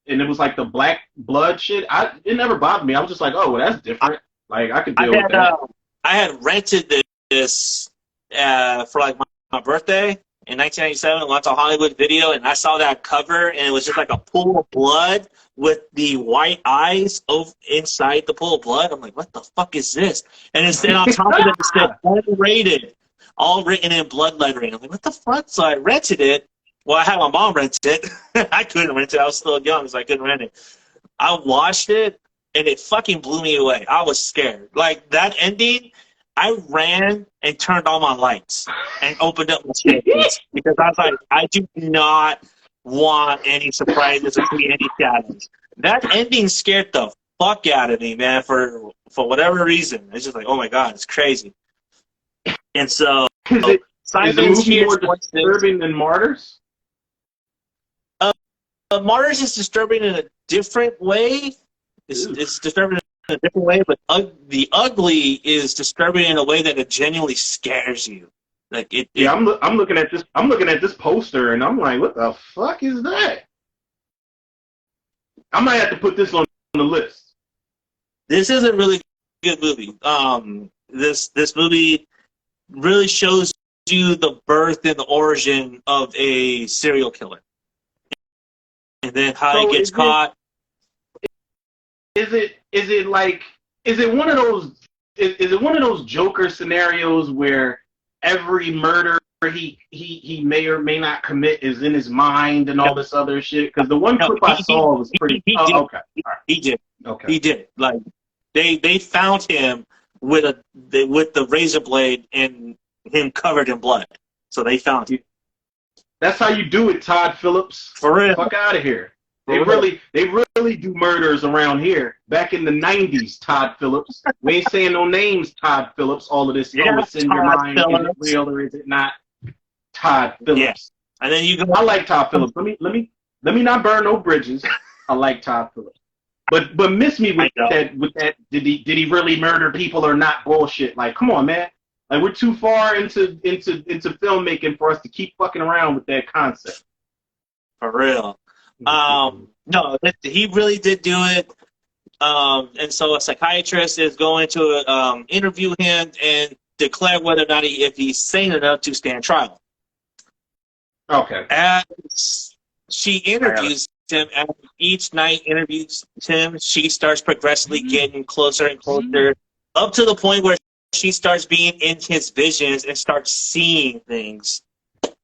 it was like the black blood shit, it never bothered me. I was just like, oh, well, that's different. Like I could deal with that. I had rented this for like my birthday in 1997. I went to Hollywood Video and I saw that cover and it was just like a pool of blood with the white eyes inside the pool of blood. I'm like, what the fuck is this? And it's then on top of it, it said unrated, all written in blood lettering. I'm like, what the fuck? So I rented it. Well, I had my mom rent it. I couldn't rent it. I was still young, so I couldn't rent it. I watched it, and it fucking blew me away. I was scared. Like, that ending, I ran and turned on my lights and opened up my shades because I was like, I do not want any surprises or see any shadows. That ending scared the fuck out of me, man, for whatever reason. It's just like, oh my God, it's crazy. And so, is the movie more disturbing than Martyrs? Martyrs is disturbing in a different way. It's disturbing in a different way, but The Ugly is disturbing in a way that it genuinely scares you. Like I'm looking at this. I'm looking at this poster, and I'm like, what the fuck is that? I might have to put this on the list. This is a really good movie. This movie really shows you the birth and the origin of a serial killer, and then how he gets caught. Is it one of those Joker scenarios where every murder he may or may not commit is in his mind and all this other shit? Because the one clip I saw was pretty. Okay. He did. Okay. He did. Like they found him with the razor blade and him covered in blood. So they found him. That's how you do it, Todd Phillips. For real. Fuck out of here. They really do murders around here. Back in the 90's, Todd Phillips. We ain't saying no names, Todd Phillips. All of this, it's in your mind. Phillips. Is it real or is it not? Todd Phillips. Yes. And then you go. I like Todd Phillips. Let me not burn no bridges. I like Todd Phillips. But miss me with that. Did he really murder people or not? Bullshit. Like, come on, man. Like, we're too far into filmmaking for us to keep fucking around with that concept. For real. No, he really did do it. And so a psychiatrist is going to interview him and declare whether or not if he's sane enough to stand trial. Okay. As she interviews him, and each night interviews him, she starts progressively getting closer and closer, up to the point where she starts being in his visions and starts seeing things.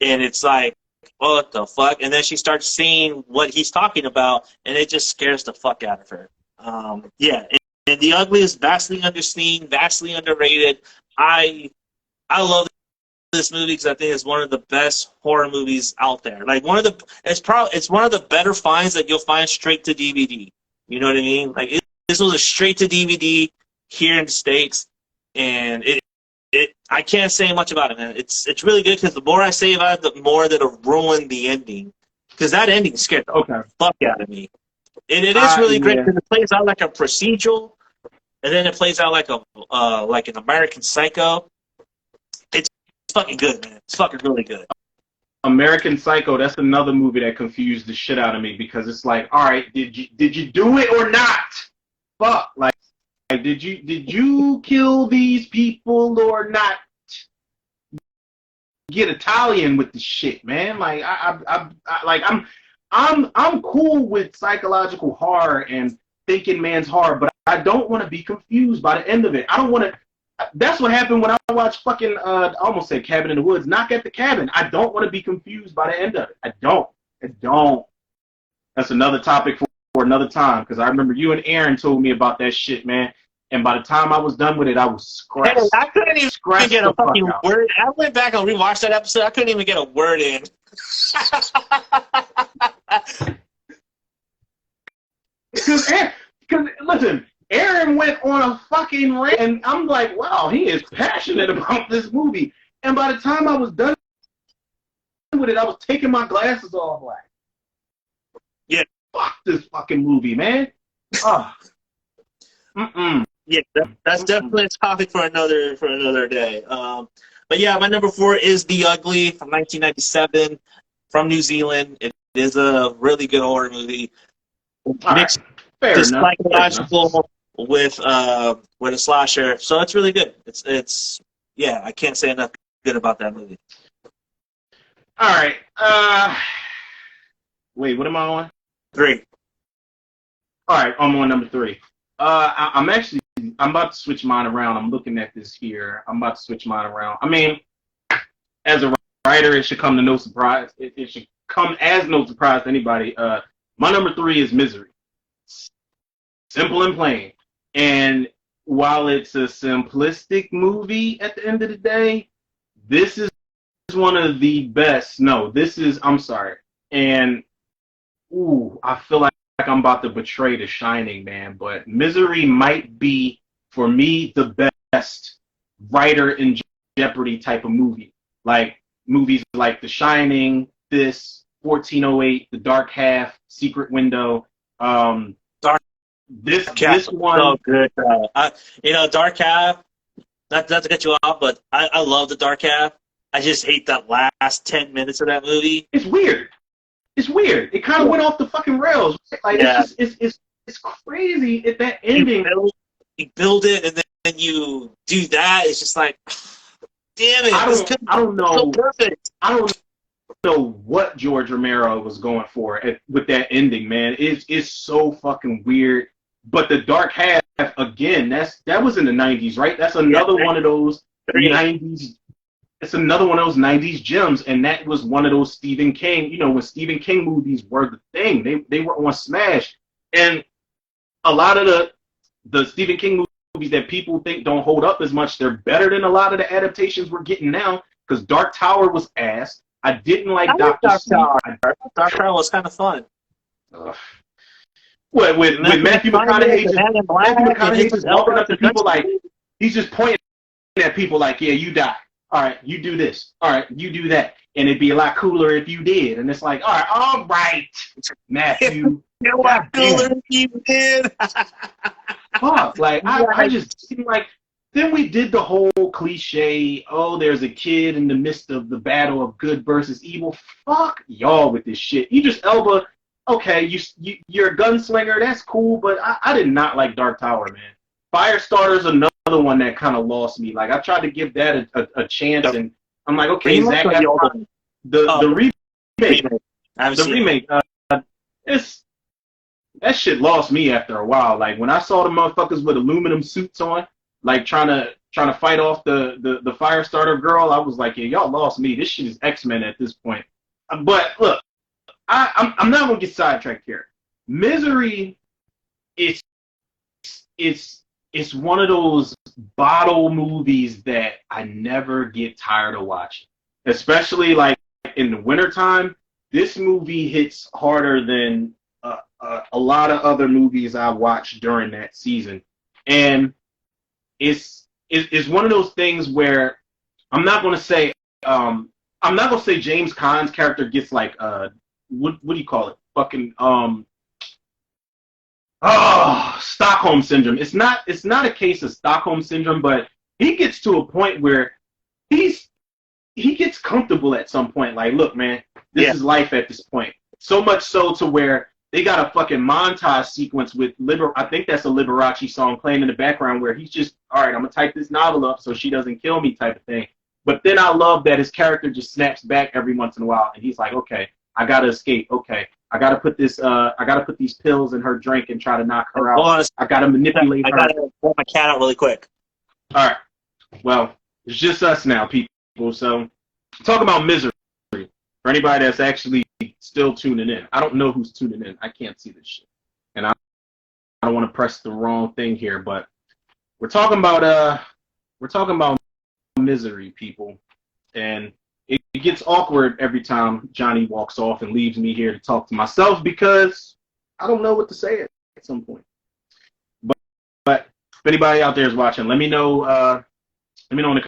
And it's like, what the fuck? And then she starts seeing what he's talking about, and it just scares the fuck out of her. Yeah, and The Ugly is vastly underseen, vastly underrated. I love this movie because I think it's one of the best horror movies out there. Like it's one of the better finds that you'll find straight to DVD. You know what I mean? Like this was a straight to DVD here in the States, and I can't say much about it, man. It's really good because the more I say about it, the more that it'll ruin the ending. Because that ending scared the fuck out of me. And it is really great because it plays out like a procedural, and then it plays out like an American Psycho. It's fucking good, man. It's fucking really good. American Psycho, that's another movie that confused the shit out of me because it's like, all right, did you do it or not? Fuck, like did you kill these people or not? Get Italian with the shit, man. Like I'm cool with psychological horror and thinking man's horror, but I don't want to be confused by the end of it. I don't want to. That's what happened when I watched fucking I almost said Cabin in the Woods. Knock at the Cabin. I don't want to be confused by the end of it. I don't. That's another topic for another time because I remember you and Aaron told me about that shit, man. And by the time I was done with it, I was scratched. Hey, I couldn't even get a fucking word. I went back and rewatched that episode. I couldn't even get a word in. Because listen, Aaron went on a fucking rant, and I'm like, wow, he is passionate about this movie. And by the time I was done with it, I was taking my glasses off, like, yeah, fuck this fucking movie, man. Oh. Yeah, that's definitely a topic for another day. But yeah, my number 4 is The Ugly from 1997 from New Zealand. It is a really good horror movie. Mixed psychological with a slasher, so it's really good. It's yeah, I can't say enough good about that movie. All right, wait, what am I on? 3. All right, I'm on number 3. I'm about to switch mine around. I'm looking at this here. I'm about to switch mine around. I mean, as a writer, it should come to no surprise. It should come as no surprise to anybody. My number 3 is Misery. Simple and plain. And while it's a simplistic movie at the end of the day, this is one of the best. No, this is, I'm sorry. And, I feel like I'm about to betray The Shining, man. But Misery might be, for me, the best writer in Jeopardy type of movie. Like, movies like The Shining, this, 1408, The Dark Half, Secret Window, this one. So good. Dark Half, not to get you off, but I love The Dark Half. I just hate that last 10 minutes of that movie. It's weird. It kind of went off the fucking rails. Like, yeah. It's crazy at that ending. You build it, and then you do that. It's just like, damn it. I don't know. So perfect. I don't know what George Romero was going for with that ending, man. It's so fucking weird. But The Dark Half, again, that was in the 90s, right? That's another one of those 90s. It's another one of those 90s gems, and that was one of those Stephen King, when Stephen King movies were the thing. They were on Smash. And a lot of the Stephen King movies that people think don't hold up as much, they're better than a lot of the adaptations we're getting now, because Dark Tower was ass. I didn't like Dr. Sleep. Dark Tower was kind of fun. What, with Matthew McConaughey just walking up to people like, he's just pointing at people like, yeah, you die. All right, you do this. All right, you do that. And it'd be a lot cooler if you did. And it's like, all right, Matthew. You're a lot cooler if you did. Fuck, like, I just seem like, then we did the whole cliche, there's a kid in the midst of the battle of good versus evil. Fuck y'all with this shit. Idris Elba okay, you're a gunslinger, that's cool, but I did not like Dark Tower, man. Firestarter's another one that kind of lost me. Like I tried to give that a chance, and I'm like, okay, Zach Efron, the remake, it's that shit lost me after a while. Like when I saw the motherfuckers with aluminum suits on, like trying to fight off the Firestarter girl, I was like, yeah, y'all lost me. This shit is X-Men at this point. But look, I'm not gonna get sidetracked here. Misery is it's one of those bottle movies that I never get tired of watching. Especially like in the wintertime, this movie hits harder than a lot of other movies I watched during that season. And it's one of those things where I'm not gonna say James Caan's character gets like what do you call it? Fucking Stockholm syndrome. It's not a case of Stockholm syndrome, but he gets to a point where he gets comfortable at some point. Like, look, man, this is life at this point. So much so to where they got a fucking montage sequence with I think that's a Liberace song playing in the background where he's just, all right, I'm gonna type this novel up so she doesn't kill me type of thing. But then I love that his character just snaps back every once in a while and he's like, okay, I gotta escape. Okay, I gotta put these pills in her drink and try to knock her out. I gotta manipulate her. I gotta pull my cat out really quick. All right. Well, it's just us now, people. So talk about Misery. For anybody that's actually still tuning in. I don't know who's tuning in. I can't see this shit. And I don't want to press the wrong thing here, but we're talking about Misery, people. And it gets awkward every time Johnny walks off and leaves me here to talk to myself because I don't know what to say at some point. But if anybody out there is watching, let me know in the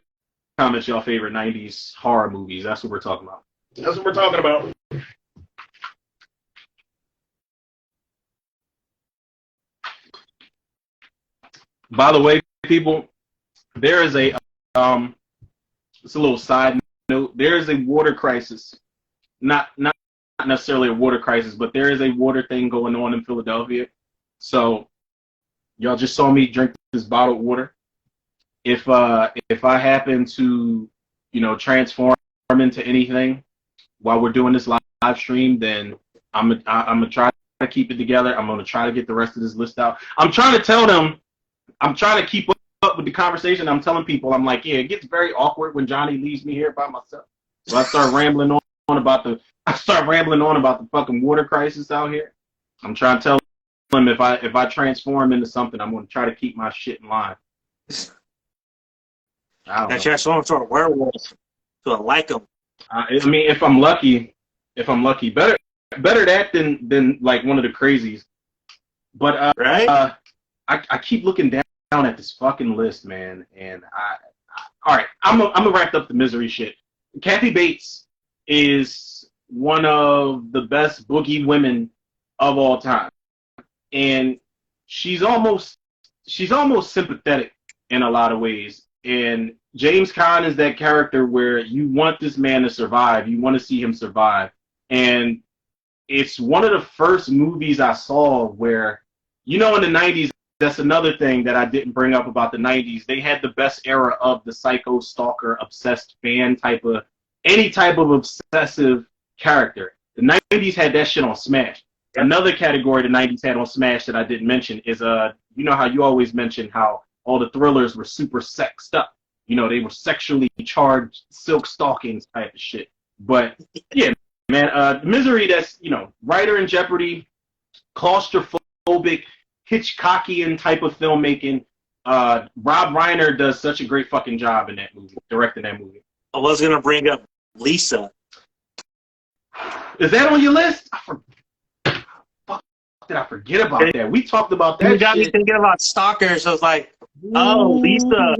comments y'all favorite 90s horror movies. That's what we're talking about. That's what we're talking about. By the way, people, there is it's a little side note. There is a water crisis. Not necessarily a water crisis, but there is a water thing going on in Philadelphia. So y'all just saw me drink this bottled water. If I happen to, transform into anything while we're doing this live stream, then I'm gonna try to keep it together. I'm gonna try to get the rest of this list out. I'm trying to keep up with the conversation. I'm telling people, I'm like, yeah, it gets very awkward when Johnny leaves me here by myself. So I start rambling on about the fucking water crisis out here. I'm trying to tell him if I transform into something, I'm gonna try to keep my shit in line. I transform into a werewolf to a Lycum. I mean, if I'm lucky, better that than like one of the crazies. But right? I keep looking down at this fucking list, man, and all right, I'm gonna wrap up the Misery shit. Kathy Bates is one of the best boogie women of all time, and she's almost sympathetic in a lot of ways. And James Caan is that character where you want this man to survive, you want to see him survive, and it's one of the first movies I saw where, in the 90s. That's another thing that I didn't bring up about the 90s. They had the best era of the psycho, stalker, obsessed fan any type of obsessive character. The 90s had that shit on Smash. Another category the 90s had on Smash that I didn't mention is, how you always mention how all the thrillers were super sexed up. They were sexually charged silk stockings type of shit. But, yeah, man, Misery, that's, writer in Jeopardy, claustrophobic, Hitchcockian type of filmmaking. Rob Reiner does such a great fucking job in that movie, directing that movie. I was gonna bring up Lisa. Is that on your list? Fuck, did I forget about that? We talked about that. You got me thinking about stalkers. So I was like, oh, Lisa,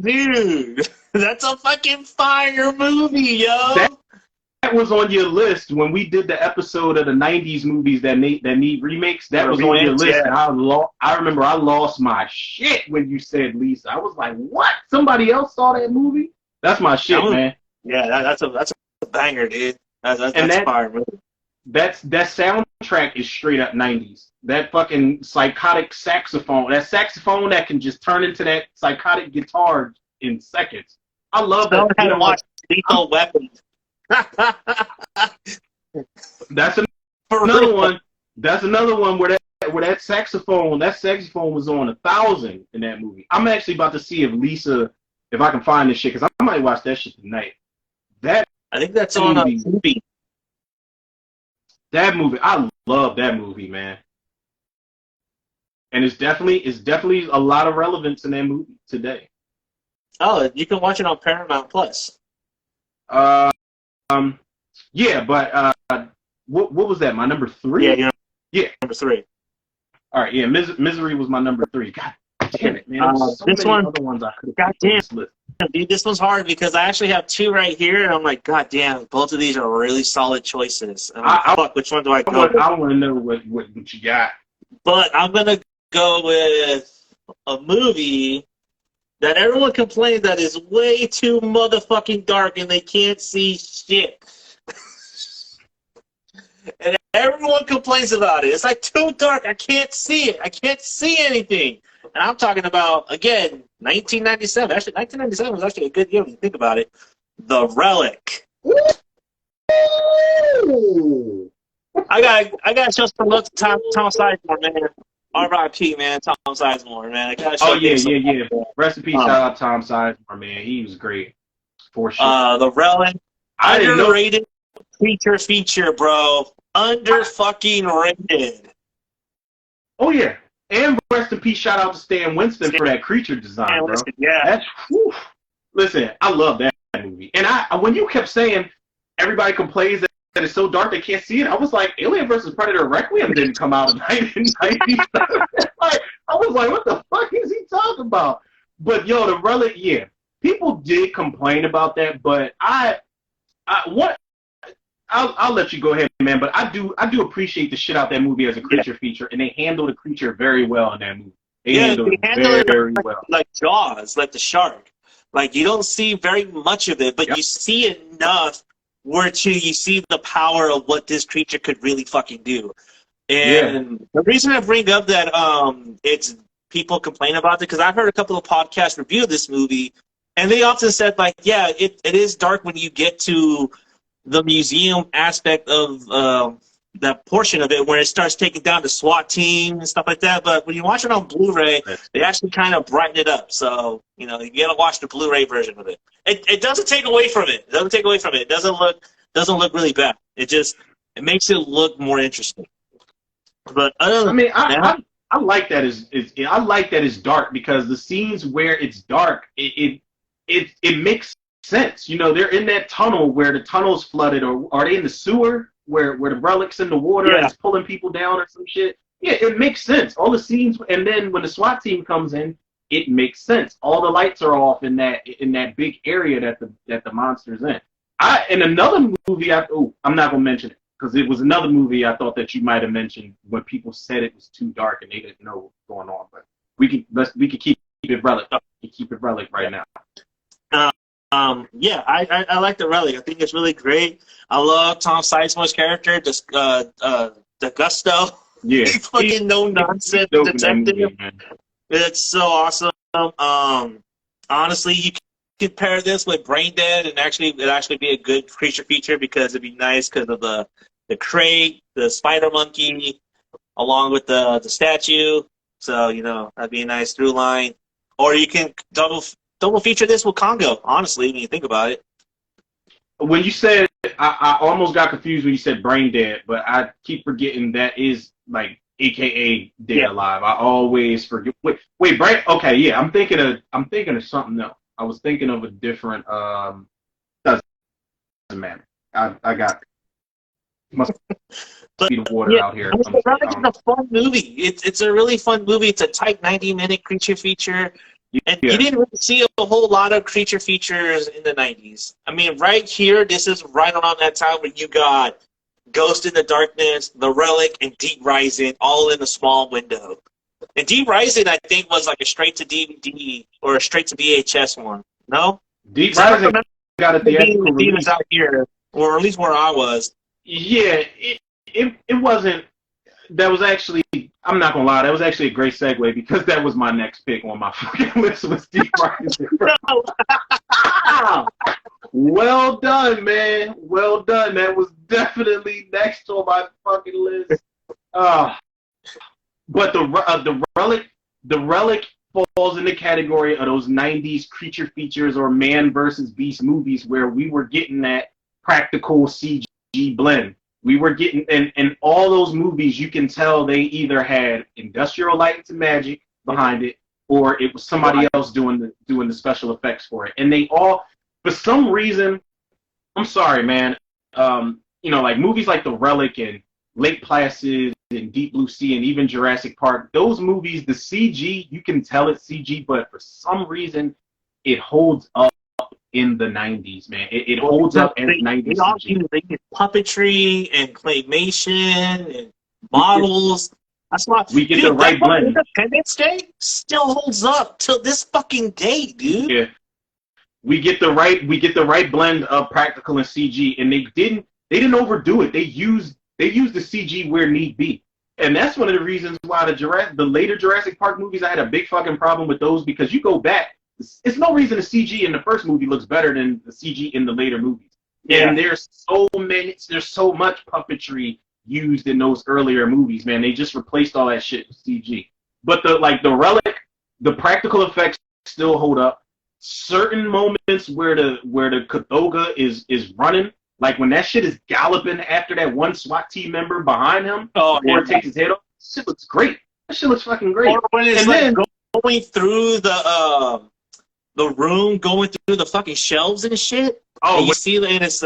dude, that's a fucking fire movie, yo. That was on your list when we did the episode of the 90s movies that need remakes. That was on your list. Yeah. And I remember I lost my shit when you said Lisa. I was like, what? Somebody else saw that movie? That's my shit, man. Yeah, that's a banger, dude. That's a fire movie. That soundtrack soundtrack is straight up 90s. That fucking psychotic saxophone, that can just turn into that psychotic guitar in seconds. I love that. Someone had to watch Lethal Weapon. That's another one. That's another one where that saxophone was on 1,000 in that movie. I'm actually about to see if I can find this shit, because I might watch that shit tonight. I think that's on a movie. That movie, I love that movie, man. And it's definitely a lot of relevance in that movie today. Oh, you can watch it on Paramount Plus. Yeah, but what was that? My number 3? Yeah, number 3. All right, yeah, Misery was my number 3. God damn it, man. There's so many other ones I could have put on this list. Dude, this one's hard because I actually have 2 right here, and I'm like, God damn, both of these are really solid choices. And I'm like, fuck, which one do I go with? I want to know what you got. But I'm going to go with a movie that everyone complains that is way too motherfucking dark and they can't see shit. And everyone complains about it. It's like too dark. I can't see it. I can't see anything. And I'm talking about, again, 1997. Actually, 1997 was actually a good year when you think about it. The Relic. Ooh. I got just some love to Tom Sizemore, man. R.I.P. man, Tom Sizemore, man. I gotta show yeah. Rest in peace, shout out Tom Sizemore, man. He was great. For sure. The Relic. I didn't know. Underrated creature feature, bro. Under fucking rated. Oh yeah. And rest in peace, shout out to Stan Winston for that creature design, bro. Yeah. That's whew. Listen, I love that movie. And when you kept saying everybody complains that it's so dark they can't see it, I was like, Alien vs. Predator Requiem didn't come out in 1997. Like, I was like, what the fuck is he talking about? But yo, the Relic, yeah. People did complain about that, but I'll let you go ahead, man. But I do appreciate the shit out that movie as a creature feature, and they handled the creature very well in that movie. They handled it very well. Like Jaws, like the shark. Like you don't see very much of it, but you see enough where you see the power of what this creature could really fucking do. And the reason I bring up that it's people complain about it because I've heard a couple of podcasts review this movie, and they often said like, yeah, it is dark when you get to the museum aspect of that portion of it where it starts taking down the SWAT team and stuff like that. But when you watch it on Blu-ray, they actually kind of brighten it up. So, you know, you gotta watch the Blu-ray version of it. It doesn't take away from it. It doesn't take away from it. It doesn't look really bad. It makes it look more interesting. But I like that I like that it's dark because the scenes where it's dark, it makes sense. You know, they're in that tunnel where the tunnel's flooded, or are they in the sewer where the Relic's in the water and it's pulling people down or some shit? Yeah, it makes sense. All the scenes, and then when the SWAT team comes in, it makes sense. All the lights are off in that big area that the monster's in. In another movie, I'm not gonna mention it because it was another movie I thought that you might have mentioned when people said it was too dark and they didn't know what was going on. But we could keep it Relic. Keep it Relic right now. I like the Relic. I think it's really great. I love Tom Sizemore's character, just the gusto. Yeah, he's fucking no nonsense detective. Movie, it's so awesome. Honestly, you can compare this with Brain Dead, and it'd actually be a good creature feature because it'd be nice because of the crate, the spider monkey, along with the statue. So you know that'd be a nice through line. Or you can double feature this with Congo, honestly, when you think about it. When you said, I almost got confused when you said Brain Dead, but I keep forgetting that is like AKA Dead Alive. I always forget. Wait, Brain. Okay, yeah, I'm thinking of something else. I was thinking of a different. Doesn't matter. I got. Must be the water out here. It's a fun movie. It's a really fun movie. It's a tight 90-minute creature feature. And you didn't really see a whole lot of creature features in the 90s. I mean, right here, this is right around that time where you got Ghost in the Darkness, The Relic, and Deep Rising all in a small window. And Deep Rising, I think, was like a straight-to-DVD or a straight-to-VHS one. No? Deep Rising got a theatrical release out here, or at least where I was. Yeah, it wasn't that was actually, I'm not gonna lie, that was actually a great segue because that was my next pick on my fucking list was Deep Rising. Well done, man. Well done. That was definitely next on my fucking list. But the relic falls in the category of those 90s creature features or man versus beast movies where we were getting that practical CG blend. We were getting, and all those movies, you can tell they either had industrial light and magic behind it, or it was somebody else doing the special effects for it. And they all, for some reason, I'm sorry, man. Like movies like The Relic and Lake Placid and Deep Blue Sea and even Jurassic Park, those movies, the CG, you can tell it's CG, but for some reason, it holds up in the 90s, man. It holds up as 90s CG. They did puppetry and claymation and models. That's why we get the right blend. Independence Day still holds up till this fucking day, dude. Yeah. We get the right blend of practical and CG, and they didn't overdo it. They used the CG where need be. And that's one of the reasons why the later Jurassic Park movies, I had a big fucking problem with those, because you go back, it's no reason the CG in the first movie looks better than the CG in the later movies. Yeah. And there's so much puppetry used in those earlier movies, man. They just replaced all that shit with CG. But the Relic, the practical effects still hold up. Certain moments where the Kathoga is running, like when that shit is galloping after that one SWAT team member behind him, before it takes his head off, shit looks great. That shit looks fucking great. Or when it's going through the room, going through the fucking shelves and shit. Oh, and you see that it's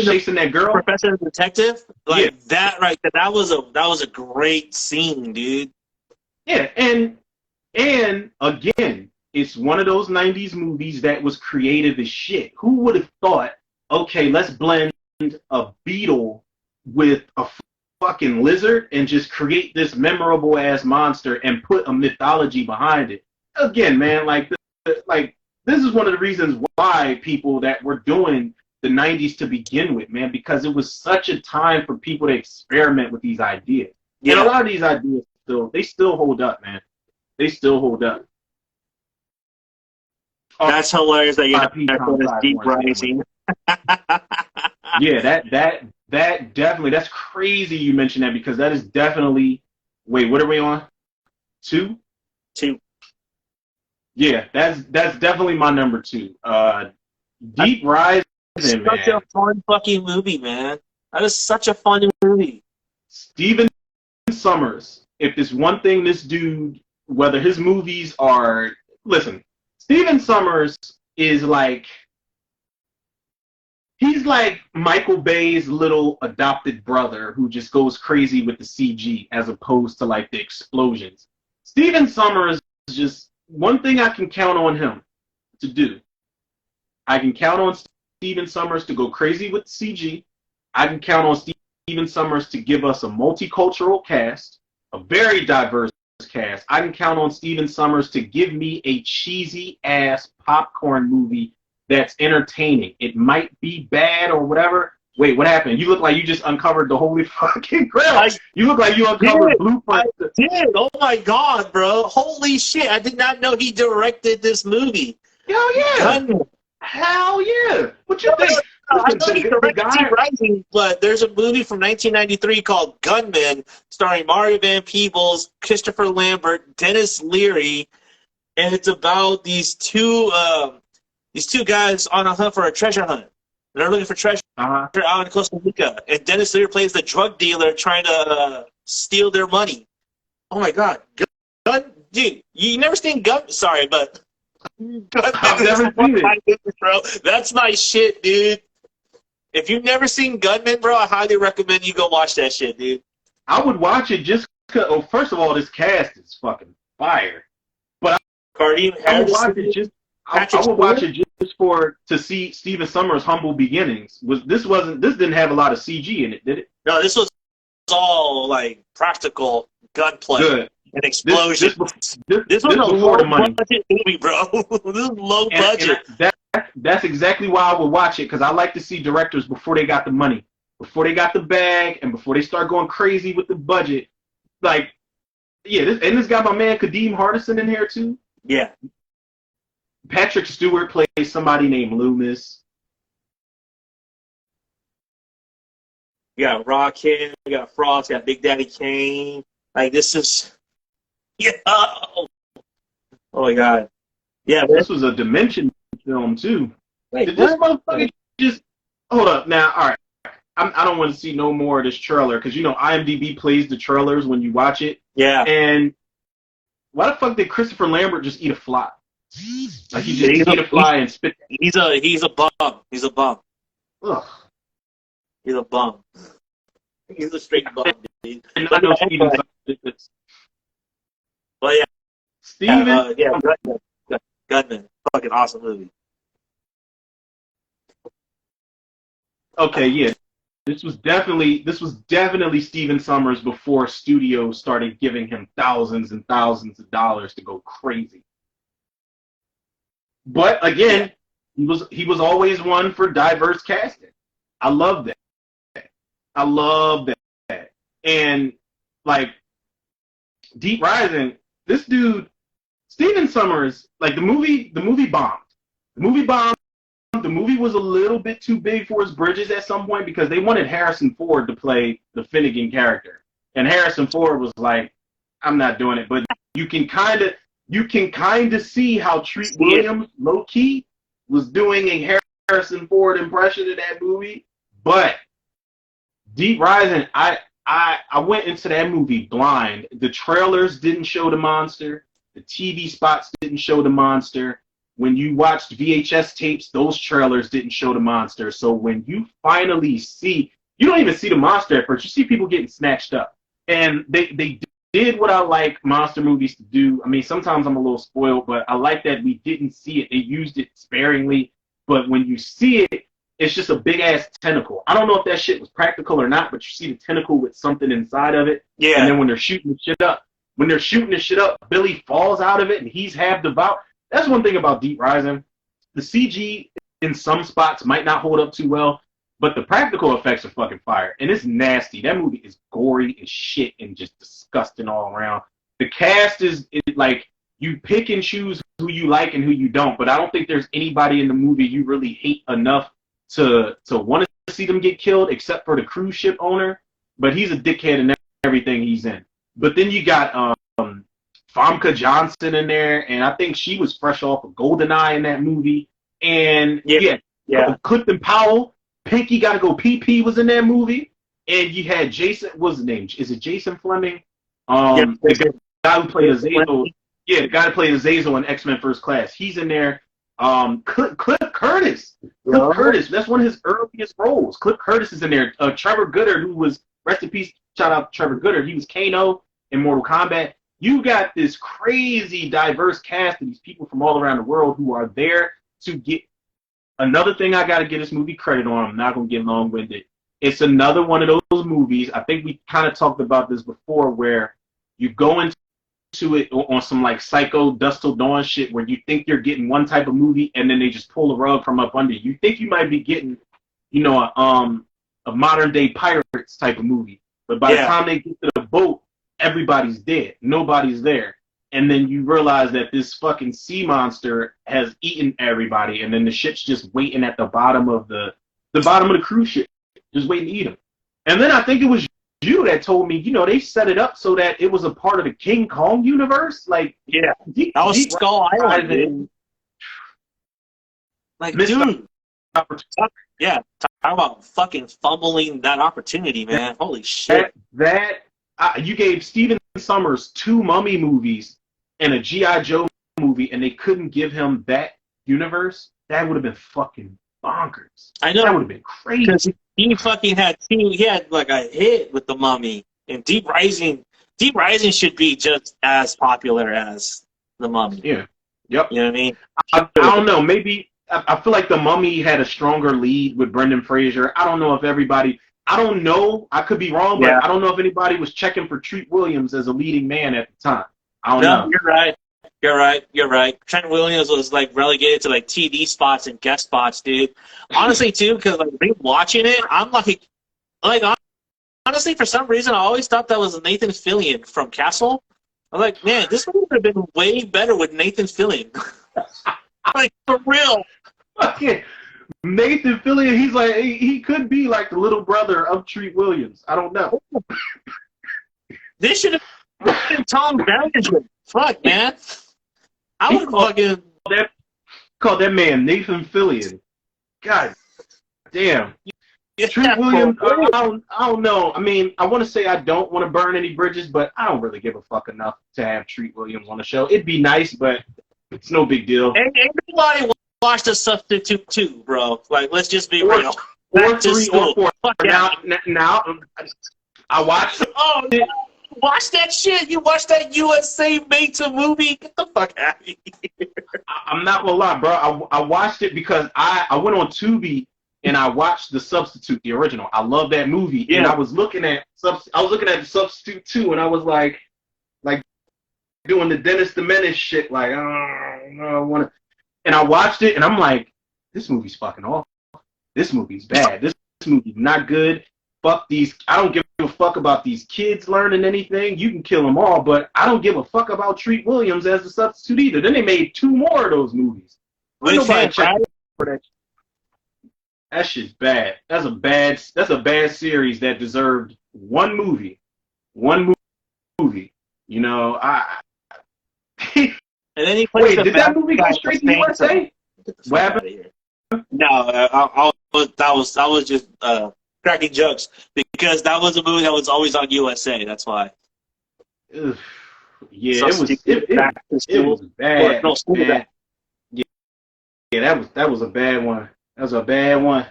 chasing that girl, professor and detective, that right there. That was a great scene, dude. Yeah, and again, it's one of those 90s movies that was creative as shit. Who would have thought, okay, let's blend a beetle with a fucking lizard and just create this memorable ass monster and put a mythology behind it. Again, man, this is one of the reasons why people that were doing the 90s to begin with, man, because it was such a time for people to experiment with these ideas. Yeah. And a lot of these ideas still hold up, man. They still hold up. That's hilarious that you're Deep Rising. Yeah, that definitely, that's crazy you mentioned that, because that is definitely, wait, what are we on? 2? 2. Yeah, that's definitely my number 2. Deep Rising, man. Such a fun fucking movie, man. That is such a fun movie. Stephen Sommers, if there's one thing this dude, whether his movies are, listen, Stephen Sommers is he's like Michael Bay's little adopted brother who just goes crazy with the CG as opposed to like the explosions. Stephen Sommers is just one thing I can count on him to do. I can count on Stephen Sommers to go crazy with CG. I can count on Stephen Sommers to give us a multicultural cast, a very diverse cast. I can count on Stephen Sommers to give me a cheesy ass popcorn movie that's entertaining. It might be bad or whatever. Wait, what happened? You look like you just uncovered the holy fucking grail. You look like you uncovered Blueprint. I did. Oh my god, bro! Holy shit! I did not know he directed this movie. Hell yeah! Gunman. Hell yeah! What you think? I know he directed Deep Rising, but there's a movie from 1993 called Gunman, starring Mario Van Peebles, Christopher Lambert, Dennis Leary, and it's about these two guys on a hunt for a treasure hunt. They're looking for treasure out in Costa Rica, and Dennis Leary plays the drug dealer trying to steal their money. Oh my god, dude! You never seen Gun? Sorry, but I've never seen it, bro. That's my shit, dude. If you've never seen Gunman, bro, I highly recommend you go watch that shit, dude. I would watch it just because, first of all, this cast is fucking fire. But I would watch it just to see Stephen Sommers' humble beginnings. This didn't have a lot of CG in it, did it? No, this was all like practical gunplay. Good. An explosion. This was a low-budget movie, bro. This is low budget. That's exactly why I would watch it, because I like to see directors before they got the money. before they got the bag and before they start going crazy with the budget. Like, yeah, this got my man Kadeem Hardison in here too. Yeah. Patrick Stewart plays somebody named Loomis. You got Rakim, you got Frost, you got Big Daddy Kane. Like, this is... Yeah. Oh, my God. Yeah, This was a Dimension film too. Wait, Did this motherfucker just... Hold up. Now, all right. I don't want to see no more of this trailer because, you know, IMDb plays the trailers when you watch it. Yeah. And why the fuck did Christopher Lambert just eat a fly? Like, he just ate a fly and spit. He's a bum. He's a bum. Ugh. He's a bum. He's a straight bum, dude. And I know Steven Summers did this. But yeah. Steven? Yeah, Gunman. Fucking awesome movie. Okay, yeah. This was definitely Steven Summers before studios started giving him thousands and thousands of dollars to go crazy. But again, he was always one for diverse casting. I love that. I love that. And like Deep Rising, this dude, Steven Summers, like the movie bombed. The movie bombed. The movie was a little bit too big for his bridges at some point because they wanted Harrison Ford to play the Finnegan character. And Harrison Ford was like, I'm not doing it. But you can kind of see how Treat Williams, low key, was doing a Harrison Ford impression of that movie. But Deep Rising, I went into that movie blind. The trailers didn't show the monster. The TV spots didn't show the monster. When you watched VHS tapes, those trailers didn't show the monster. So when you finally see, you don't even see the monster at first. You see people getting snatched up. And they did what I like monster movies to do. I mean, sometimes I'm a little spoiled, but I like that we didn't see it. They used it sparingly. But when you see it, it's just a big-ass tentacle. I don't know if that shit was practical or not, but you see the tentacle with something inside of it. Yeah. And then when they're shooting the shit up, Billy falls out of it, and he's half devout. That's one thing about Deep Rising. The CG in some spots might not hold up too well, but the practical effects are fucking fire. And it's nasty. That movie is gory as shit and just disgusting all around. The cast is like, you pick and choose who you like and who you don't, but I don't think there's anybody in the movie you really hate enough to want to see them get killed, except for the cruise ship owner. But he's a dickhead in everything he's in. But then you got Famke Johnson in there, and I think she was fresh off of GoldenEye in that movie. And yeah. Clifton Powell, Pinky Gotta Go PP was in that movie. And you had Jason, what's his name? Is it Jason Fleming? The guy who played Azazel. Yeah, the guy who played Azazel in X-Men First Class. He's in there. Cliff Curtis. Cliff Curtis, that's one of his earliest roles. Cliff Curtis is in there. Trevor Goddard, who was, rest in peace, shout out to Trevor Goddard. He was Kano in Mortal Kombat. You got this crazy diverse cast of these people from all around the world who are there to get. Another thing I got to give this movie credit on, I'm not going to get long-winded. It's another one of those movies, I think we kind of talked about this before, where you go into it on some like Psycho, Dust Till Dawn shit where you think you're getting one type of movie and then they just pull the rug from up under you. You think you might be getting, you know, a modern-day Pirates type of movie. But by the time they get to the boat, everybody's dead. Nobody's there. And then you realize that this fucking sea monster has eaten everybody, and then the ship's just waiting at the bottom of the cruise ship, just waiting to eat them. And then I think it was you that told me, you know, they set it up so that it was a part of the King Kong universe. Like, yeah, that was Skull Island, dude. Like, dude. Yeah, talk about fucking fumbling that opportunity, man. Holy shit. You gave Steven Summers 2 Mummy movies and a G.I. Joe movie, and they couldn't give him that universe. That would have been fucking bonkers. I know. That would have been crazy. Because he fucking had 2. He had like a hit with the Mummy, and Deep Rising should be just as popular as the Mummy. Yeah. Yep. You know what I mean? I don't know. Maybe I feel like the Mummy had a stronger lead with Brendan Fraser. I don't know if everybody. I don't know. I could be wrong, but I don't know if anybody was checking for Treat Williams as a leading man at the time. I don't know. You're right. Trent Williams was like relegated to like TV spots and guest spots, dude. Honestly, too, because like watching it, I'm like, like honestly, for some reason, I always thought that was Nathan Fillion from Castle. I'm like, man, this movie would have been way better with Nathan Fillion. Like, for real. Fucking Nathan Fillion, he's like, he could be like the little brother of Treat Williams. I don't know. This should have been Tom Berenger. Fuck, man. I would have fucking... Called that man Nathan Fillion. God damn. Yeah, Treat Williams, I don't know. I mean, I want to say I don't want to burn any bridges, but I don't really give a fuck enough to have Treat Williams on the show. It'd be nice, but it's no big deal. Everybody watched The Substitute too, bro. Like, let's just be real. Or 3 or 4. Now, I watched it. Oh, no. Watch that shit. You watch that USA made-to movie. Get the fuck out of here. I'm not gonna lie, bro. I watched it because I went on Tubi and I watched The Substitute, the original. I love that movie, and I was looking at The Substitute too, and I was like doing the Dennis the Menace shit, like I want to. And I watched it, and I'm like, this movie's fucking awful. This movie's bad. This movie's not good. Fuck these. I don't give a fuck about these kids learning anything. You can kill them all, but I don't give a fuck about Treat Williams as the substitute either. Then they made 2 more of those movies. Nobody checked for that. That shit's bad. That's a bad series that deserved one movie. You know, and then he plays did that movie go straight to USA? What happened? No, I was just cracking jokes because that was a movie that was always on USA. That's why. Ugh. Yeah, it was bad. Bad. Yeah, that was a bad one. That was a bad one.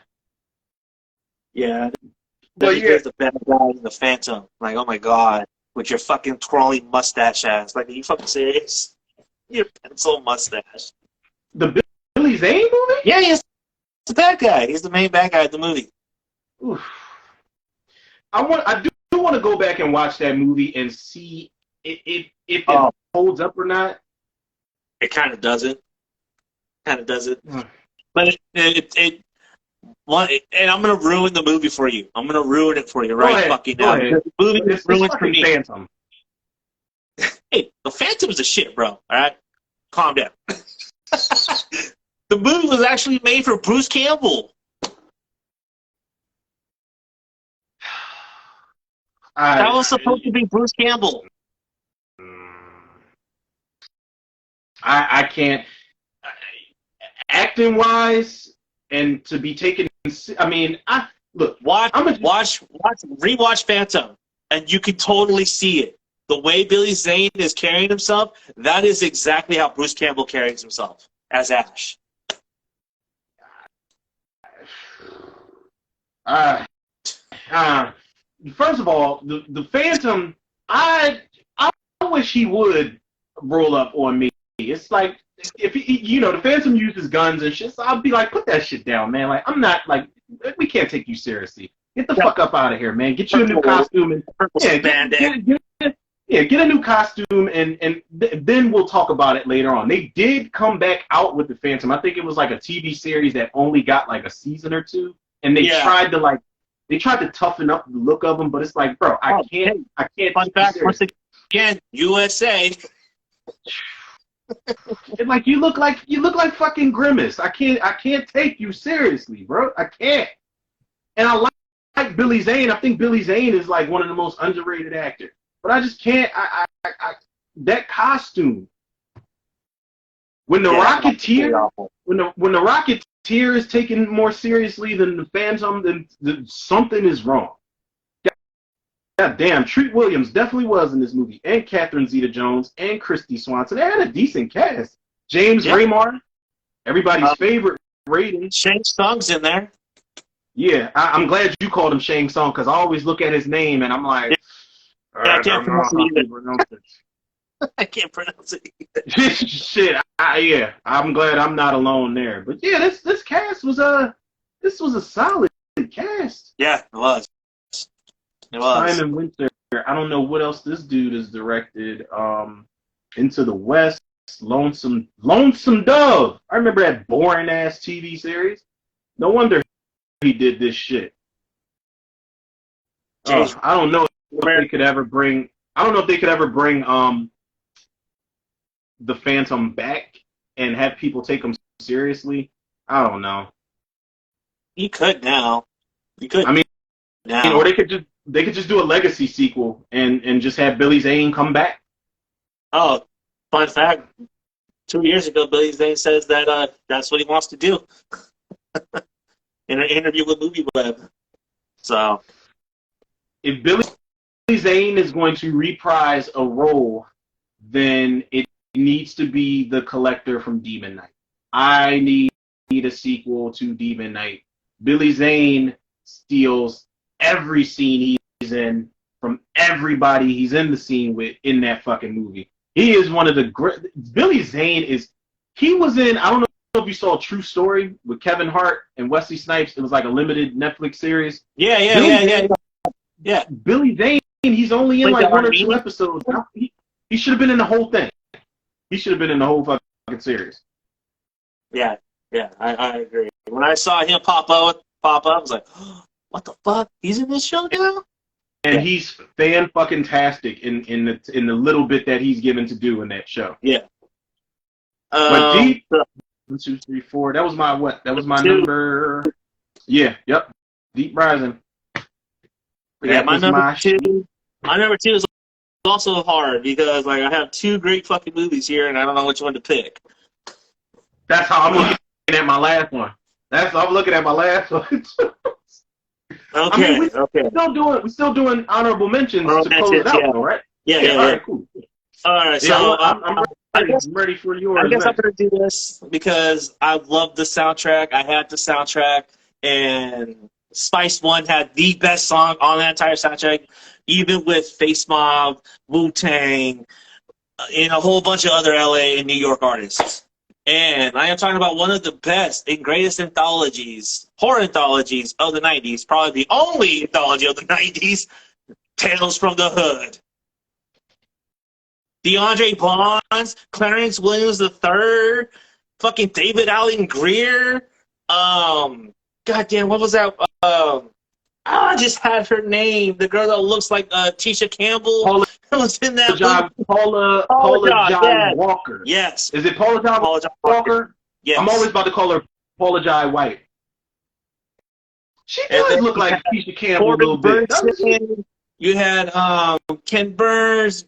Yeah. But you the bad guy in the Phantom. Like, oh my god, with your fucking twirly mustache ass. Like, are you fucking serious? Your pencil mustache. The Billy Zane movie? Yeah, he's the bad guy. He's the main bad guy of the movie. Oof. I do want to go back and watch that movie and see if it holds up or not. It kind of doesn't. But and I'm gonna ruin the movie for you. I'm gonna ruin it for you right fucking now. The movie is ruined for me. Phantom. Hey, the Phantom's a shit, bro. All right, calm down. The movie was actually made for Bruce Campbell. That was supposed to be Bruce Campbell. I can't. Acting wise, and to be taken. I mean, rewatch Phantom, and you can totally see it. The way Billy Zane is carrying himself, that is exactly how Bruce Campbell carries himself as Ash. First of all, the Phantom, I wish he would roll up on me. It's like, if the Phantom uses guns and shit, so I'll be like, put that shit down, man. Like, I'm not, like, we can't take you seriously. Get the fuck up out of here, man. Get you a new costume and get a new costume and then we'll talk about it later on. They did come back out with the Phantom. I think it was like a TV series that only got like a season or 2, and they tried to toughen up the look of them, but it's like, bro, I can't. Fun fact, once again, USA. And like you look like fucking Grimace. I can't take you seriously, bro. I can't. And I like Billy Zane. I think Billy Zane is like one of the most underrated actors. But I just can't. That costume. When the Rocketeer, when the Rocketeer is taken more seriously than the Phantom, then something is wrong. God damn, Treat Williams definitely was in this movie, and Catherine Zeta-Jones, and Christy Swanson. They had a decent cast. James Raymar, everybody's favorite rating. Shang Tsung's in there. Yeah, I'm glad you called him Shang Tsung, because I always look at his name and I'm like, I can't pronounce it. I can't pronounce it either. Shit, I'm glad I'm not alone there. But yeah, this cast was a solid cast. Yeah, it was. It was. Simon Winter. I don't know what else this dude has directed. Into the West, Lonesome Dove. I remember that boring ass TV series. No wonder he did this shit. I don't know if they could ever bring. I don't know if they could ever bring the Phantom back and have people take him seriously. I don't know. You could now. You could. I mean, now. or they could just do a legacy sequel and just have Billy Zane come back. Oh, fun fact. 2 years ago, Billy Zane says that that's what he wants to do in an interview with MovieWeb. So, if Billy Zane is going to reprise a role, then it needs to be the Collector from Demon Knight. I need a sequel to Demon Knight. Billy Zane steals every scene he's in from everybody he's in the scene with in that fucking movie. He is one of the great. Billy Zane is. He was in. I don't know if you saw True Story with Kevin Hart and Wesley Snipes. It was like a limited Netflix series. Yeah. Billy Zane. He's only in like one or two episodes. He should have been in the whole thing. He should have been in the whole fucking series. Yeah, I agree. When I saw him pop up, I was like, oh, what the fuck? He's in this show now? And he's fan-fucking-tastic in the little bit that he's given to do in that show. Yeah. But Deep, 1, 2, 3, 4. That was my what? That was my number. Yeah. Yep. Deep Rising. Yeah, my number two. My number two is also hard because like I have two great fucking movies here, and I don't know which one to pick. That's how I'm looking at my last one. I'm looking at my last one. Okay. We're still doing honorable mentions to close it out, though, right? Yeah. All right, cool. All right, so I'm ready for yours. I guess I'm going to do this because I love the soundtrack. I had the soundtrack, and Spice One had the best song on that entire soundtrack, even with Face Mob, Wu-Tang, and a whole bunch of other LA and New York artists. And I am talking about one of the best and greatest anthologies, horror anthologies of the 90s, probably the only anthology of the 90s, Tales from the Hood. DeAndre Bonds, Clarence Williams III, fucking David Allen Greer. Goddamn, what was that? I just had her name. The girl that looks like Tisha Campbell was in that movie. Paula Jai Walker. Yes. Is it Paula Jai Walker? Yes. I'm always about to call her Paula Jai White. She does look like Tisha Campbell a little bit. You had Ken Burns.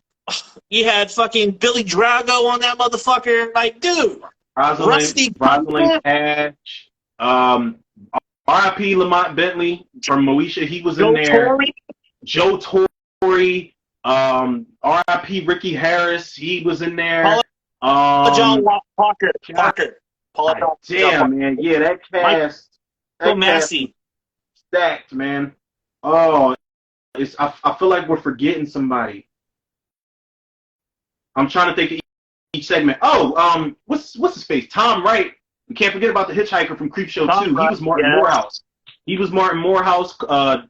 You had fucking Billy Drago on that motherfucker. Like, dude. Rosalind Cash. R.I.P. Lamont Bentley from Moesha. He was in there. Joe Torre. R.I.P. Ricky Harris. He was in there. John Parker. Damn, man. Yeah, that cast. Massey. Stacked, man. Oh, I feel like we're forgetting somebody. I'm trying to think of each segment. Oh, what's his face? Tom Wright. We can't forget about the hitchhiker from Creepshow 2. He was Martin Morehouse. He was Martin Morehouse.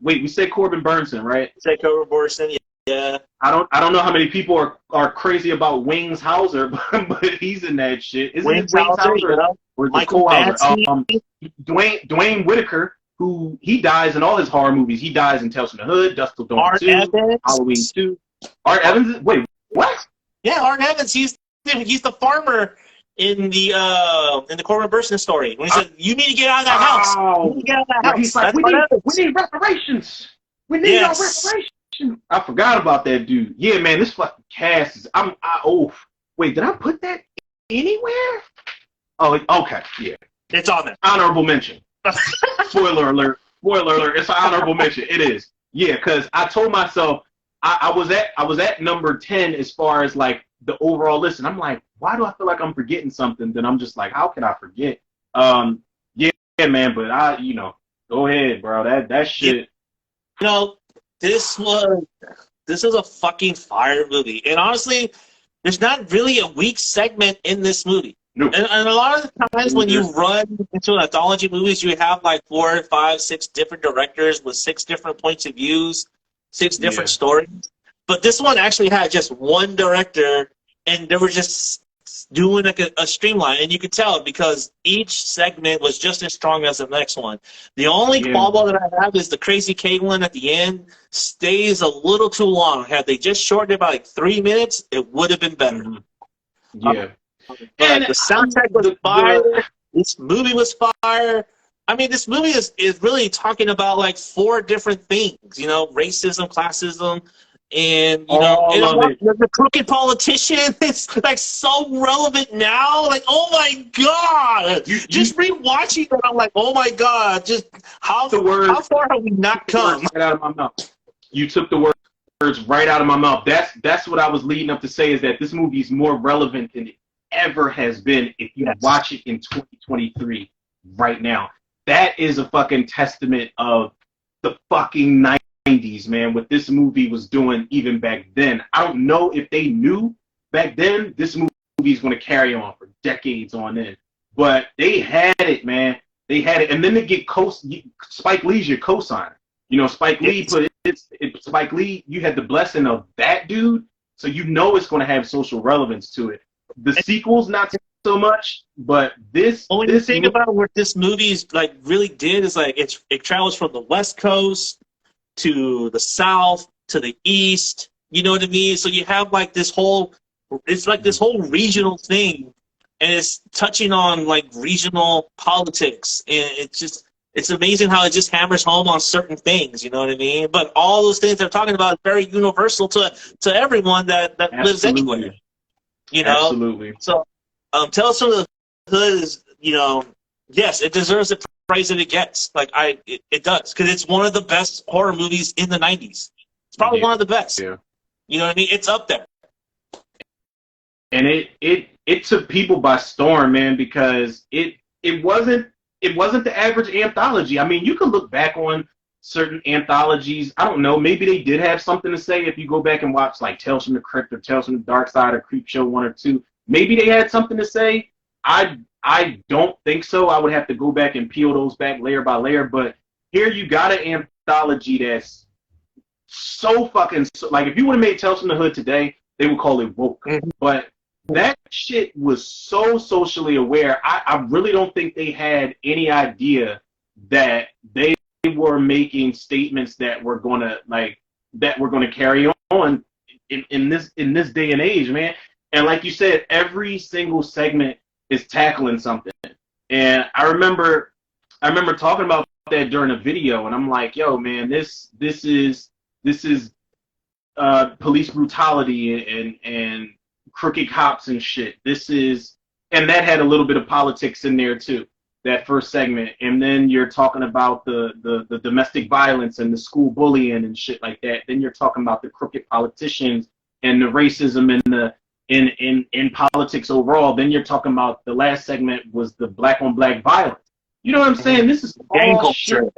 Wait, we said Corbin Burnson, right? Say Corbin Burnson, yeah. I don't know how many people are crazy about Wings Hauser, but he's in that shit. Isn't it Wings Hauser? Or Michael Hauser? Dwayne Whitaker, who he dies in all his horror movies. He dies in Tales from the Hood, Dusk Till Dawn Art 2, Evans. Halloween 2. Art Evans? Wait, what? Yeah, Art Evans. He's the farmer in the Corbin Burnson story. When he said, "You need to get out of that house. You need to get out of that house." He's like, we need reparations. We need our reparations. I forgot about that dude. Yeah, man, this fucking cast is. Wait, did I put that anywhere? Oh, okay, yeah. It's on there. Honorable mention. Spoiler alert. It's an honorable mention. It is. Yeah, because I told myself I was at number 10 as far as like the overall list, and I'm like, why do I feel like I'm forgetting something? Then I'm just like, how can I forget? Yeah, man, but go ahead, bro. That shit. This is a fucking fire movie, and honestly, there's not really a weak segment in this movie. Nope. And a lot of the times when you run into an anthology movies, you have like 4, 5, 6 different directors with 6 different points of views, 6 different stories. But this one actually had just one director, and there were just doing like a streamline, and you could tell because each segment was just as strong as the next one. The only quibble that I have is the Crazy K one at the end stays a little too long. Had they just shortened it by like 3 minutes, it would have been better. Yeah. But the soundtrack was fire. This movie was fire. I mean, this movie is really talking about like 4 different things, you know, racism, classism, and you know, the crooked politician. It's like so relevant now. Like, oh my god! Just rewatching it, I'm like, oh my god! Just how far have we not come? Right out of my mouth. You took the words right out of my mouth. That's what I was leading up to say, is that this movie is more relevant than it ever has been if you watch it in 2023 right now. That is a fucking testament of the fucking 90s, man, what this movie was doing even back then. I don't know if they knew back then this movie is going to carry on for decades on end. But they had it, man. They had it. And then they get Spike Lee's your co-signer. You know, Spike Lee Spike Lee, you had the blessing of that dude, so you know it's going to have social relevance to it. The sequels, not so much, but this. Well, when you think about what this movie's like really did, is like it travels from the West Coast to the South to the East. You know what I mean? So you have like this whole, it's like this whole regional thing, and it's touching on like regional politics, and it's amazing how it just hammers home on certain things. You know what I mean? But all those things they're talking about is very universal to everyone that lives anywhere. You know? Absolutely. So, Tell Us from the Hood is, you know, yes, it deserves the praise that it gets. Like it does, because it's one of the best horror movies in the 90s. It's probably one of the best. Yeah. You know what I mean? It's up there. And it took people by storm, man, because it wasn't the average anthology. I mean, you can look back on certain anthologies. I don't know, maybe they did have something to say if you go back and watch like Tales from the Crypt or Tales from the Dark Side or Creepshow 1 or 2. Maybe they had something to say. I don't think so. I would have to go back and peel those back layer by layer. But here you got an anthology that's so fucking, like, if you would have made Tales from the Hood today, they would call it woke. Mm-hmm. But that shit was so socially aware. I really don't think they had any idea that they were making statements that were gonna carry on in this day and age, man. And like you said, every single segment is tackling something. And I remember talking about that during a video, and I'm like, yo, man, this is police brutality and crooked cops and shit. And that had a little bit of politics in there too, that first segment. And then you're talking about the domestic violence and the school bullying and shit like that. Then you're talking about the crooked politicians and the racism and the in politics overall. Then you're talking about the last segment was the black on black violence. You know what I'm saying? This is gang all culture.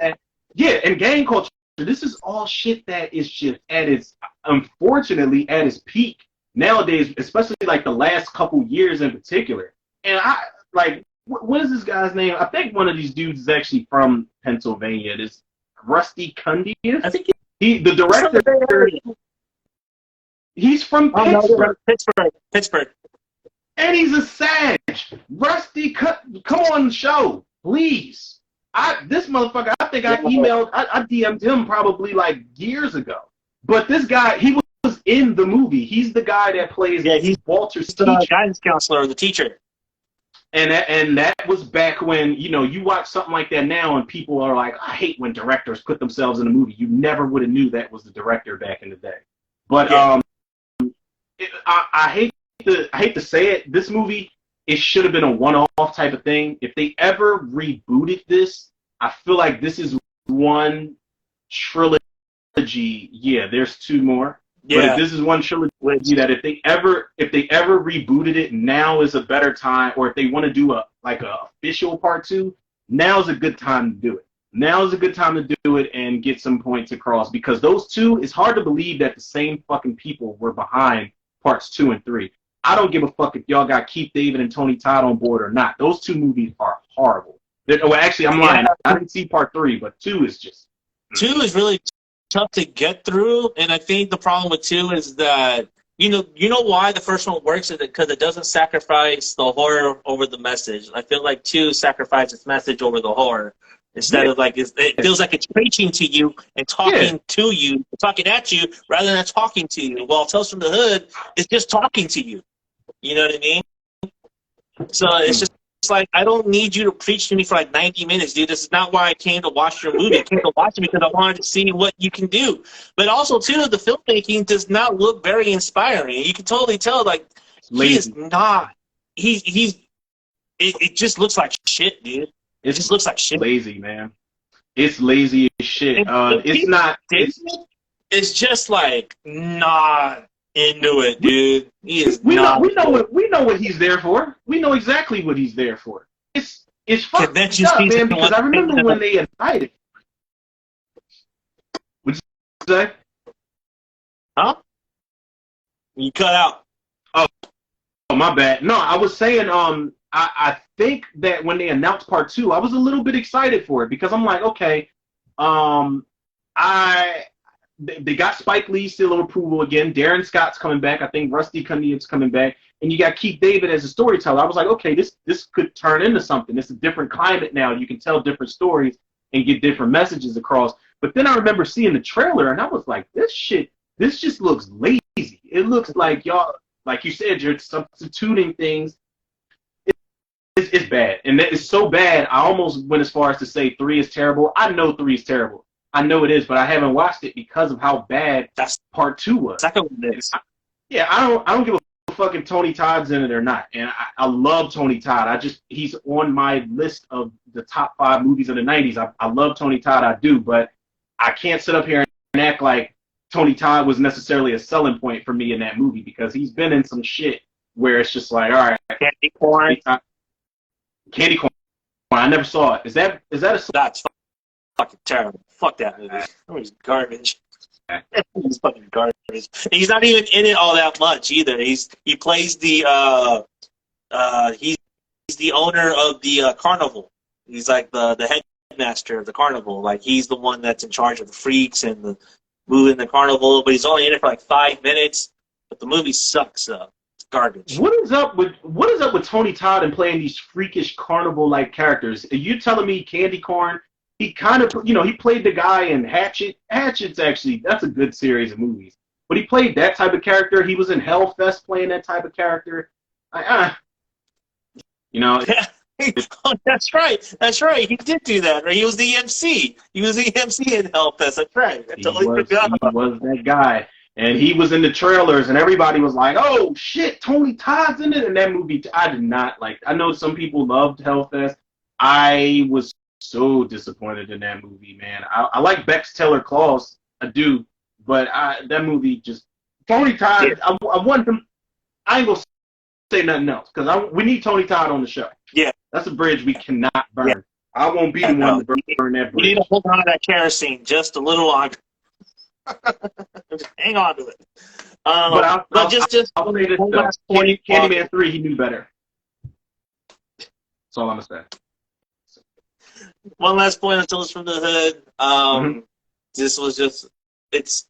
Shit and gang culture. This is all shit that is just unfortunately at its peak nowadays, especially like the last couple years in particular. And what is this guy's name? I think one of these dudes is actually from Pennsylvania. This Rusty Cundiff. I think the director. He's from Pittsburgh. No, Pittsburgh. And he's a Sag. Rusty, come on the show, please. This motherfucker, I think I DM'd him probably like years ago. But this guy, he was in the movie. He's the guy that plays he's Walter's the teacher. Guidance counselor, the teacher. And that was back when, you know, you watch something like that now and people are like, I hate when directors put themselves in a movie. You never would have knew that was the director back in the day. But I hate to say it. This movie, it should have been a one-off type of thing. If they ever rebooted this, I feel like this is one trilogy. Yeah, there's 2 more. Yeah. But if this is one trilogy that if they ever rebooted it, now is a better time. Or if they want to do a official part 2, now is a good time to do it. Now is a good time to do it and get some points across, because those 2, it's hard to believe that the same fucking people were behind parts 2 and 3. I don't give a fuck if y'all got Keith David and Tony Todd on board or not. Those 2 movies are horrible. Well, actually, I'm lying. I didn't see part 3, but 2 is just... 2 is really tough to get through, and I think the problem with 2 is that You know why the first one works is because it doesn't sacrifice the horror over the message. I feel like 2 sacrifices message over the horror instead of like it feels like it's preaching to you and talking to you, talking at you rather than talking to you. While Tales from the Hood is just talking to you. You know what I mean? So it's like, I don't need you to preach to me for like 90 minutes, dude. This is not why I came to watch your movie. I came to watch it because I wanted to see what you can do. But also, too, the filmmaking does not look very inspiring. You can totally tell, like, he is not. It just looks like shit, dude. It just looks like shit. Lazy, man. It's lazy as shit. It's not. It's just like not into it, dude. He is we not. We know what he's there for. We know exactly what he's there for. It's fucked up, man. Because I remember when they invited. What'd you say? Huh? You cut out. Oh, my bad. No, I was saying. I think that when they announced part 2, I was a little bit excited for it because I'm like, okay, they got Spike Lee seal of approval again. Darren Scott's coming back. I think Rusty Cundiff's coming back, and you got Keith David as a storyteller. I was like, okay, this could turn into something. It's a different climate now. You can tell different stories and get different messages across. But then I remember seeing the trailer, and I was like, this just looks lazy. It looks like y'all, like you said, you're substituting things. It's bad, and it's so bad. I almost went as far as to say 3 is terrible. I know 3 is terrible. I know it is, but I haven't watched it because of how bad part 2 was. Second one is. Yeah, I don't give a fuck if Tony Todd's in it or not, and I love Tony Todd. He's on my list of the top 5 movies of the 90s. I love Tony Todd, I do, but I can't sit up here and act like Tony Todd was necessarily a selling point for me in that movie because he's been in some shit where it's just like, all right, Candy Corn. I never saw it. Is that a? That's fucking terrible. Fuck that movie. That movie's garbage. He's fucking garbage. He's not even in it all that much either. He plays the he's the owner of the carnival. He's like the headmaster of the carnival. Like he's the one that's in charge of the freaks and the moving the carnival. But he's only in it for like 5 minutes. But the movie sucks though. Garbage. What is up with Tony Todd and playing these freakish carnival-like characters? Are you telling me Candy Corn? He kind of, he played the guy in Hatchet. Hatchet's actually, that's a good series of movies. But he played that type of character. He was in Hellfest playing that type of character. Oh, that's right. That's right. He did do that. Right? He was the MC. He was the MC in Hellfest. That's right. I totally forgot. He was that guy. And he was in the trailers, and everybody was like, oh, shit, Tony Todd's in it. And that movie, I did not like. I know some people loved Hellfest. I was so disappointed in that movie, man. I like Bex Taylor Claus. I do. But that movie just, Tony Todd, yeah. I want him, I ain't going to say nothing else, because we need Tony Todd on the show. Yeah. That's a bridge we cannot burn. Yeah. I won't be the one to burn that bridge. We need to hold on to that kerosene just a little longer. Hang on to it. I'll say this. Candyman 3, he knew better. That's all I'm going to say. One last point on Tales from the Hood. This was just, it's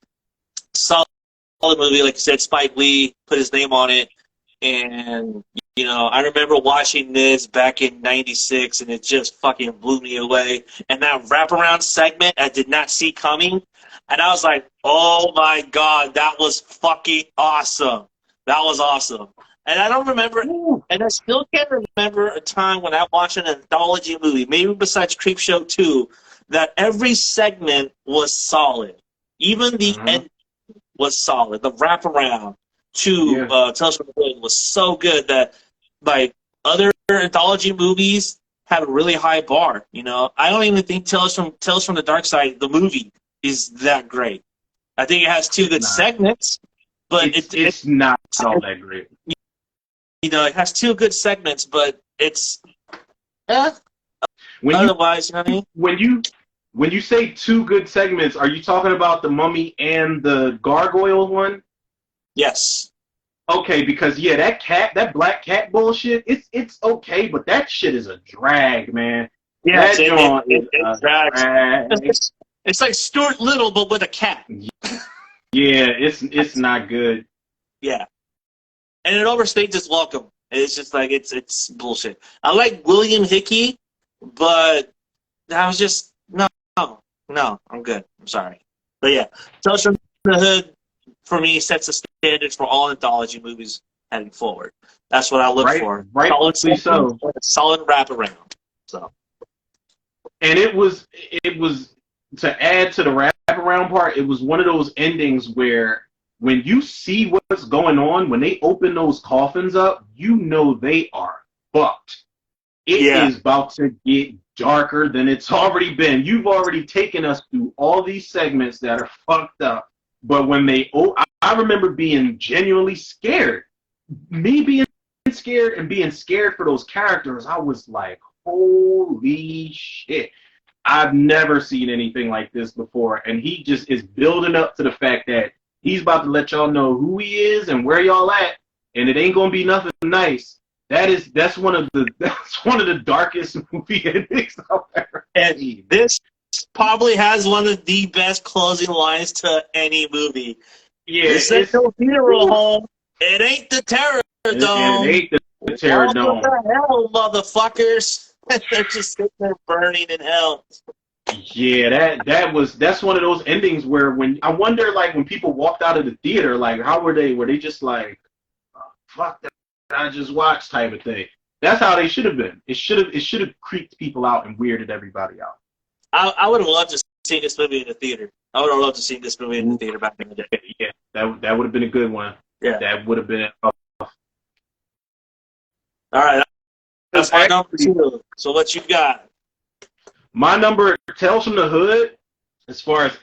a solid movie. Like you said, Spike Lee put his name on it. And, I remember watching this back in 96, and it just fucking blew me away. And that wraparound segment I did not see coming. And I was like, oh, my God, that was fucking awesome. That was awesome. And I don't remember, and I still can't remember a time when I watched an anthology movie, maybe besides Creepshow 2, that every segment was solid. Even the end was solid. The wraparound to Tales from the Hood was so good that, like, other anthology movies have a really high bar. I don't even think Tales from the Dark Side, the movie, is that great. I think it has 2 good segments, but it's not all that great. It has 2 good segments, but it's otherwise, you know what I mean? When you say 2 good segments, are you talking about the Mummy and the Gargoyle one? Yes. Okay, because that black cat bullshit, it's okay, but that shit is a drag, man. Yeah, it's drag. It's like Stuart Little, but with a cat. Yeah, it's not good. Yeah. And it overstays its welcome. It's just like, it's bullshit. I like William Hickey, but I was just, no, I'm good. I'm sorry. But yeah, Tales from the Hood, for me, sets the standards for all anthology movies heading forward. That's what I look for. Rightfully so. A solid wraparound. So. And it was to add to the wraparound part, it was one of those endings where when you see what's going on, when they open those coffins up, you know they are fucked. It is about to get darker than it's already been. You've already taken us through all these segments that are fucked up. But when they, I remember being genuinely scared. Me being scared and being scared for those characters, I was like, holy shit. I've never seen anything like this before. And he just is building up to the fact that he's about to let y'all know who he is and where y'all at. And it ain't going to be nothing nice. That's one of the darkest movie endings I've ever seen. This probably has one of the best closing lines to any movie. Yeah, this ain't no funeral home. It ain't the Terror Dome. It ain't the Terror Dome. What the hell, motherfuckers? They're just sitting there burning in hell. Yeah, that's one of those endings where when I wonder, like, when people walked out of the theater, like, how were they? Were they just like, oh, fuck that I just watched type of thing? That's how they should have been. It should have creeped people out and weirded everybody out. I would have loved to see this movie in the theater. I would have loved to see this movie in the theater back in the day. Yeah, that would have been a good one. Yeah, that would have been. All right, that's my number 2. So what you got? My number, Tales from the Hood, as far as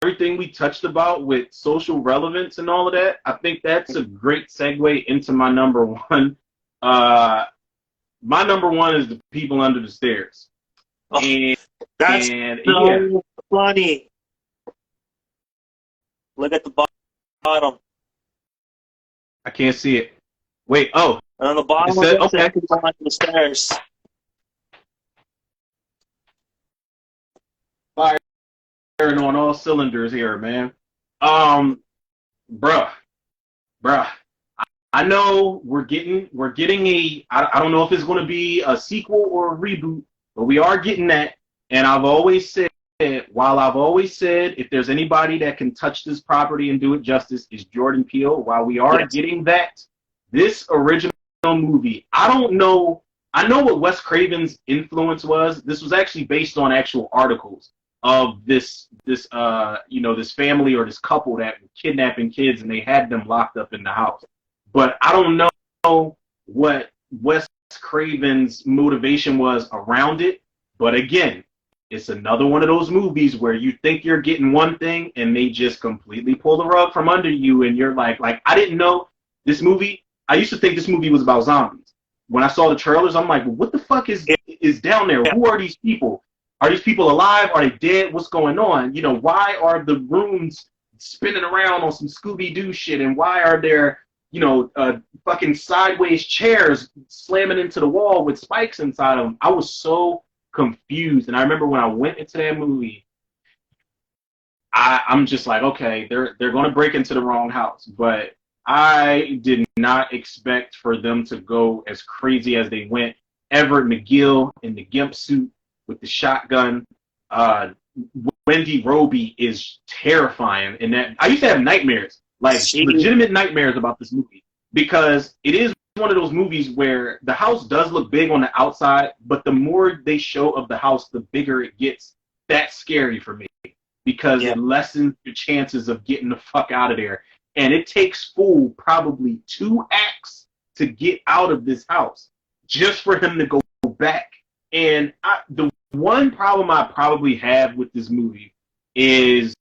everything we touched about with social relevance and all of that, I think that's a great segue into my number 1. My number 1 is The People Under the Stairs. Oh, that's so funny. Look at the bottom. I can't see it. Wait, oh. And on the bottom of it, okay. People under the stairs. Firing on all cylinders here, man. Bruh. I know we're getting a, I don't know if it's going to be a sequel or a reboot, but we are getting that. And I've always said, if there's anybody that can touch this property and do it justice, is Jordan Peele. While we are getting that, this original movie, I don't know. I know what Wes Craven's influence was. This was actually based on actual articles of this family or this couple that were kidnapping kids, and they had them locked up in the house. But I don't know what Wes Craven's motivation was around it. But again, it's another one of those movies where you think you're getting one thing and they just completely pull the rug from under you, and you're like I didn't know this movie. I used to think this movie was about zombies. When I saw the trailers, I'm like, what the fuck is down there? Who are these people? Are these people alive? Are they dead? What's going on? You know, why are the rooms spinning around on some Scooby-Doo shit? And why are there, fucking sideways chairs slamming into the wall with spikes inside of them? I was so confused. And I remember when I went into that movie, I'm just like, okay, they're going to break into the wrong house. But I did not expect for them to go as crazy as they went. Everett McGill in the gimp suit with the shotgun. Wendy Roby is terrifying. And that I used to have nightmares, legitimate nightmares about this movie, because it is one of those movies where the house does look big on the outside, but the more they show of the house, the bigger it gets. That's scary for me, because it lessens your chances of getting the fuck out of there. And it takes Fool probably 2 acts to get out of this house just for him to go back. And the one problem I probably have with this movie is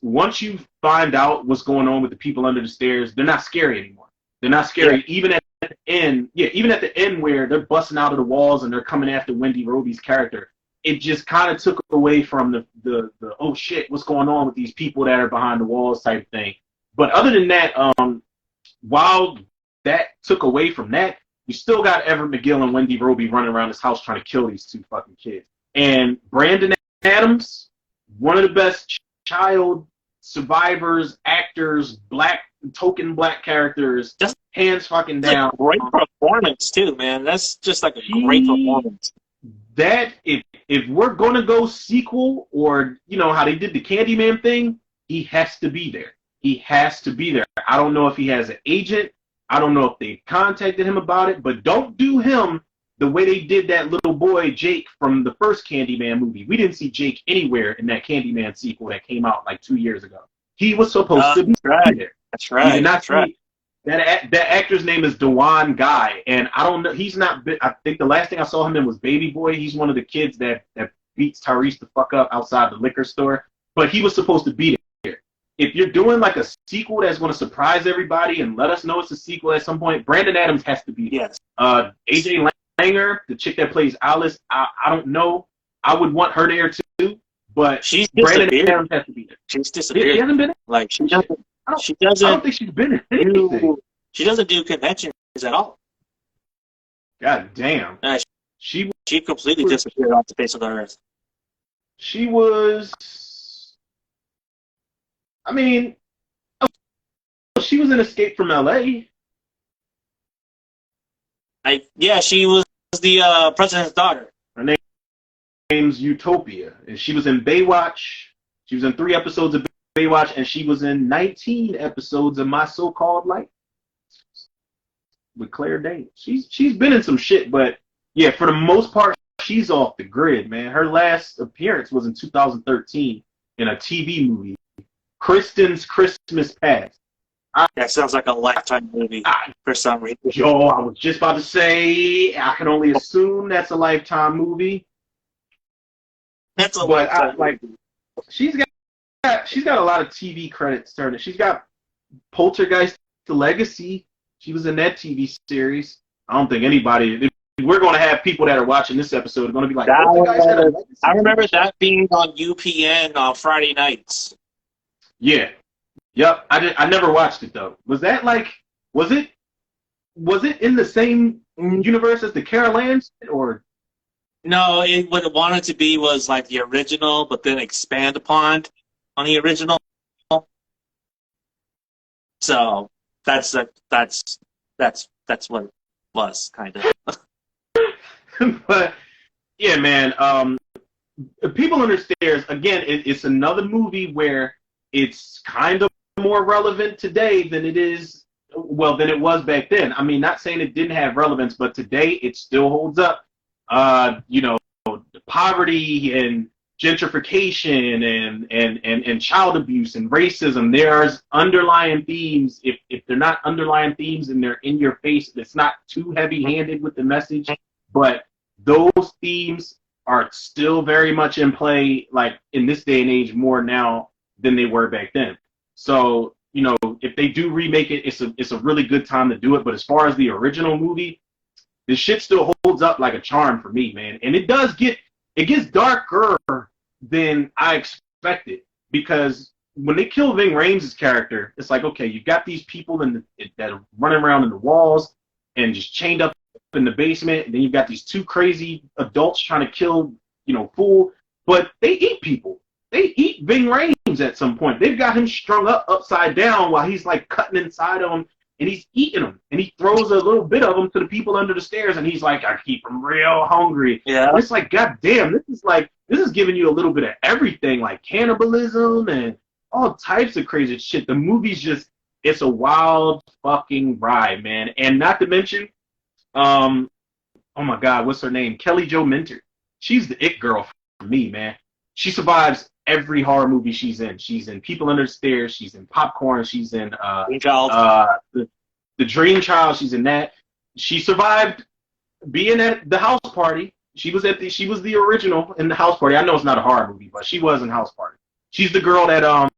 once you find out what's going on with the people under the stairs, they're not scary anymore. They're not scary even at the end. Yeah, even at the end where they're busting out of the walls and they're coming after Wendy Roby's character. It just kind of took away from the oh shit, what's going on with these people that are behind the walls type thing. But other than that, while that took away from that, you still got Everett McGill and Wendy Roby running around this house trying to kill these 2 fucking kids. And Brandon Adams, one of the best child survivors, actors, token black characters, Just hands fucking like down. great performance too, man. That's just like a great performance. That if we're gonna go sequel, or how they did the Candyman thing, he has to be there. He has to be there. I don't know if he has an agent. I don't know if they contacted him about it, but don't do him the way they did that little boy Jake from the first Candyman movie. We didn't see Jake anywhere in that Candyman sequel that came out like 2 years ago. He was supposed to be there. That's right. You did not That's right. That actor's name is Dewan Guy, and I don't know. He's not. I think the last thing I saw him in was Baby Boy. He's one of the kids that beats Tyrese the fuck up outside the liquor store. But he was supposed to be there. If you're doing like a sequel that's going to surprise everybody and let us know it's a sequel at some point, Brandon Adams has to be there. Yes. AJ Langer, the chick that plays Alice, I don't know. I would want her there too, but She's Brandon disappeared. Adams has to be there. She's disappeared. She hasn't been. Like she doesn't. She I doesn't. don't think she's been in anything. She doesn't do conventions at all. God damn. She completely disappeared off the face of the earth. She was. I mean, she was in Escape from L.A. She was the president's daughter. Her name's Utopia, and she was in Baywatch. She was in 3 episodes of Baywatch, and she was in 19 episodes of My So-Called Life with Claire Danes. She's been in some shit, but yeah, for the most part, she's off the grid, man. Her last appearance was in 2013 in a TV movie, Kristen's Christmas Past. That sounds like a Lifetime movie for some reason. Yo, I was just about to say, I can only assume that's a Lifetime movie. That's a But Lifetime movie. she's got a lot of TV credits turned. She's got Poltergeist: The Legacy. She was in that TV series. I don't think anybody. We're going to have people that are watching this episode are going to be like, Poltergeist had a legacy. I remember that being on UPN on Friday nights. Yeah. Yep. I never watched it though. Was that like? Was it in the same universe as the Carol Ann or? No, what it wanted to be was like the original, but then expand upon on the original. So that's what it was, kind of. But yeah, man. People Under Stairs, again, it's another movie where it's kind of more relevant today than it was back then. I mean, not saying it didn't have relevance, but today it still holds up. Poverty and gentrification and child abuse and racism. There's underlying themes. If they're not underlying themes and they're in your face, it's not too heavy-handed with the message, but those themes are still very much in play, like in this day and age, more now than they were back then. So, if they do remake it, it's a really good time to do it. But as far as the original movie, this shit still holds up like a charm for me, man. And it gets darker than I expected, because when they kill Ving Rhames' character, it's like, okay, you've got these people that are running around in the walls and just chained up in the basement, and then you've got these 2 crazy adults trying to kill, Fool, but they eat people. They eat Ving Rhames at some point. They've got him strung up upside down while he's like cutting inside of him, and he's eating them, and he throws a little bit of them to the people under the stairs, and he's like, I keep them real hungry. Yeah. And it's like, God damn, this is giving you a little bit of everything, like cannibalism and all types of crazy shit. The movie's it's a wild fucking ride, man. And not to mention, oh my God, what's her name? Kelly Jo Minter. She's the it girl for me, man. She survives every horror movie she's in. She's in People Under the Stairs. She's in Popcorn. She's in the Dream Child. She's in that. She survived being at the house party. She was the original in the house party. I know it's not a horror movie, but she was in House Party. She's the girl that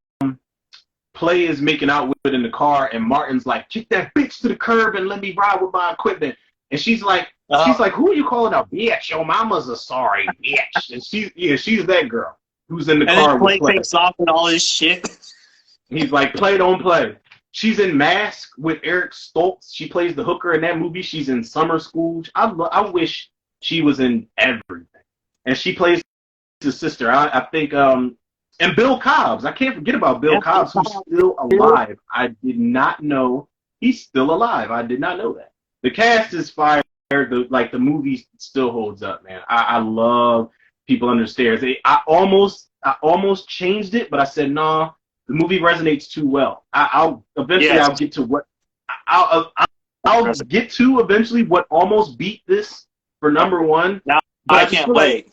Play is making out with in the car, and Martin's like, kick that bitch to the curb and let me ride with my equipment. And she's like, who are you calling a bitch? Your mama's a sorry bitch. And she's that girl who's in the car with Play. Takes off and all this shit. He's like, play, don't play. She's in Mask with Eric Stoltz. She plays the hooker in that movie. She's in Summer School. I wish she was in everything. And she plays his sister. I think And Bill Cobbs. I can't forget about Bill Yeah, Cobbs, who's still alive. I did not know he's still alive. I did not know that. The cast is fire. The movie still holds up, man. I love People Under Stairs. I almost changed it, but I said no. The movie resonates too well. I'll eventually Yes. I'll get to what I'll get to eventually what almost beat this for number one. Now, But I just can't feel like wait.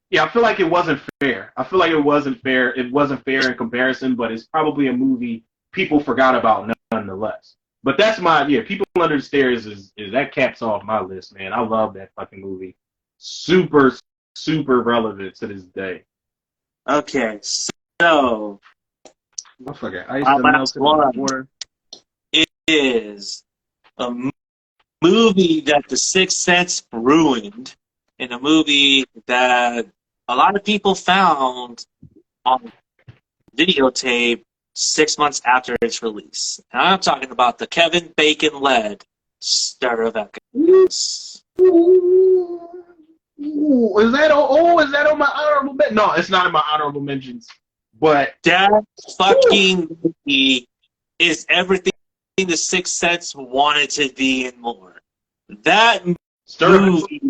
yeah, I feel like it wasn't fair. I feel like it wasn't fair. It wasn't fair in comparison, but it's probably a movie people forgot about nonetheless. But that's People Under the Stairs is that caps off my list, man. I love that fucking movie. Super, super relevant to this day. Okay, so I forget. I used my to last melt it in the one water. is a movie that The Sixth Sense ruined, and a movie that a lot of people found on videotape 6 months after its release. And I'm talking about the Kevin Bacon-led Stir of Echoes. Ooh, is that on my honorable mention? No, it's not in my honorable mentions. But That fucking movie is everything The Sixth Sense wanted to be and more. That movie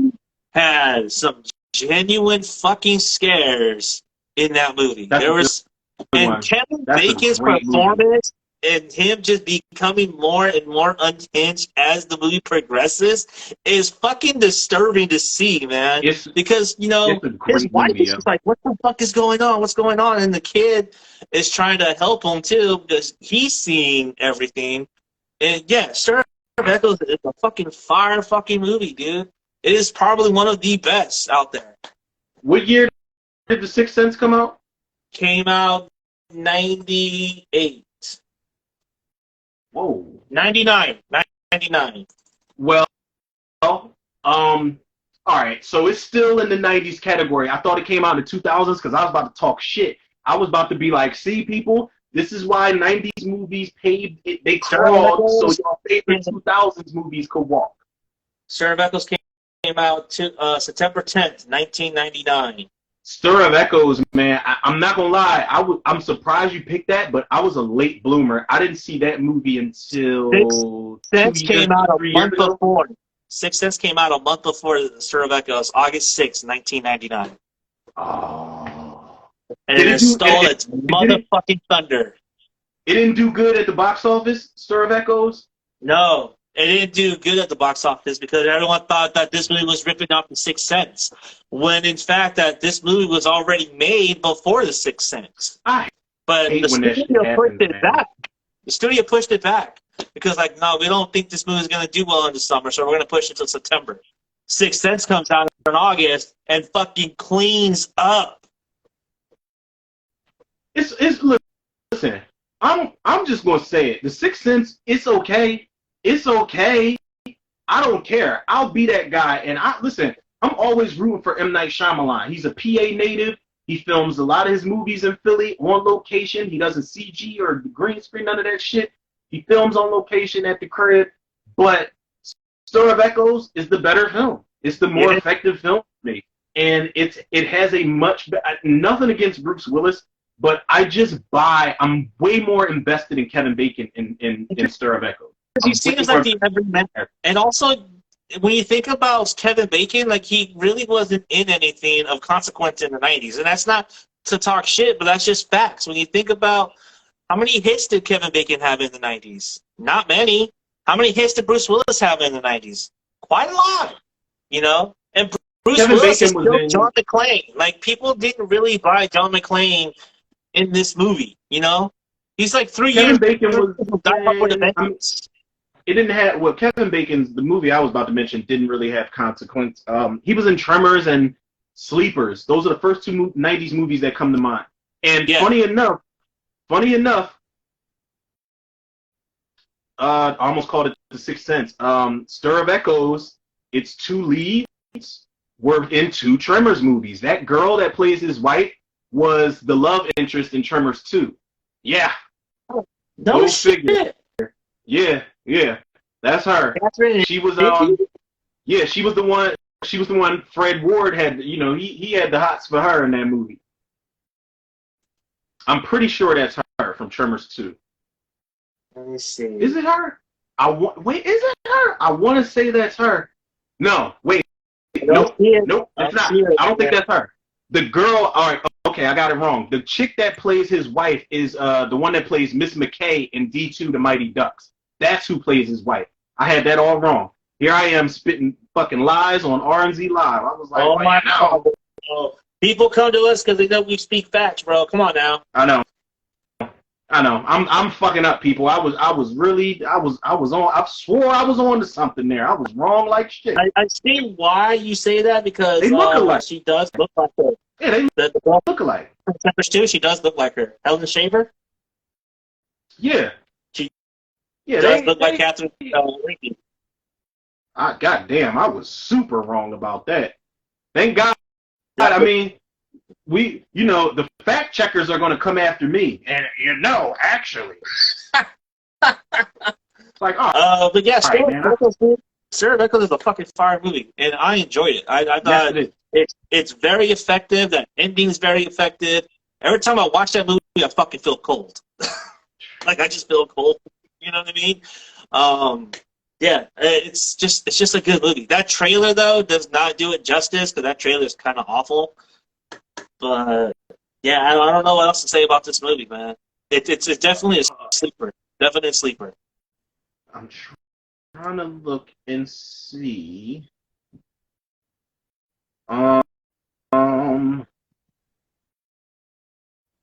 had some genuine fucking scares in that movie. There was, and Kevin Bacon's performance and him just becoming more and more unhinged as the movie progresses is fucking disturbing to see, man. Because, his wife is just like, what the fuck is going on? What's going on? And the kid is trying to help him too because he's seeing everything. And yeah, Stir of Echoes is a fucking fire fucking movie, dude. It is probably one of the best out there. What year did The Sixth Sense come out? Came out 98. Whoa. 99. 99. Well, all right. So it's still in the 90s category. I thought it came out in the 2000s because I was about to talk shit. I was about to be like, see, people, this is why 90s movies paved it. They crawled so your favorite 2000s movies could walk. Stir of Echoes came out September 10th, 1999. Stir of Echoes, man. I'm not gonna lie. I'm surprised you picked that, but I was a late bloomer. I didn't see that movie until Sixth Sense came out a month before. Sixth Sense came out a month before Stir of Echoes, August 6th, 1999. Oh. And it stole its motherfucking thunder. It didn't do good at the box office, Stir of Echoes? No. It didn't do good at the box office because everyone thought that this movie was ripping off The Sixth Sense, when in fact that this movie was already made before The Sixth Sense. But the studio pushed it back. The studio pushed it back because, no, we don't think this movie is going to do well in the summer, so we're going to push it till September. Sixth Sense comes out in August and fucking cleans up. Listen, I'm just going to say it. The Sixth Sense, it's okay. It's okay. I don't care. I'll be that guy. And I'm always rooting for M. Night Shyamalan. He's a PA native. He films a lot of his movies in Philly on location. He doesn't CG or green screen, none of that shit. He films on location at the crib. But Stir of Echoes is the better film. It's the more effective film for me. And it has a much nothing against Bruce Willis, but I'm way more invested in Kevin Bacon in Stir of Echoes. He seems like the everyman. And also, when you think about Kevin Bacon, he really wasn't in anything of consequence in the 90s. And that's not to talk shit, but that's just facts. When you think about how many hits did Kevin Bacon have in the 90s? Not many. How many hits did Bruce Willis have in the 90s? Quite a lot. And Bruce Kevin Willis Bacon is still John McClane. People didn't really buy John McClane in this movie, He's 3 years. Kevin Bacon was... It didn't have Kevin Bacon's the movie I was about to mention didn't really have consequence. He was in Tremors and Sleepers. Those are the first two 90s movies that come to mind. And funny enough, I almost called it The Sixth Sense. Stir of Echoes, its two leads were in two Tremors movies. That girl that plays his wife was the love interest in Tremors 2. Yeah. No shit. Yeah, that's her. She was she was the one. She was the one. Fred Ward had. He had the hots for her in that movie. I'm pretty sure that's her from Tremors 2. Let me see. Is it her? Wait, is it her? I want to say that's her. No, wait. Nope, it's not. I don't think that's her. The girl, all right, okay, I got it wrong. The chick that plays his wife is the one that plays Miss McKay in D2 The Mighty Ducks. That's who plays his wife. I had that all wrong. Here I am spitting fucking lies on RNZ Live. I was like, oh my God. People come to us because they know we speak facts, bro. Come on now. I know. I'm fucking up, people. I swore I was on to something there. I was wrong like shit. I see why you say that because they look alike. She does look like her. Yeah, they look alike. Too, she does look like her. Helen Shaver. Yeah. She does look like Catherine. God damn, I was super wrong about that. Thank God. I mean, the fact checkers are going to come after me. And, actually. It's like, but yeah, Sarah Records is a fucking fire movie, and I enjoyed it. I thought it's very effective. That ending's very effective. Every time I watch that movie, I fucking feel cold. Like, I just feel cold. You know what I mean? Yeah, it's just a good movie. That trailer, though, does not do it justice, because that trailer is kind of awful. But, yeah, I don't know what else to say about this movie, man. It's definitely a sleeper. Definite sleeper. I'm trying to look and see.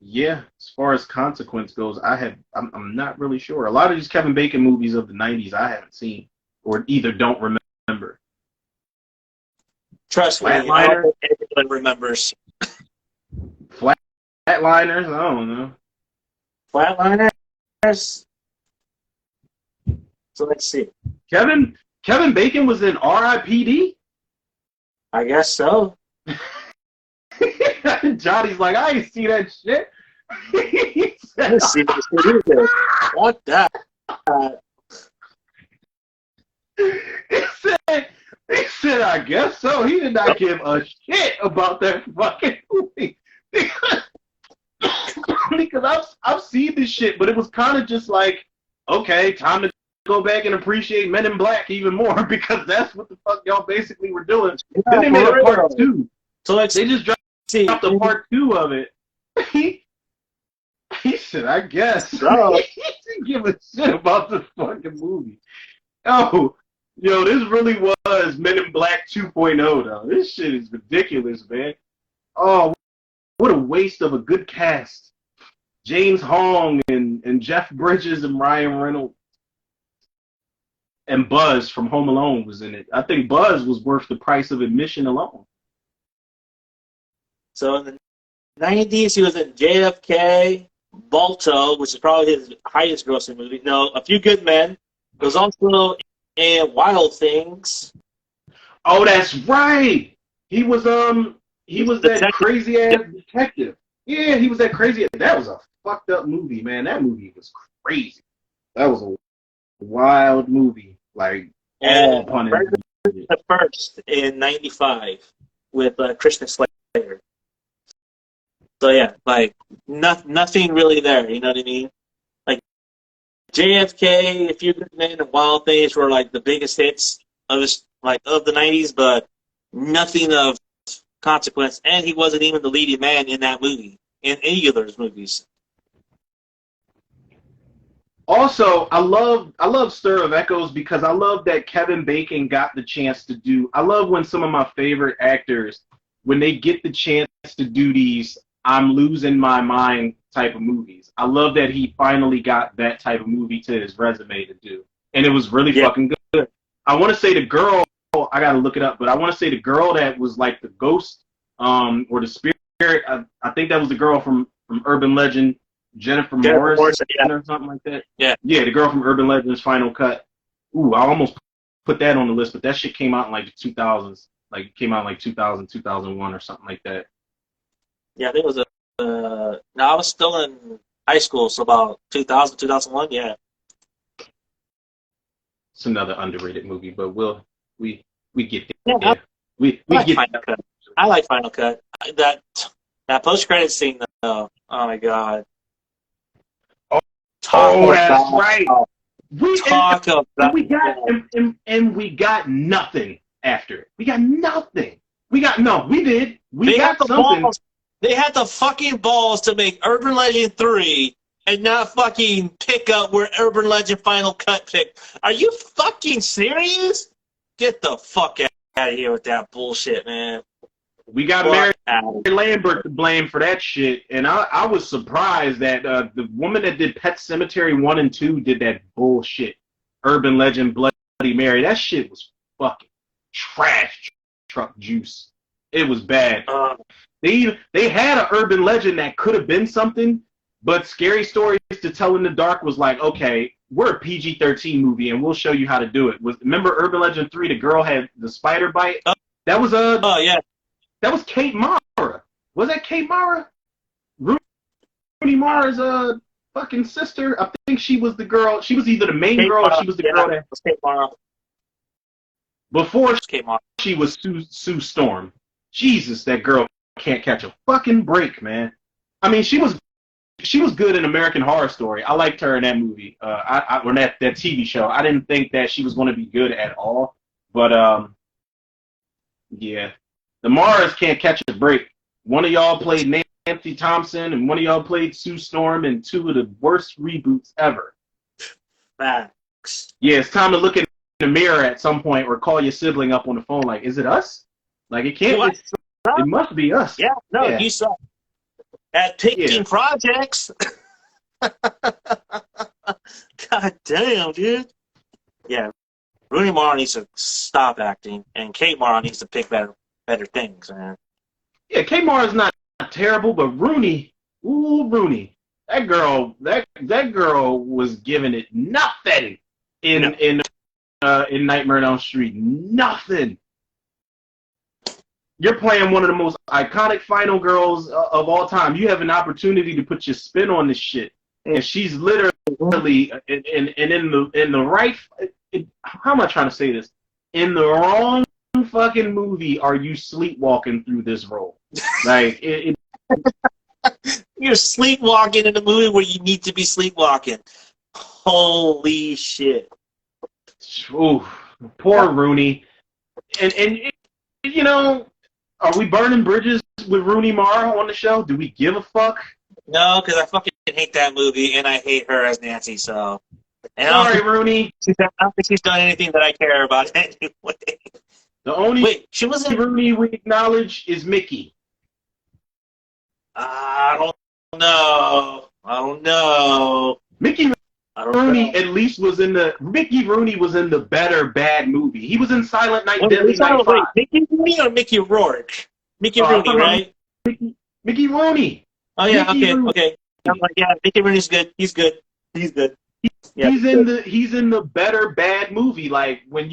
Yeah, as far as Consequence goes, I'm not really sure. A lot of these Kevin Bacon movies of the 90s I haven't seen or either don't remember. Trust me, I don't think anyone remembers. Flatliners? I don't know. Flatliners? So let's see. Kevin Bacon was in R.I.P.D.? I guess so. Johnny's like, I ain't see that shit. What that? He said, I guess so. He did not give a shit about that fucking movie. Because I've seen this shit, but it was kind of just like, okay, time to go back and appreciate Men in Black even more, because that's what the fuck y'all basically were doing. Yeah, then they made a part 2. So they just dropped the part 2 of it. He said, I guess. So. He didn't give a shit about the fucking movie. Oh, this really was Men in Black 2.0, though. This shit is ridiculous, man. Oh, what a waste of a good cast. James Hong and Jeff Bridges and Ryan Reynolds. And Buzz from Home Alone was in it. I think Buzz was worth the price of admission alone. So in the 90s, he was in JFK, Balto, which is probably his highest grossing movie. No, A Few Good Men. He was also in Wild Things. Oh, that's right. He was that crazy ass detective. Yeah, he was that crazy. That was a fucked up movie, man. That movie was crazy. That was a wild movie. Like, all pun intended. The first in 95 with Christian Slater. So yeah, like nothing really there. You know what I mean? Like JFK, A Few Good Men, and Wild Things were like the biggest hits of the 90s, but nothing of consequence. And he wasn't even the leading man in that movie, in any of those movies. Also, I love Stir of Echoes because I love that Kevin Bacon got the chance to do. I love when some of my favorite actors, when they get the chance to do these I'm losing my mind type of movies. I love that he finally got that type of movie to his resume to do. And it was really fucking good. I want to say the girl, I got to look it up, but I want to say the girl that was like the ghost or the spirit, I think that was the girl from Urban Legend, Jennifer Morris or something like that. Yeah, the girl from Urban Legend's Final Cut. Ooh, I almost put that on the list, but that shit came out in like the 2000s. Like, it came out in like 2000, 2001 or something like that. Yeah, I think it was no, I was still in high school, so about 2000, 2001, yeah. It's another underrated movie, but we get there. Yeah, we get Final Cut. I like Final Cut. That post-credit scene, though, oh my god. Oh, that's right. We Talk about we got and we got nothing after it. We got nothing. We got no. We did. We got something. Balls. They had the fucking balls to make Urban Legend 3 and not fucking pick up where Urban Legend Final Cut picked. Are you fucking serious? Get the fuck out of here with that bullshit, man. We got Mary Lambert to blame for that shit, and I was surprised that the woman that did Pet Sematary 1 and 2 did that bullshit. Urban Legend Bloody Mary. That shit was fucking trash truck juice. It was bad. They had an urban legend that could have been something, but Scary Stories to Tell in the Dark was like, okay, we're a PG-13 movie, and we'll show you how to do it. Remember Urban Legend 3, the girl had the spider bite? That was yeah. That was Kate Mara. Was that Kate Mara? Rooney Mara's fucking sister. I think she was the girl. She was either the main girl or she was the girl that was Kate Mara. Before Kate Mara. She was Sue Storm. Jesus, that girl can't catch a fucking break, man. I mean, she was good in American Horror Story. I liked her in that movie, or that TV show. I didn't think that she was going to be good at all, but yeah, the Maras can't catch a break. One of y'all played Nancy Thompson, and one of y'all played Sue Storm in 2 of the worst reboots ever. Facts. Yeah, it's time to look in the mirror at some point, or call your sibling up on the phone. Like, is it us? Like, it can't. It must be us. Yeah, no, you suck at picking projects. God damn, dude. Yeah, Rooney Mara needs to stop acting, and Kate Mara needs to pick better things, man. Yeah, Kate Mara's not terrible, but Rooney, Rooney, that girl was giving it nothing in Nightmare on Elm Street. Nothing. You're playing one of the most iconic final girls of all time. You have an opportunity to put your spin on this shit, and she's literally in the right. How am I trying to say this? In the wrong fucking movie, are you sleepwalking through this role? Like you're sleepwalking in a movie where you need to be sleepwalking. Holy shit! Ooh, poor Rooney, and you know. Are we burning bridges with Rooney Mara on the show? Do we give a fuck? No, because I fucking hate that movie, and I hate her as Nancy, so... Sorry, Rooney. I don't think she's done anything that I care about anyway. The only she wasn't... Rooney we acknowledge is Mickey. I don't know. Mickey Rooney at least was in the... Mickey Rooney was in the better bad movie. He was in Silent Night, Deadly Night 5. Mickey Rooney or Mickey Rourke? Mickey Rooney, right? Mickey Rooney. Oh, yeah, okay. I'm like, yeah, Mickey Rooney's good. He's good. He's in the better bad movie. Like when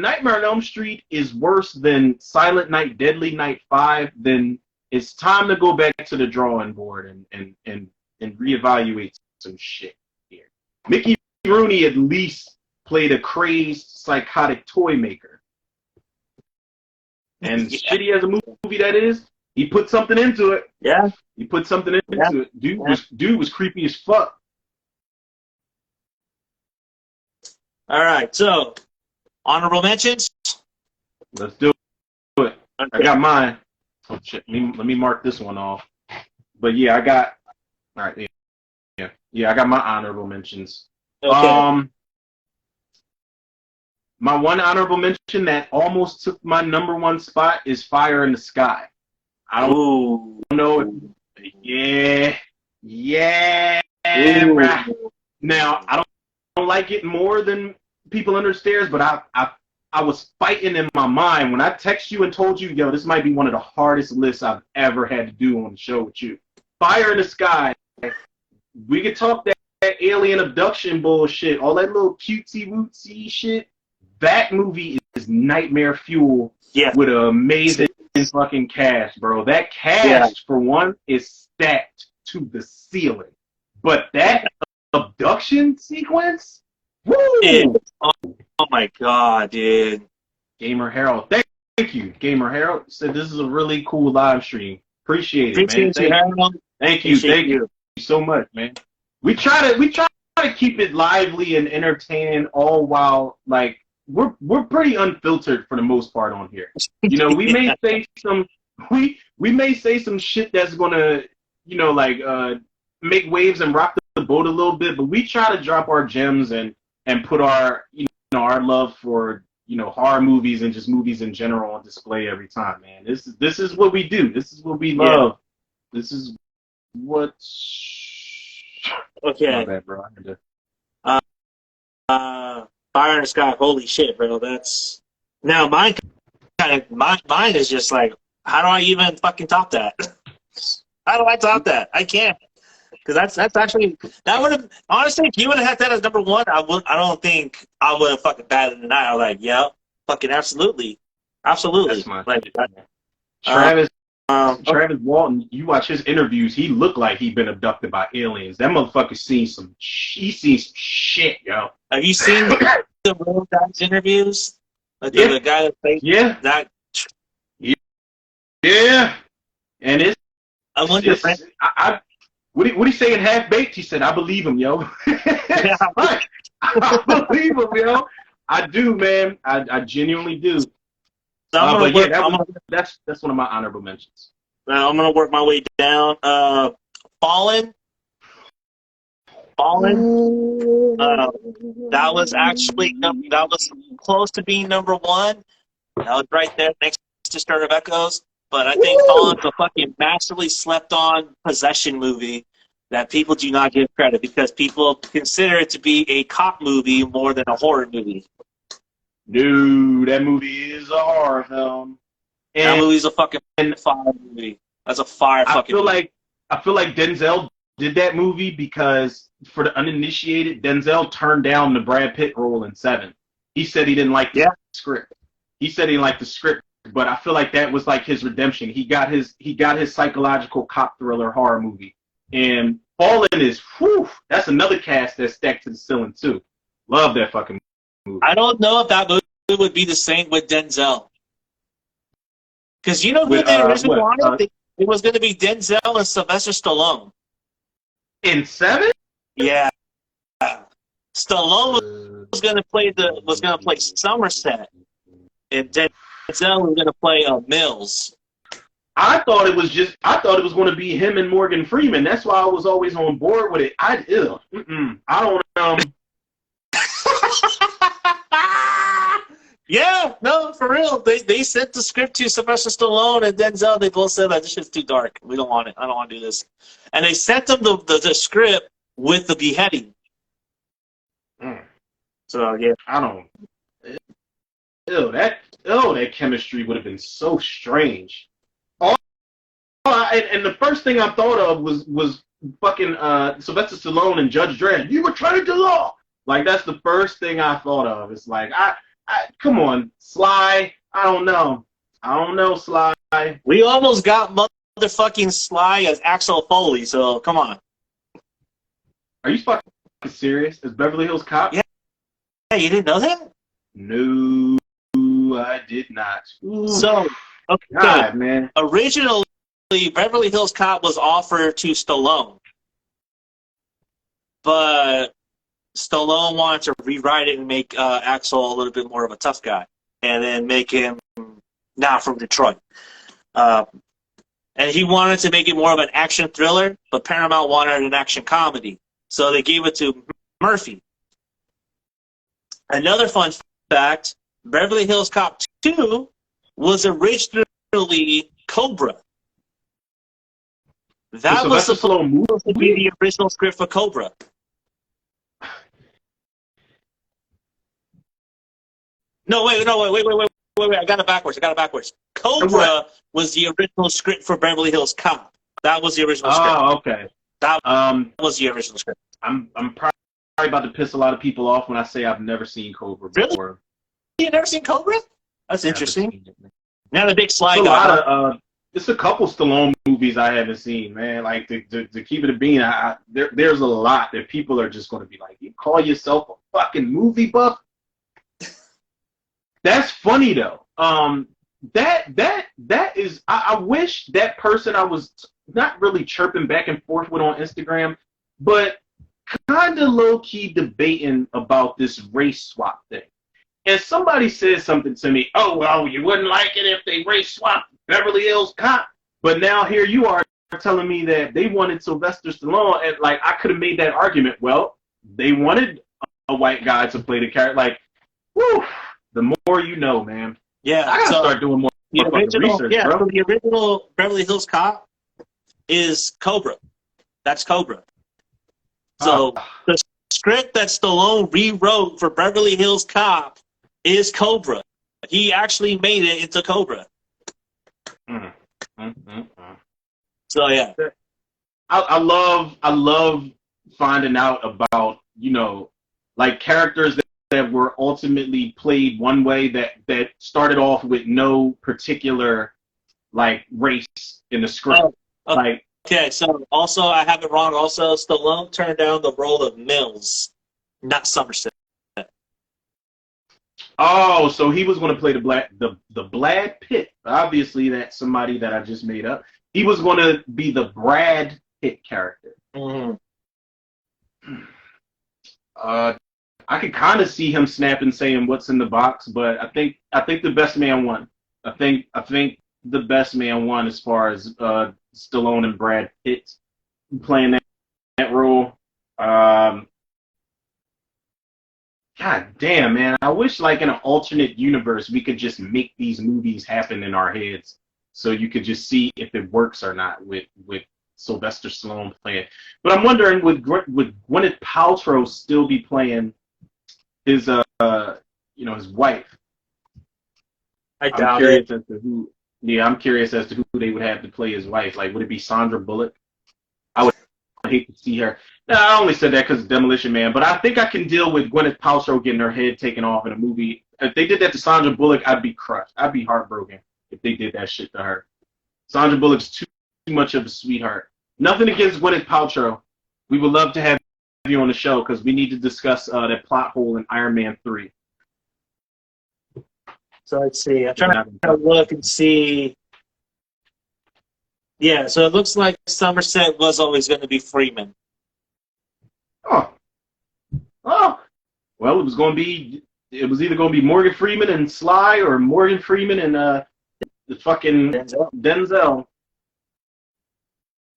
Nightmare on Elm Street is worse than Silent Night, Deadly Night 5, then it's time to go back to the drawing board and reevaluate some shit here. Mickey Rooney at least played a crazed psychotic toy maker. And shitty as a movie that is, he put something into it. Yeah. He put something into it. Dude was creepy as fuck. All right, so honorable mentions. Let's do it. Okay. I got mine. Oh shit! Let me mark this one off. But yeah, I got. All right. Yeah. I got my honorable mentions. Okay. My one honorable mention that almost took my number 1 spot is Fire in the Sky. I don't know. Yeah. Right. Now I don't like it more than People Under Stairs, but I was fighting in my mind when I text you and told you, yo, this might be one of the hardest lists I've ever had to do on the show with you. Fire in the Sky. We could talk that alien abduction bullshit, all that little cutesy wootsy shit. That movie is nightmare fuel with an amazing fucking cast, bro. That cast, for one, is stacked to the ceiling. But that abduction sequence, woo! Oh my god, dude. Gamer Harold, thank you. Gamer Harold said this is a really cool live stream. Appreciate it, man. Thank you so much, man. We try to keep it lively and entertaining, all while like we're pretty unfiltered for the most part on here. You know, we may say some we may say some shit that's gonna, you know, like make waves and rock the boat a little bit, but we try to drop our gems and put our, you know, our love for, you know, horror movies and just movies in general on display every time, man. This is what we do. This is what we love. Yeah. This is what. Okay. My bad, bro. I had to... Fire in the Sky. Holy shit, bro. That's now mine. Mine is just like, how do I even fucking top that? How do I top that? I can't, because that's actually, that would have, honestly, if you would have had that as number one, I don't think I would have fucking batted an eye. I was like, yeah, fucking absolutely. That's my like, Travis Walton, you watch his interviews, he looked like he'd been abducted by aliens. That motherfucker seen some shit, yo. Have you seen the real guy's interviews? Like the guy that faced that. Yeah. And it's I wonder, what he say in Half Baked? He said, I believe him, yo. I believe him, yo. I do, man. I genuinely do. So that's one of my honorable mentions. I'm gonna work my way down. Fallen. That was close to being number one. That was right there next to Start of Echoes. But I think Fallen's a fucking massively slept on possession movie that people do not give credit, because people consider it to be a cop movie more than a horror movie. Dude, that movie is a horror film. And that movie's a fucking fire movie. That's a fire fucking movie. I feel like Denzel did that movie because, for the uninitiated, Denzel turned down the Brad Pitt role in Seven. He said he didn't like the script. He said he liked the script, but I feel like that was like his redemption. He got his psychological cop thriller horror movie. And Fallen is, that's another cast that's stacked to the ceiling too. Love that fucking movie. I don't know if that movie would be the same with Denzel. Because you know who they originally wanted? It was going to be Denzel and Sylvester Stallone. In Seven? Yeah. Stallone was going to play Somerset, and Denzel was going to play Mills. I thought it was going to be him and Morgan Freeman. That's why I was always on board with it. I don't Yeah, no, for real. They sent the script to Sylvester Stallone and Denzel. They both said that this shit's too dark. We don't want it. I don't want to do this. And they sent them the script with the beheading. So yeah, I don't. That chemistry would have been so strange. And the first thing I thought of was fucking Sylvester Stallone and Judge Dredd. You were trying to law. Like, that's the first thing I thought of. It's like, come on, Sly. I don't know, Sly. We almost got motherfucking Sly as Axel Foley. So come on. Are you fucking serious? Is Beverly Hills Cop? Yeah. Yeah, you didn't know that? No, I did not. Ooh. So, okay, God, man. Originally, Beverly Hills Cop was offered to Stallone, but Stallone wanted to rewrite it and make Axel a little bit more of a tough guy, and then make him not from Detroit. And he wanted to make it more of an action thriller, but Paramount wanted an action comedy, so they gave it to Murphy. Another fun fact, Beverly Hills Cop 2 was originally Cobra. That was supposed to be the original script for Cobra. Wait. I got it backwards. Cobra was the original script for Beverly Hills Cop. That was the original script. Oh, okay. That was the original script. I'm probably about to piss a lot of people off when I say I've never seen Cobra before. Really? You never seen Cobra? That's interesting. Now the big slide. It's a couple Stallone movies I haven't seen, man. Like, to keep it a bean, there's a lot that people are just going to be like, you call yourself a fucking movie buff? That's funny though. That is. I wish that person I was not really chirping back and forth with on Instagram, but kind of low-key debating about this race swap thing. And somebody said something to me, oh, well, you wouldn't like it if they race swapped Beverly Hills Cop. But now here you are telling me that they wanted Sylvester Stallone, and like I could have made that argument. Well, they wanted a white guy to play the character. Like, whew, the more you know, man. Yeah, I gotta start doing more research, bro. So the original Beverly Hills Cop is Cobra. That's Cobra. So the script that Stallone rewrote for Beverly Hills Cop is Cobra. He actually made it into Cobra. So yeah, I love finding out about, you know, like characters that were ultimately played one way that started off with no particular like race in the script. Oh, like okay, so also I have it wrong. Also, Stallone turned down the role of Mills, not Somerset. Oh, so he was going to play the Brad Pitt. Obviously, that's somebody that I just made up. He was going to be the Brad Pitt character. Mm-hmm. I could kind of see him snapping, saying "What's in the box," but I think the best man won. I think the best man won as far as Stallone and Brad Pitt playing that role. God damn, man! I wish, like, in an alternate universe, we could just make these movies happen in our heads, so you could just see if it works or not with Sylvester Stallone playing. But I'm wondering, would Gwyneth Paltrow still be playing his his wife? I doubt it. I'm curious as to who they would have to play his wife. Like, would it be Sandra Bullock? I would hate to see her. No, I only said that because of Demolition Man, but I think I can deal with Gwyneth Paltrow getting her head taken off in a movie. If they did that to Sandra Bullock, I'd be crushed. I'd be heartbroken if they did that shit to her. Sandra Bullock's too much of a sweetheart. Nothing against Gwyneth Paltrow. We would love to have you on the show because we need to discuss that plot hole in Iron Man 3. So let's see. I'm trying to look and see. Yeah, so it looks like Somerset was always going to be Freeman. Oh. Well, it was either going to be Morgan Freeman and Sly or Morgan Freeman and the fucking Denzel.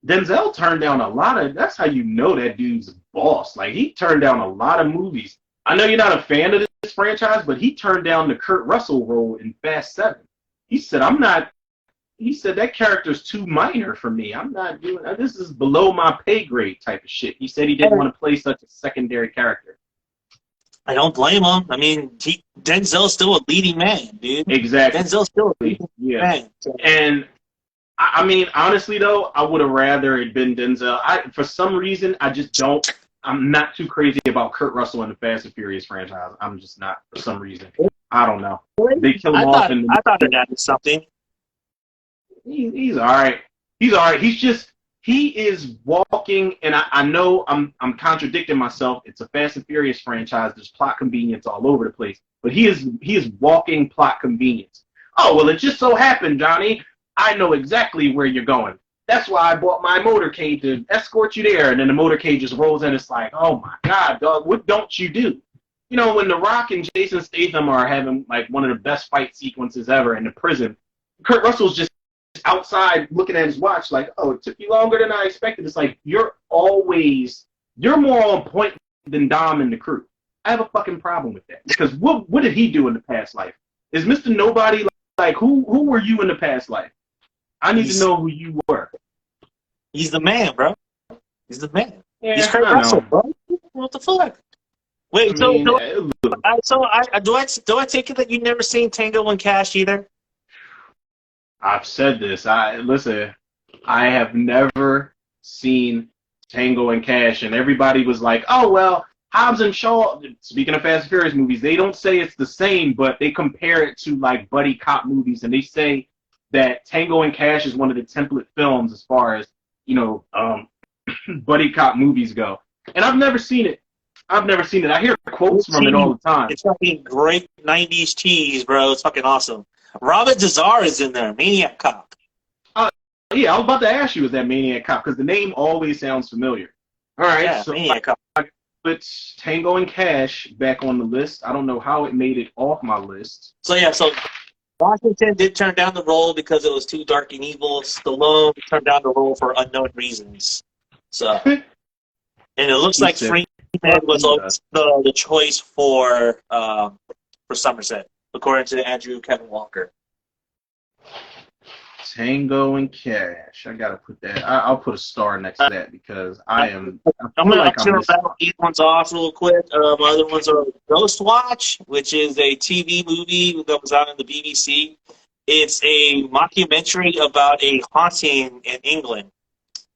Denzel turned down a lot of. That's how you know that dude's a boss. Like, he turned down a lot of movies. I know you're not a fan of this franchise, but he turned down the Kurt Russell role in Fast 7. He said, He said that character's too minor for me. I'm not doing that. This is below my pay grade type of shit. He said he didn't want to play such a secondary character. I don't blame him. I mean, Denzel's still a leading man, dude. Exactly. Denzel's still a leading man. And I mean, honestly though, I would have rather it been Denzel. For some reason, I'm not too crazy about Kurt Russell in the Fast and Furious franchise. I'm just not, for some reason. I don't know. They kill him off in the. I thought it added something. He's all right. He's all right. He is walking, and I know I'm contradicting myself. It's a Fast and Furious franchise. There's plot convenience all over the place, but he is walking plot convenience. Oh, well, it just so happened, Johnny, I know exactly where you're going. That's why I bought my motorcade to escort you there. And then the motorcade just rolls in. It's like, oh my God, dog, what don't you do? You know, when The Rock and Jason Statham are having like one of the best fight sequences ever in the prison, Kurt Russell's just outside looking at his watch like, oh, it took you longer than I expected. It's like, you're more on point than Dom and the crew. I have a fucking problem with that. Because what did he do in the past life? Is Mr. Nobody like, who were you in the past life? I need to know who you were. He's the man, bro. He's the man. Yeah, he's Kurt Russell, bro. What the fuck? Wait, do I take it that you never seen Tango and Cash either? I've said this. I have never seen Tango and Cash, and everybody was like, oh, well, Hobbs and Shaw, speaking of Fast and Furious movies, they don't say it's the same, but they compare it to like buddy cop movies, and they say that Tango and Cash is one of the template films as far as, you know, buddy cop movies go. And I've never seen it. I hear quotes from it all the time. It's fucking great 90's cheese, bro. It's fucking awesome. Robert Dazar is in there, Maniac Cop. Yeah, I was about to ask you, is that Maniac Cop? Because the name always sounds familiar. All right, Yeah, so Maniac Cop. I put Tango and Cash back on the list. I don't know how it made it off my list. So yeah, so Washington did turn down the role because it was too dark and evil. Stallone turned down the role for unknown reasons. So, and it looks He like said, Freeman "Fuck was yeah." the choice for Somerset, according to Andrew Kevin Walker. Tango and Cash. I gotta put that. I'll put a star next to that because I I'm feel gonna like I'm missing. rattle these ones off real quick. My other ones are Ghost Watch, which is a TV movie that was out on the BBC. It's a mockumentary about a haunting in England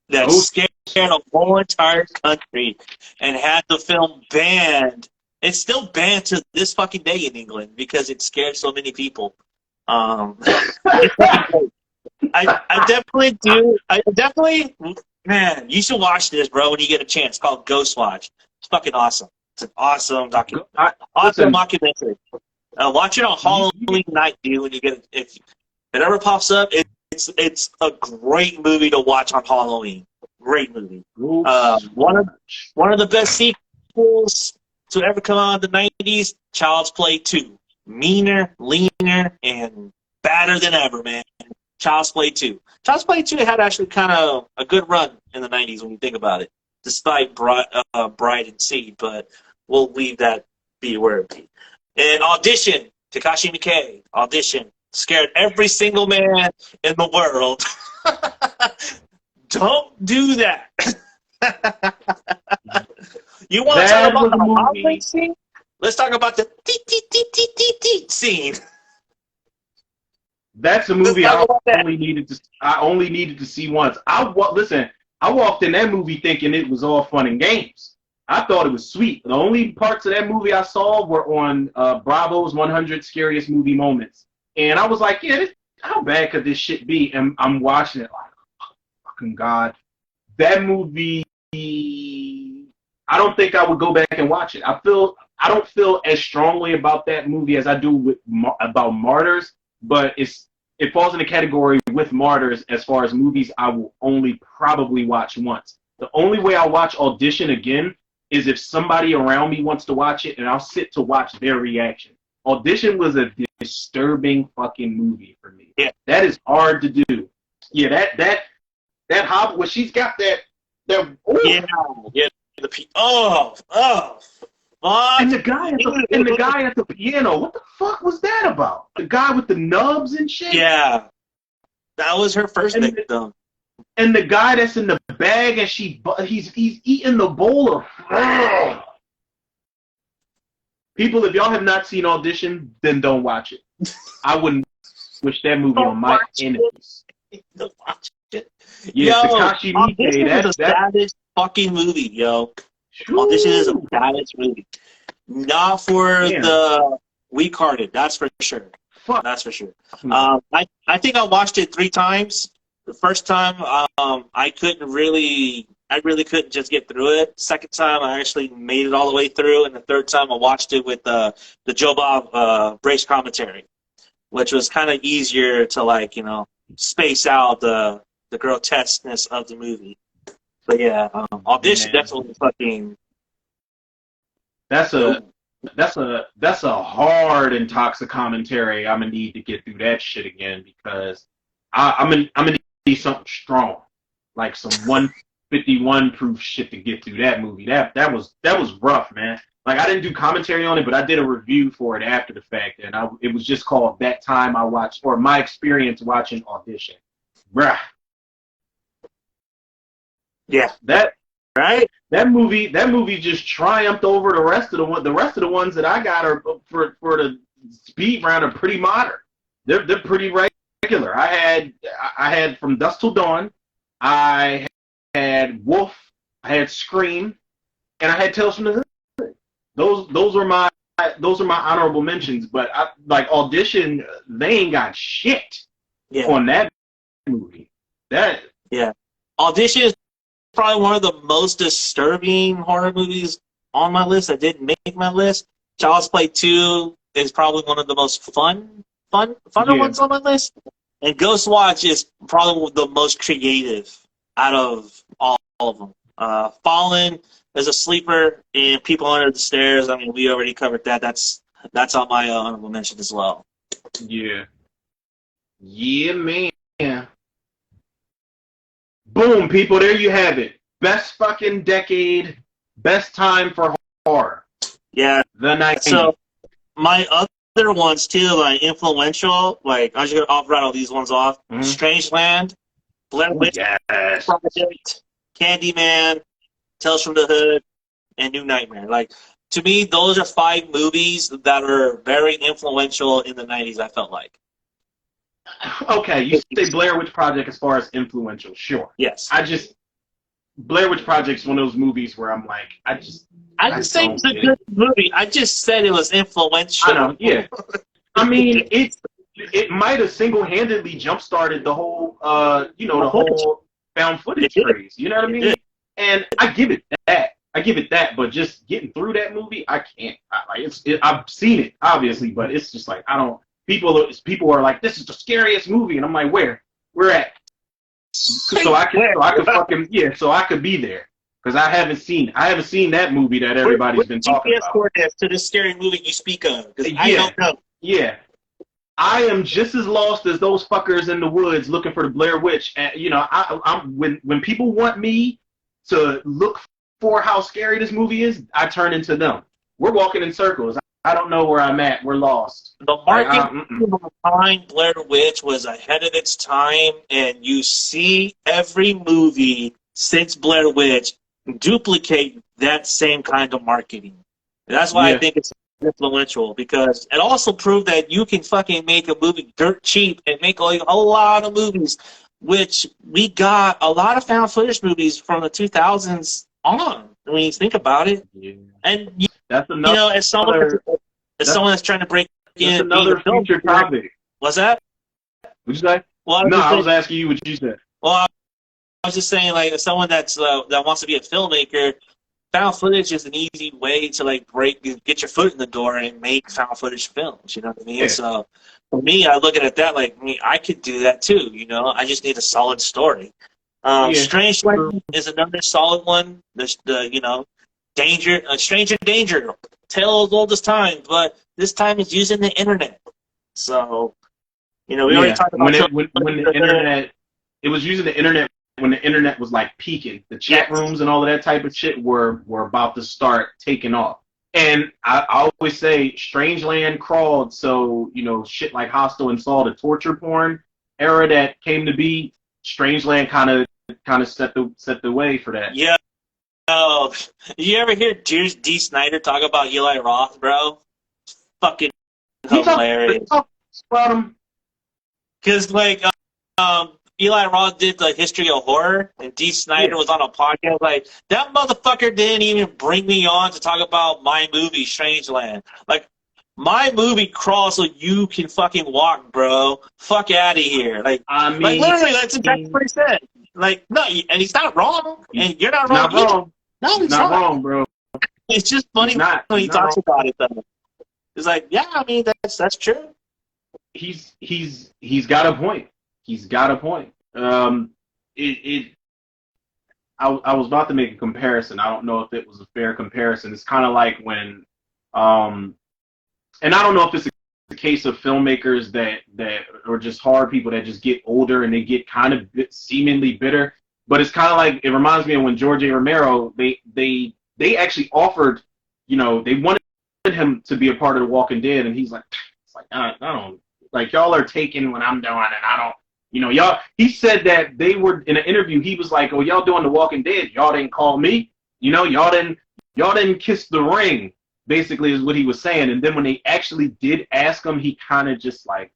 that Oh, scared a whole entire country and had the film banned. It's still banned to this fucking day in England because it scared so many people. It's fucking great. I definitely do. Man, you should watch this, bro, when you get a chance. It's called Ghost Watch. It's fucking awesome. It's an awesome documentary. Awesome documentary. Watch it on Halloween night, dude. When you get if it ever pops up, it's a great movie to watch on Halloween. Great movie. One of the best sequels to ever come out in the 90s. Child's Play 2. Meaner, leaner, and badder than ever, man. Child's Play 2. Child's Play 2 had actually kind of a good run in the 90s when you think about it, despite Bride and Seed, but we'll leave that be where it be. And Audition, Takashi Miike, Audition, scared every single man in the world. Don't do that. You want to talk about the conflict scene? Let's talk about the scene. That's a movie I only needed to see once. I walked in that movie thinking it was all fun and games. I thought it was sweet. The only parts of that movie I saw were on Bravo's 100 Scariest Movie Moments, and I was like, yeah, how bad could this shit be? And I'm watching it like, oh, fucking God, that movie. I don't think I would go back and watch it. I don't feel as strongly about that movie as I do about Martyrs, but it falls in the category with Martyrs as far as movies I will only probably watch once. The only way I'll watch Audition again is if somebody around me wants to watch it, and I'll sit to watch their reaction. Audition was a disturbing fucking movie for me. Yeah. That is hard to do. Yeah, that Hobbit, when she's got that ooh. Yeah. And the guy at the piano, what the fuck was that about? The guy with the nubs and shit? Yeah. That was her first victim. And the guy that's in the bag and he's eating the bowl of people, if y'all have not seen Audition, then don't watch it. I wouldn't wish that movie on my enemies. Don't watch it. Yeah, yo, Takashi Miike, that's a savage fucking movie, yo. Audition is a savage movie. Not for the weak-hearted, that's for sure. Fuck. That's for sure. I think I watched it 3 times. The first time, I really couldn't just get through it. Second time, I actually made it all the way through, and the third time, I watched it with the Joe Bob brace commentary, which was kind of easier to space out the grotesqueness of the movie. But yeah, Audition definitely fucking. That's a hard and toxic commentary. I'm gonna need to get through that shit again because I'm gonna need something strong, like some 151 proof shit to get through that movie. That was rough, man. Like, I didn't do commentary on it, but I did a review for it after the fact, and it was just called That Time I Watched, or My Experience Watching Audition. Bruh. Yeah. That Right? That movie just triumphed over the rest of the ones that I got are for the speed round are pretty modern. They're pretty regular. I had From Dusk Till Dawn, I had Wolf, I had Scream, and I had Tales from the Hood. Those are my honorable mentions. But like Audition, they ain't got shit on that movie. Audition is probably one of the most disturbing horror movies on my list that didn't make my list. Child's Play 2 is probably one of the most funner ones on my list. And Ghost Watch is probably the most creative out of all of them. Fallen is a sleeper, and People Under the Stairs. I mean, we already covered that. That's on my honorable mention as well. Yeah. Yeah, man. Boom, people. There you have it. Best fucking decade. Best time for horror. Yeah. The 90s. So my other ones too, like influential. Like I'm just gonna rattle these ones off. Mhm. Strangeland, Blair Witch Yes. Project, Candyman, Tales from the Hood, and New Nightmare. Like, to me, those are 5 movies that are very influential in the 90s, I felt like. Okay, you say Blair Witch Project as far as influential, sure. Yes. Blair Witch Project's one of those movies where I'm like, I didn't say it was a good movie. I just said it was influential. I know, yeah. I mean, it might have single-handedly jump-started the whole, the whole found footage craze. You know what I mean? And I give it that. But just getting through that movie, I can't. I've seen it, obviously, but it's just like, I don't. People are like, this is the scariest movie, and I'm like, where at? So I could be there because I haven't seen that movie that everybody's been talking about. Coordinates to the scary movie you speak of, because I don't know. Yeah, I am just as lost as those fuckers in the woods looking for the Blair Witch. And I'm when people want me to look for how scary this movie is, I turn into them. We're walking in circles. I don't know where I'm at. We're lost. The marketing behind Blair Witch was ahead of its time, and you see every movie since Blair Witch duplicate that same kind of marketing. And that's why I think it's influential, because it also proved that you can fucking make a movie dirt cheap and make like a lot of movies, which we got a lot of found footage movies from the 2000s on. I mean, think about it. Yeah. And that's another. As someone that's trying to break in. That's another future topic. What's that? What'd you say? Well, I was asking you what you said. Well, I was just saying, like, as someone that wants to be a filmmaker, found footage is an easy way to like get your foot in the door and make found footage films. You know what I mean? Yeah. So for me, I look at it that like, I could do that too. You know, I just need a solid story. Strangeland is another solid one. There's Stranger Danger, tale as old as time, but this time it's using the internet. So, we already talked about when the internet, it was using the internet when the internet was like peaking. The chat rooms and all of that type of shit were about to start taking off. And I always say Strangeland crawled, so shit like Hostel and Saw, the torture porn era that came to be, Strangeland kind of set the way for that. Yeah. Oh, you ever hear D. Snyder talk about Eli Roth, bro? Fucking hilarious. About him. Because, like, Eli Roth did the history of horror, and D. Snyder was on a podcast. Like, that motherfucker didn't even bring me on to talk about my movie, Strangeland. Like, my movie crawls so you can fucking walk, bro. Fuck out of here. Like, literally, that's exactly what he said. Like, no, and he's not wrong, and you're not wrong. Not wrong. No, he's not wrong, bro. It's just funny when he talks about it, though. It's like, yeah, I mean, that's true. He's got a point. He's got a point. I was about to make a comparison. I don't know if it was a fair comparison. It's kind of like when, and I don't know if it's a case of filmmakers that or just hard people that just get older and they get kind of seemingly bitter. But it's kind of like, it reminds me of when George A. Romero, they actually offered, they wanted him to be a part of The Walking Dead, and he's like, I don't, like, y'all are taking what I'm doing, and I don't, y'all, he said that they were, in an interview, he was like, oh, y'all doing The Walking Dead, y'all didn't call me, y'all didn't kiss the ring, basically is what he was saying. And then when they actually did ask him, he kind of just like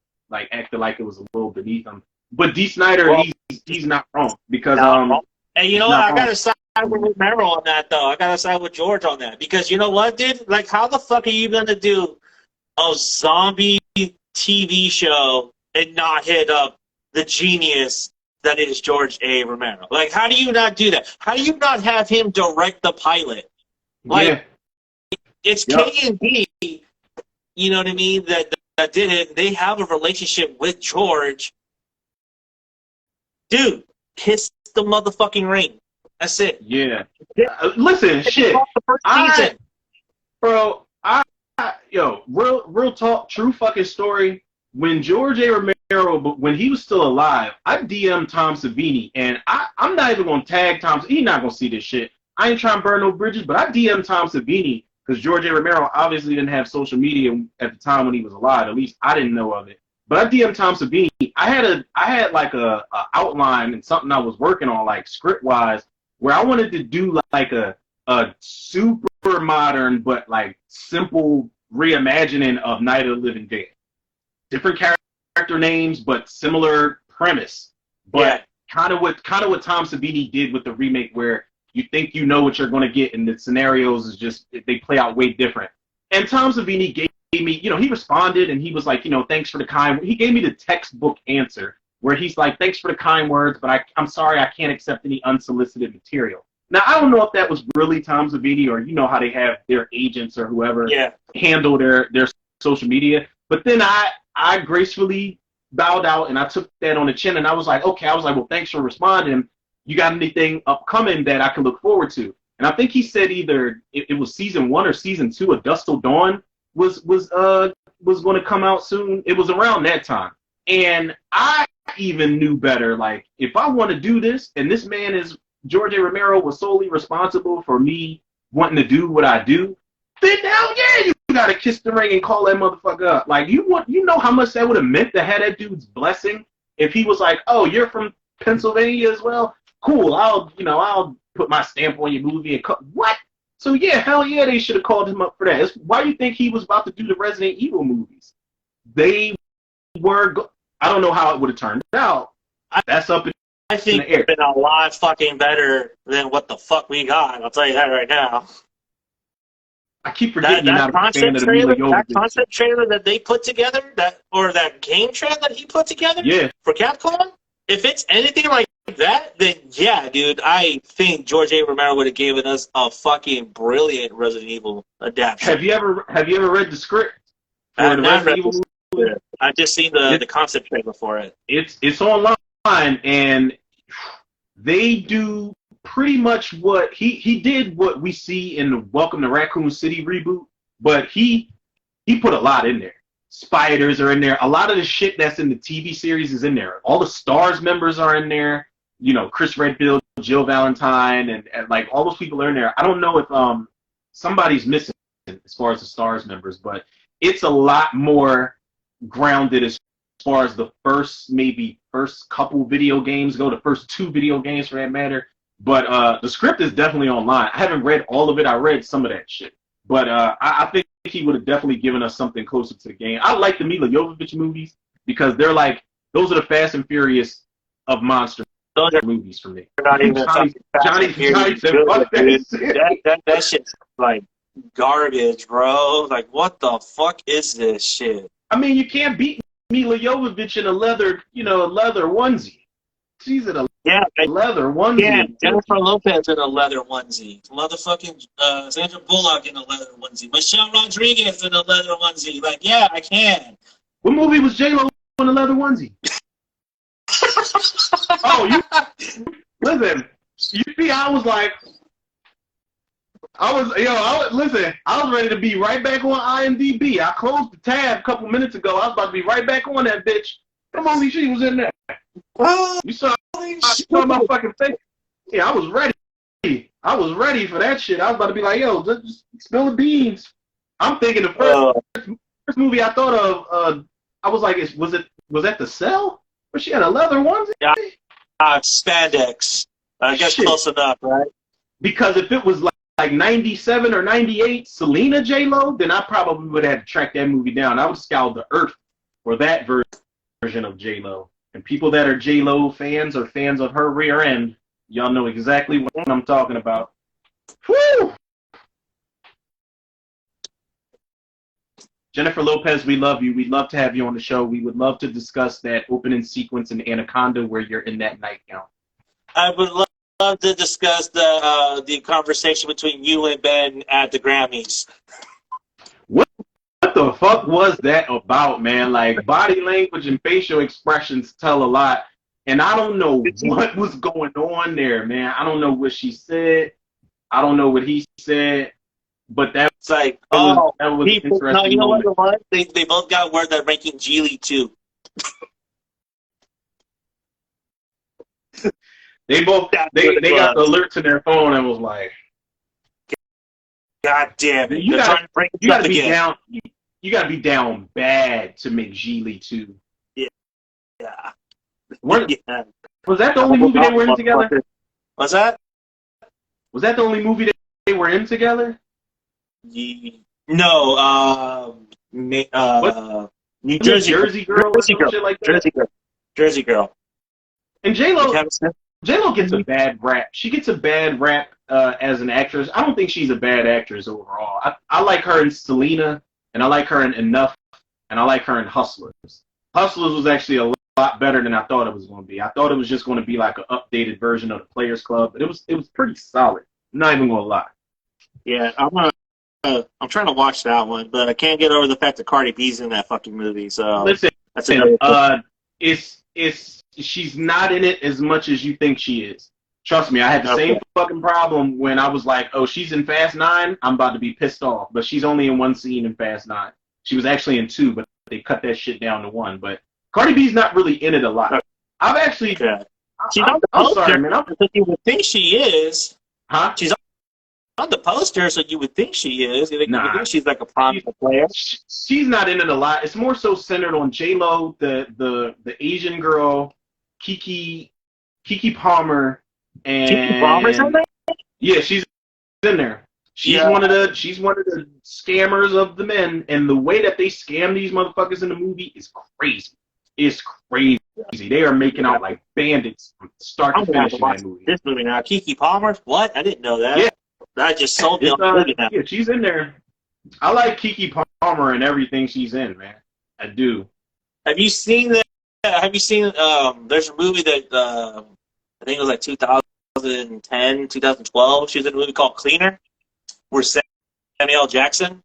acted like it was a little beneath him. But D. Snyder, he's not wrong, because and you know what, I gotta side with Romero on that, though. I gotta side with George on that, because you know what, dude? Like, how the fuck are you gonna do a zombie TV show and not hit up the genius that is George A. Romero? Like, how do you not do that? How do you not have him direct the pilot? Like, it's K&B, you know what I mean, that did it. They have a relationship with George. Dude, kiss the motherfucking ring. That's it. Yeah. Listen, shit. The first season. Real talk, true fucking story. When George A. Romero, when he was still alive, I DM'd Tom Savini, and I'm not even gonna tag Tom. He's not gonna see this shit. I ain't trying to burn no bridges, but I DM'd Tom Savini because George A. Romero obviously didn't have social media at the time when he was alive. At least I didn't know of it. But I DM'd Tom Savini. I had like a outline and something I was working on, like script wise, where I wanted to do like a super modern but like simple reimagining of Night of the Living Dead. Different character names, but similar premise. But kind of what Tom Savini did with the remake, where you think you know what you're going to get, and the scenarios is just they play out way different. And Tom Savini gave me, he responded, and he was like, thanks for the kind. He gave me the textbook answer where he's like, thanks for the kind words, but I'm sorry, I can't accept any unsolicited material. Now, I don't know if that was really Tom Savini, or how they have their agents or whoever handle their social media. But then I gracefully bowed out, and I took that on the chin, and I was like, okay. I was like, well, thanks for responding. You got anything upcoming that I can look forward to? And I think he said either it was season 1 or season 2 of Dust Till Dawn was going to come out soon. It was around that time. And I even knew better. Like, if I want to do this, and this man is George A. Romero was solely responsible for me wanting to do what I do, then hell yeah, you gotta kiss the ring and call that motherfucker up. Like, you know how much that would have meant to have that dude's blessing if he was like, oh, you're from Pennsylvania as well? Cool, I'll put my stamp on your movie and what? So yeah, hell yeah, they should have called him up for that. It's why you think he was about to do the Resident Evil movies? They were. I don't know how it would have turned out. That's up in I think it's been a lot fucking better than what the fuck we got. I'll tell you that right now. I keep forgetting you're not a fan of the Mila Jovovich. That concept trailer that they put together, that game trailer that he put together for Capcom, if it's anything like that, then yeah, dude, I think George A. Romero would have given us a fucking brilliant Resident Evil adaptation. Have you ever read the script for the Resident Evil movie? I've just seen the concept trailer for it. It's online, and they do pretty much what he did what we see in the Welcome to Raccoon City reboot, but he put a lot in there. Spiders are in there. A lot of the shit that's in the TV series is in there. All the Stars members are in there. Chris Redfield, Jill Valentine, and like all those people are in there. I don't know if somebody's missing as far as the Stars members, but it's a lot more grounded as far as the first couple video games go, the first 2 video games for that matter. But the script is definitely online. I haven't read all of it. I read some of that shit. But I think he would have definitely given us something closer to the game. I like the Mila Jovovich movies because they're like, those are the Fast and Furious of monster movies for me. Not even Johnny said, fuck that shit's like garbage, bro. Like, what the fuck is this shit? I mean, you can't beat Mila Jovovich in a leather onesie. She's in a leather onesie. Yeah, Jennifer Lopez in a leather onesie. Motherfucking Sandra Bullock in a leather onesie. Michelle Rodriguez in a leather onesie. Like, yeah, I can. What movie was J-Lo in a leather onesie? Listen, you see, I was ready to be right back on IMDb. I closed the tab a couple minutes ago. I was about to be right back on that bitch. Come on, she was in there. You saw my fucking face. Yeah, I was ready. I was ready for that shit. I was about to be like, yo, just spill the beans. I'm thinking the first movie I thought of, I was like, was that The Cell? Where she had a leather onesie? Yeah, spandex. I guess close enough, right? Because if it was like 97 or 98 Selena J-Lo, then I probably would have had to track that movie down. I would scour the earth for that version of J-Lo. And people that are J-Lo fans or fans of her rear end, y'all know exactly what I'm talking about. Woo! Jennifer Lopez, we love you. We'd love to have you on the show. We would love to discuss that opening sequence in Anaconda where you're in that nightgown. I would love to discuss the conversation between you and Ben at the Grammys. What the fuck was that about, man? Like, body language and facial expressions tell a lot. And I don't know what was going on there, man. I don't know what she said. I don't know what he said. But It's like, that was people, an interesting no, you know moment. what? They both got word they're making Geely too. They got the alert to their phone and was like, God damn it! You They're trying to break it up gotta be again. down. You gotta be down bad to make Geely too. Yeah. Was Yeah. that the only movie they were in together? What's that? Was that the only movie they were in together? No. New Jersey Girl or some shit like that? Jersey Girl. And J-Lo gets a bad rap. She gets a bad rap as an actress. I don't think she's a bad actress overall. I like her in Selena, and I like her in Enough, and I like her in Hustlers. Hustlers was actually a lot better than I thought it was going to be. I thought it was just going to be like an updated version of the Players Club, but it was pretty solid. I'm not even going to lie. Yeah, I'm trying to watch that one, but I can't get over the fact that Cardi B's in that fucking movie. So listen, that's another she's not in it as much as you think she is. Trust me, I had the same fucking problem when I was like, oh, she's in Fast 9, I'm about to be pissed off. But she's only in one scene in Fast 9. She was actually in 2, but they cut that shit down to 1. But Cardi B's not really in it a lot. I've actually... I'm sorry, man. You would think she is. Huh? She's on the poster, so you would think she is. You would think she's like a prominent player. She's not in it a lot. It's more so centered on J-Lo, the Asian girl, Keke Palmer, and Keke Palmer's in there? Yeah, she's in there. She's one of the scammers of the men, and the way that they scam these motherfuckers in the movie is crazy. It's crazy. They are making out like bandits from start to finish in that movie. This movie now, Keke Palmer? What? I didn't know that. Yeah. I just sold me on the movie now. Yeah, she's in there. I like Keke Palmer and everything she's in, man. I do. Have you seen that? Have you seen? There's a movie that I think it was like 2010, 2012. She was in a movie called Cleaner, where Samuel Jackson.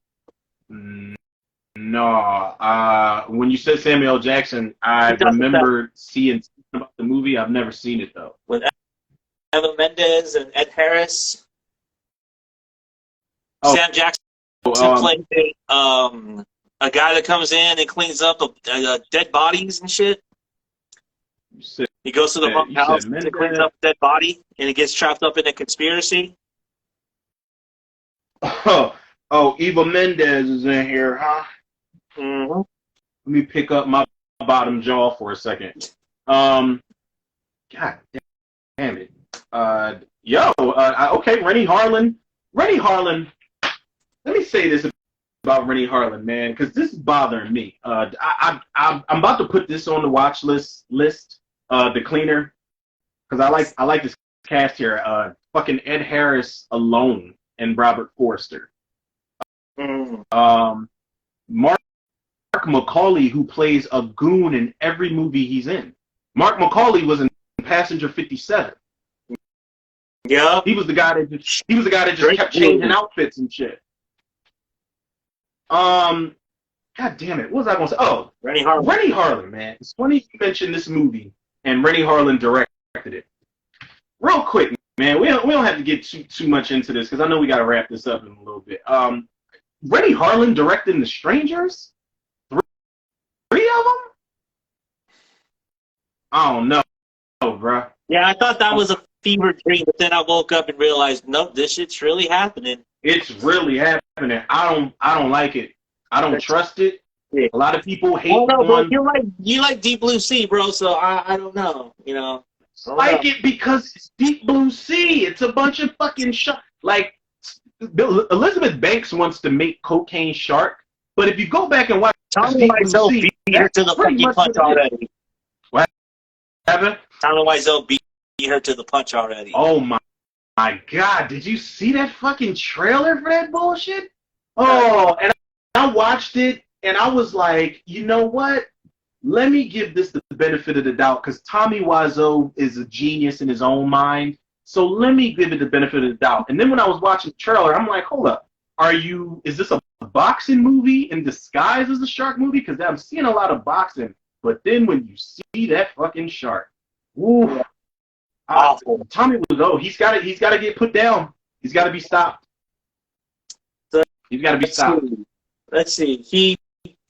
No. When you said Samuel Jackson, I remember seeing something about the movie. I've never seen it though. With Eva Mendes and Ed Harris. Sam Jackson played a guy that comes in and cleans up dead bodies and shit. He goes to the house and cleans up a dead body, and he gets trapped up in a conspiracy. Oh, Eva Mendes is in here, huh? Mm-hmm. Let me pick up my bottom jaw for a second. God damn it. Okay, Rennie Harlan. Let me say this about Rennie Harlan, man, because this is bothering me. I'm about to put this on the watch list, The Cleaner, because I like this cast here. Fucking Ed Harris alone and Robert Forster. Mark Macaulay, who plays a goon in every movie he's in. Mark Macaulay was in Passenger 57. Yeah, he was the guy that just kept changing outfits and shit. God damn it! What was I going to say? Oh, Rennie Harlan, man. It's funny you mentioned this movie and Rennie Harlan directed it. Real quick, man. We don't have to get too much into this because I know we got to wrap this up in a little bit. Rennie Harlan directing The Strangers? Three of them? I don't know, bro. Yeah, I thought that was a fever dream, but then I woke up and realized, nope, this shit's really happening. It's really happening. I don't like it. I don't trust it. Yeah. A lot of people hate it. But you like Deep Blue Sea, bro, so I don't know, you know. It because it's Deep Blue Sea. It's a bunch of fucking like Elizabeth Banks wants to make Cocaine Shark, but if you go back and watch Tommy Wiseau beat her to the fucking punch already. What happened? Tommy Wiseau beat her to the punch already. Oh my God! Did you see that fucking trailer for that bullshit? Oh, and I watched it, and I was like, you know what? Let me give this the benefit of the doubt, because Tommy Wiseau is a genius in his own mind. So let me give it the benefit of the doubt. And then when I was watching the trailer, I'm like, hold up. Is this a boxing movie in disguise as a shark movie? Because I'm seeing a lot of boxing. But then when you see that fucking shark, Ooh. Awful. Tommy Wiseau, he's got to get put down. He's got to be stopped. He's got to be stopped. Let's see.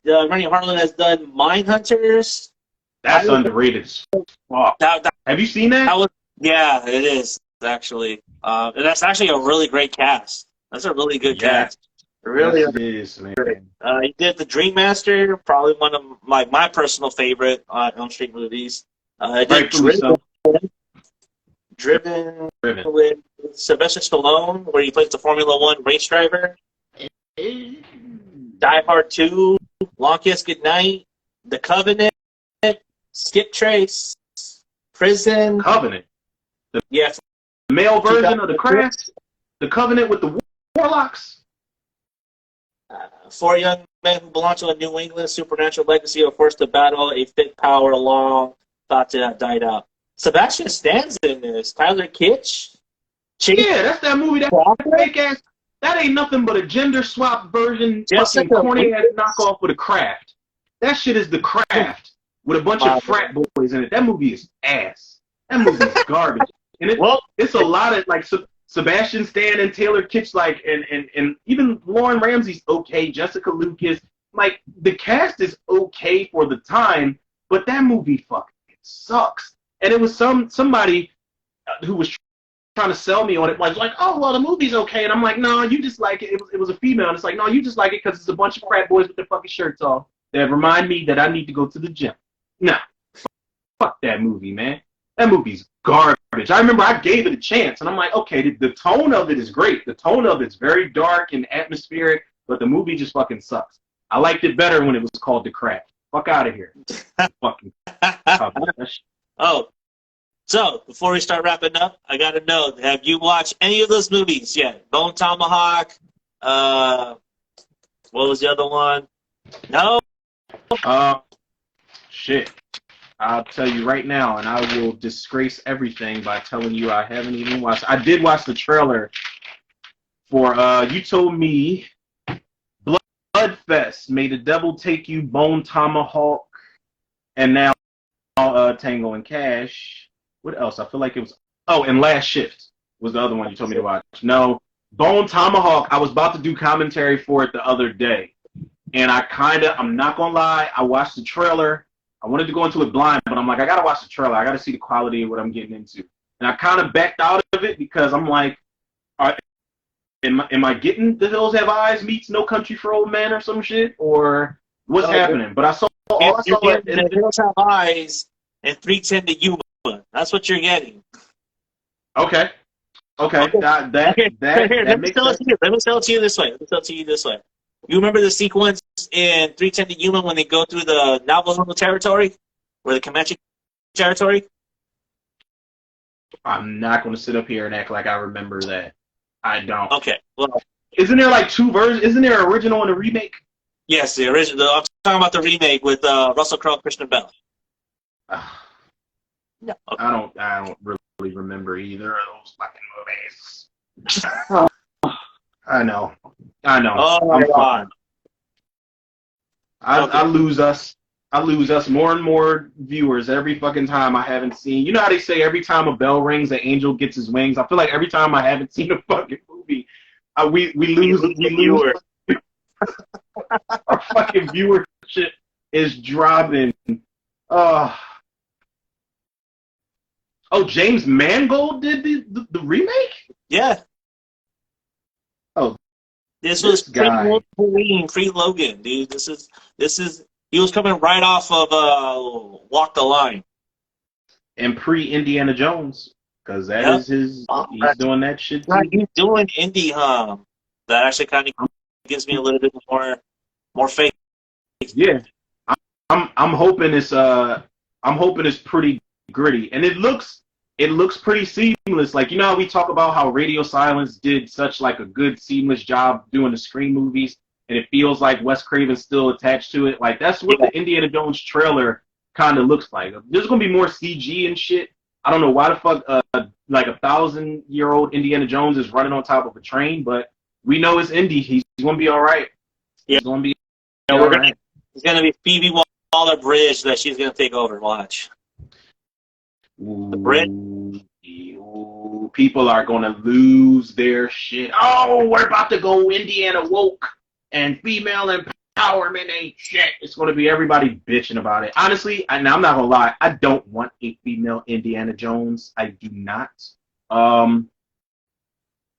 Rennie Harlan has done Mindhunters. That's underrated. Fuck. Have you seen that? Yeah, it is actually. And that's actually a really great cast. That's a really good cast. Really, yes, it is, man. He did The Dream Master, probably one of my personal favorite Elm Street movies. He did Driven with Sylvester Stallone, where he plays the Formula One race driver. Die Hard 2, Long Kiss Goodnight, The Covenant, Skip Trace, Prison. Covenant. The male version of The Craft. The Covenant with the Warlocks. Four young men who belong to a New England supernatural legacy are forced to battle a fit power long thought to have died out. Sebastian Stan's in this. Tyler Kitsch. Yeah, that's that movie. That fake ass. That ain't nothing but a gender swap version, fucking corny ass knockoff with a Craft. That shit is The Craft with a bunch of frat boys in it. That movie is ass. That movie is garbage. And it's a lot of like Sebastian Stan and Taylor Kitsch, like, and even Lauren Ramsey's okay. Jessica Lucas, like, the cast is okay for the time, but that movie fucking sucks. And it was somebody who was trying to sell me on it, like, oh, well, the movie's okay. And I'm like, no, you just like it. It was a female. And it's like, no, you just like it because it's a bunch of frat boys with their fucking shirts off that remind me that I need to go to the gym. Nah, fuck that movie, man. That movie's garbage. I remember I gave it a chance, and I'm like, okay, the tone of it is great. The tone of it's very dark and atmospheric, but the movie just fucking sucks. I liked it better when it was called The Craft. Fuck out of here. Fucking. Oh, so before we start wrapping up, I gotta know: have you watched any of those movies yet? Bone Tomahawk. What was the other one? No. Shit. I'll tell you right now, and I will disgrace everything by telling you I haven't even watched. I did watch the trailer for, you told me, Bloodfest, May the Devil Take You, Bone Tomahawk, and now Tango and Cash. What else? I feel like it was, and Last Shift was the other one you told me to watch. No, Bone Tomahawk, I was about to do commentary for it the other day, and I'm not going to lie, I watched the trailer. I wanted to go into it blind, but I'm like, I got to watch the trailer. I got to see the quality of what I'm getting into. And I kind of backed out of it because I'm like, am I getting The Hills Have Eyes meets No Country for Old Men or some shit? Or what's happening? But I saw The Hills Have Eyes and 310 to Yuma. That's what you're getting. Okay. That makes sense. Let me tell it to you this way. You remember the sequence in 310 to Yuma when they go through the Navajo territory, or the Comanche territory? I'm not going to sit up here and act like I remember that. I don't. Okay. Well, isn't there like two versions? Isn't there an original and a remake? Yes, the original. I'm talking about the remake with Russell Crowe and Christian Bale. No. Okay. I don't really remember either of those fucking movies. I know. Oh my God. I lose us. I lose us more and more viewers every fucking time I haven't seen. You know how they say every time a bell rings, an angel gets his wings? I feel like every time I haven't seen a fucking movie, we lose. Our fucking viewership is dropping. Oh, James Mangold did the remake? Yeah. Oh, this was pre-Wolverine, pre-Logan, dude. This is. He was coming right off of Walk the Line. And pre-Indiana Jones, because that is his. He's doing that shit too. Right, he's doing indie. That actually kind of gives me a little bit more faith. Yeah, I'm hoping it's pretty gritty, and it looks pretty seamless. Like, you know how we talk about how Radio Silence did such like a good seamless job doing the Scream movies, and it feels like Wes Craven's still attached to it. Like, that's what the Indiana Jones trailer kind of looks like. There's gonna be more CG and shit. I don't know why the fuck like 1,000-year-old Indiana Jones is running on top of a train, but we know it's Indy. He's gonna be all right. Yeah. He's gonna be. Yeah, it's gonna be Phoebe Waller-Bridge that she's gonna take over. Watch. The Brit. Ooh, people are going to lose their shit. Oh, we're about to go Indiana woke and female empowerment ain't shit. It's going to be everybody bitching about it. Honestly, I'm not going to lie. I don't want a female Indiana Jones. I do not.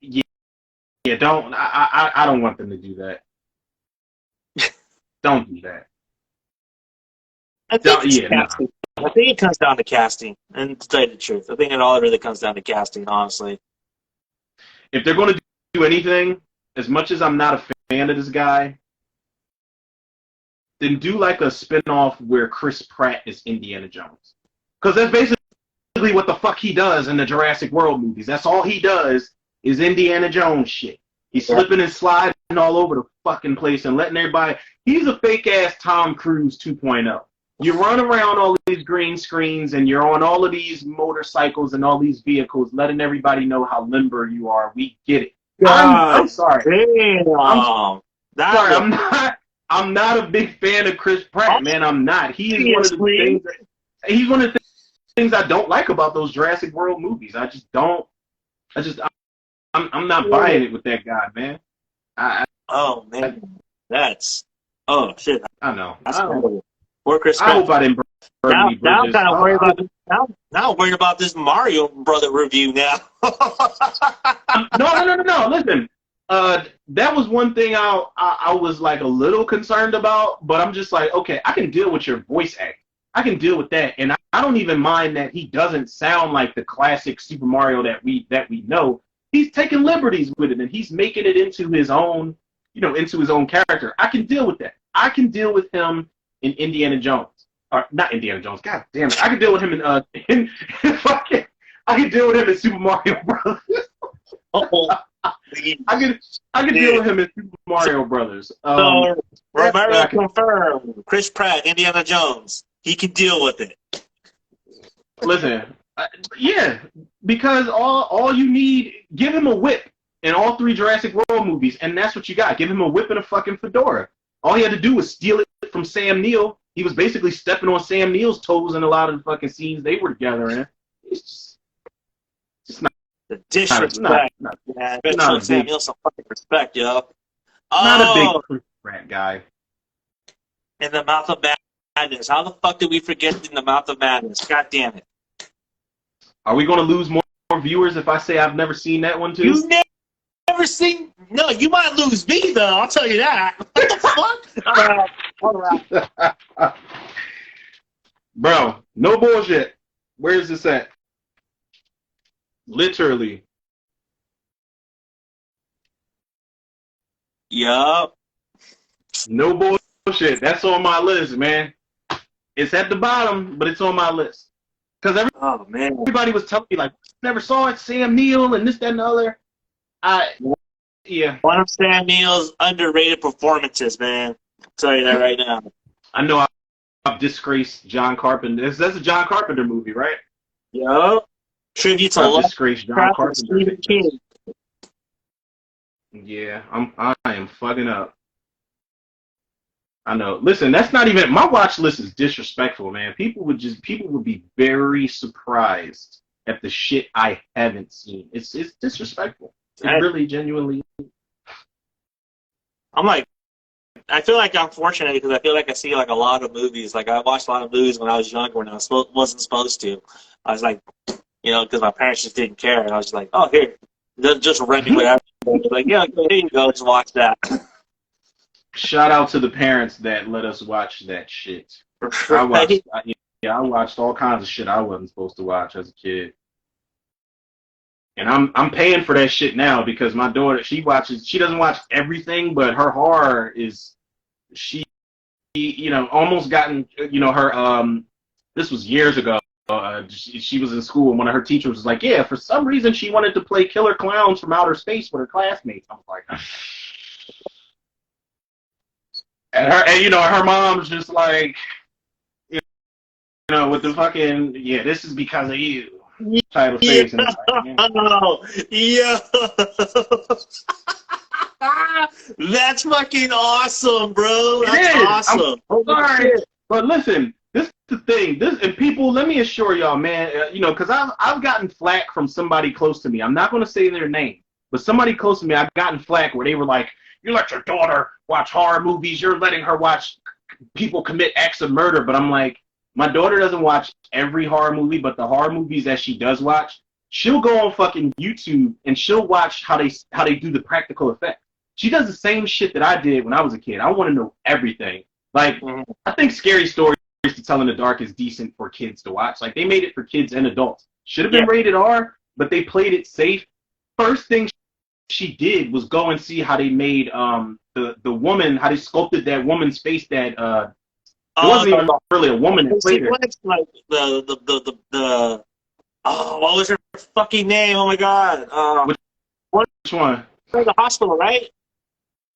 Yeah, don't. I don't want them to do that. Don't do that. I think casting. I think it comes down to casting. And to tell you the truth, I think it all really comes down to casting, honestly. If they're going to do anything, as much as I'm not a fan of this guy, then do like a spin-off where Chris Pratt is Indiana Jones. Because that's basically what the fuck he does in the Jurassic World movies. That's all he does is Indiana Jones shit. He's slipping and sliding all over the fucking place and letting everybody... He's a fake-ass Tom Cruise 2.0. You run around all these green screens and you're on all of these motorcycles and all these vehicles, letting everybody know how limber you are. We get it. I'm sorry. Damn. I'm not a big fan of Chris Pratt, man. I'm not. He is one of the things. He's one of the things I don't like about those Jurassic World movies. I just don't. I'm not buying it with that guy, man. Oh man, that's shit. I know. Poor Chris I Pratt. hope I didn't burn any bridges. Now I'm kind of worried about this. Now I'm worried about this Mario Brother review now. No. Listen, that was one thing I was like a little concerned about, but I'm just like, okay, I can deal with your voice act. I can deal with that, and I don't even mind that he doesn't sound like the classic Super Mario that we know. He's taking liberties with it, and he's making it into his own, into his own character. I can deal with that. I can deal with him in Indiana Jones, or not Indiana Jones. God damn it! I can deal with him in I can deal with him in Super Mario Brothers. I can deal with him in Super Mario Brothers. Romero confirmed. Chris Pratt, Indiana Jones. He can deal with it. Listen, yeah, because all you need, give him a whip in all 3 Jurassic World movies, and that's what you got. Give him a whip and a fucking fedora. All he had to do was steal it from Sam Neill. He was basically stepping on Sam Neill's toes in a lot of the fucking scenes they were together in. It's just not. The disrespect. Not show Sam Neill some fucking respect, yo. Not a big Chris Pratt guy. In the Mouth of Madness. How the fuck did we forget In the Mouth of Madness? God damn it. Are we going to lose more viewers if I say I've never seen that one too? You never seen? No, you might lose me though. I'll tell you that. What the fuck? All right. Bro, no bullshit. Where's this at? Literally. Yup. No bullshit. That's on my list, man. It's at the bottom, but it's on my list. Because everybody was telling me, like, never saw it, Sam Neill, and this, that, and the other. Yeah. One of Sam Neill's underrated performances, man. I'll tell you that right now. I know I've disgraced John Carpenter. That's a John Carpenter movie, right? Yup. Tribute to I've disgraced John Carpenter. Stephen King. Yeah, I am fucking up. I know. Listen, that's not even my watch list is disrespectful, man. People would be very surprised at the shit I haven't seen. It's disrespectful. It really genuinely. I feel like I'm fortunate because I feel like I see like a lot of movies. Like I watched a lot of movies when I was younger when I wasn't supposed to. I was like, because my parents just didn't care, and I was just like, oh here, just rent me whatever. Like yeah, here you go, just watch that. Shout out to the parents that let us watch that shit. I watched all kinds of shit I wasn't supposed to watch as a kid. And I'm paying for that shit now because my daughter, she doesn't watch everything, but her horror is, she almost gotten, her, this was years ago. She was in school and one of her teachers was like, yeah, for some reason she wanted to play Killer Clowns from Outer Space with her classmates. I was like, and her mom's just like, with the fucking, yeah, this is because of you type of face. And Yeah. That's fucking awesome, bro. That's awesome. I'm sorry, but listen, this the thing. This and people, let me assure y'all, man. Because I've gotten flack from somebody close to me. I'm not going to say their name, but somebody close to me, I've gotten flack where they were like, "You let your daughter watch horror movies. You're letting her watch people commit acts of murder." But I'm like, my daughter doesn't watch every horror movie, but the horror movies that she does watch, she'll go on fucking YouTube and she'll watch how they do the practical effects. She does the same shit that I did when I was a kid. I want to know everything. Like, I think Scary Stories to Tell in the Dark is decent for kids to watch. Like, they made it for kids and adults. Should have been rated R, but they played it safe. First thing she did was go and see how they made the woman, how they sculpted that woman's face that it wasn't even really a woman that played her. Like the what was her fucking name? Oh my god. Which one? The hospital, right?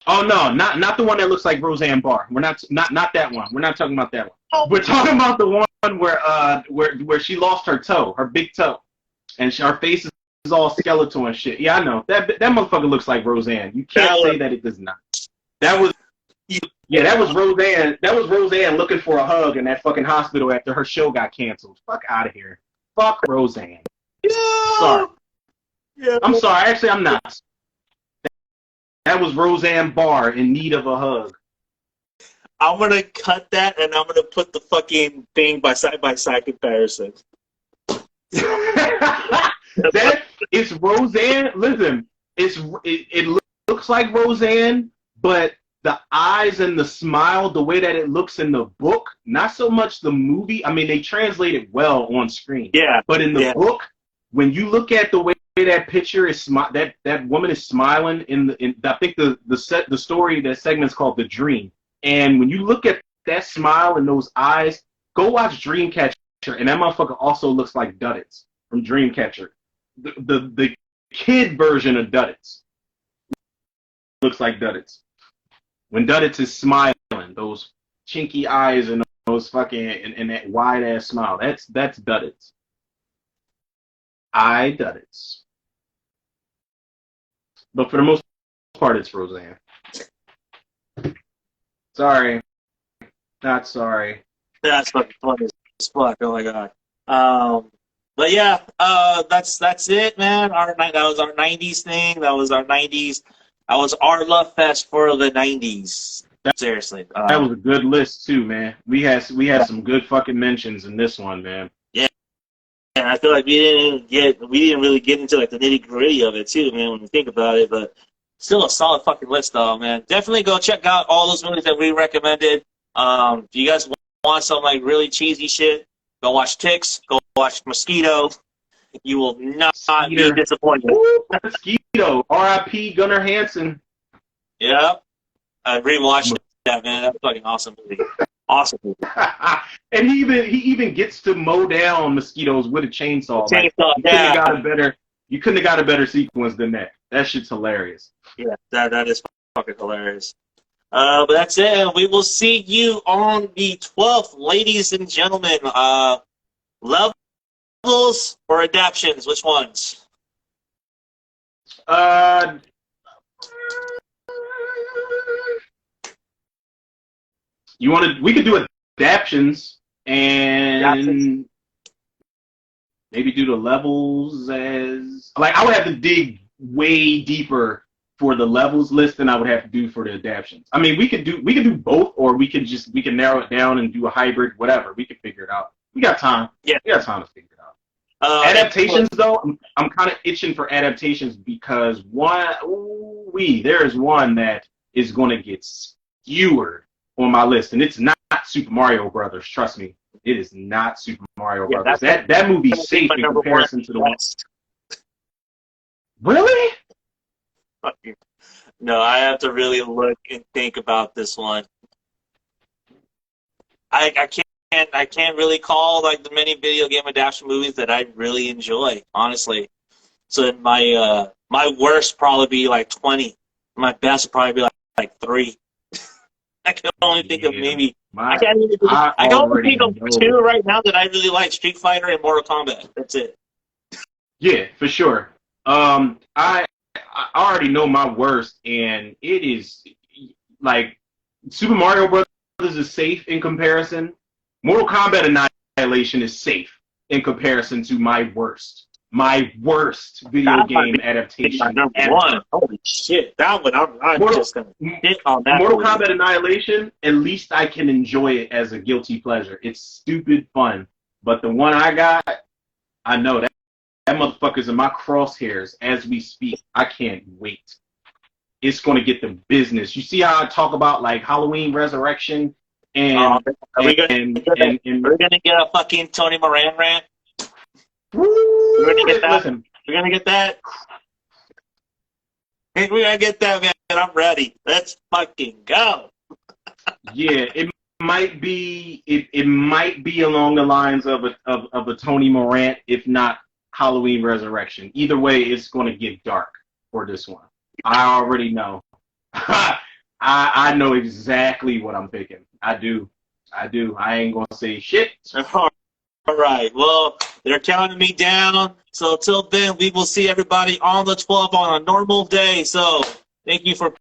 Oh no, not the one that looks like Roseanne Barr. We're not that one. We're not talking about that one. We're talking about the one where she lost her toe, her big toe, and her face is all skeletal and shit. Yeah, I know that motherfucker looks like Roseanne. You can't say that it does not. That was Roseanne. That was Roseanne looking for a hug in that fucking hospital after her show got canceled. Fuck out of here. Fuck Roseanne. Yeah. Sorry. Yeah. I'm sorry. Actually, I'm not. That was Roseanne Barr in need of a hug. I'm gonna cut that and I'm gonna put the fucking thing by side comparison. That it's Roseanne. Listen, it looks like Roseanne, but the eyes and the smile, the way that it looks in the book, not so much the movie. I mean, they translate it well on screen. Yeah. But in the book, when you look at the way that picture is that woman is smiling I think the story, that segment's called The Dream. And when you look at that smile and those eyes, go watch Dreamcatcher, and that motherfucker also looks like Duddits from Dreamcatcher. The kid version of Duddits looks like Duddits. When Duddits is smiling, those chinky eyes and those fucking and that wide ass smile, that's Duddits. Duddits. But for the most part, it's Roseanne. Sorry. Not sorry. That's fucking funny as fuck. Oh my god. But yeah, that's it, man. That was our 90s thing. That was our 90s. That was our love fest for the 90s. Seriously. That was a good list too, man. We had some good fucking mentions in this one, man. Yeah. And I feel like we didn't really get into like the nitty gritty of it too, man, when you think about it, but still a solid fucking list though, man. Definitely go check out all those movies that we recommended. If you guys want some like really cheesy shit, go watch Ticks, go watch Mosquito. You will not be disappointed. Ooh, Mosquito, R.I.P. Gunnar Hansen. Yeah. I rewatched that, man. That's fucking awesome movie. Awesome movie. And he even gets to mow down mosquitoes with a chainsaw. You couldn't have got a better sequence than that. That shit's hilarious. Yeah, that is fucking hilarious. But that's it. We will see you on the 12th, ladies and gentlemen. Levels or adaptions? Which ones? We could do adaptions and maybe do the levels as like I would have to dig way deeper for the levels list than I would have to do for the adaptions. I mean, we could do both, or we can narrow it down and do a hybrid, whatever. We can figure it out. We got time. Yeah, we got time to figure it out. Adaptations, though, I'm kind of itching for adaptations because there is one that is going to get skewered on my list, and it's not Super Mario Brothers. Trust me, it is not Super Mario Brothers. That movie's safe in comparison to the one. Really? No, I have to really look and think about this one. I can't really call like the many video game adaptation movies that I really enjoy, honestly. So my worst probably be like 20. My best would probably be like 3. I can only think of maybe. I can only think of 2 right now that I really like: Street Fighter and Mortal Kombat. That's it. Yeah, for sure. I already know my worst, and it is like Super Mario Brothers is safe in comparison. Mortal Kombat Annihilation is safe in comparison to my worst video game adaptation number ever. one. Holy shit. That one, I'm just going to hit on that. Mortal Kombat Annihilation, at least I can enjoy it as a guilty pleasure. It's stupid fun. But the one I got, I know that motherfucker's in my crosshairs as we speak. I can't wait. It's going to get the business. You see how I talk about like Halloween Resurrection and we're going to get a fucking Tony Moran rant. We're gonna get that. Listen, we're gonna get that. We're gonna get that, man. I'm ready. Let's fucking go. Yeah, it might be. It might be along the lines of a Tony Morant, if not Halloween Resurrection. Either way, it's gonna get dark for this one. I already know. I know exactly what I'm picking. I do. I ain't gonna say shit. All right. Well, they're counting me down. So till then, we will see everybody on the 12th on a normal day. So thank you for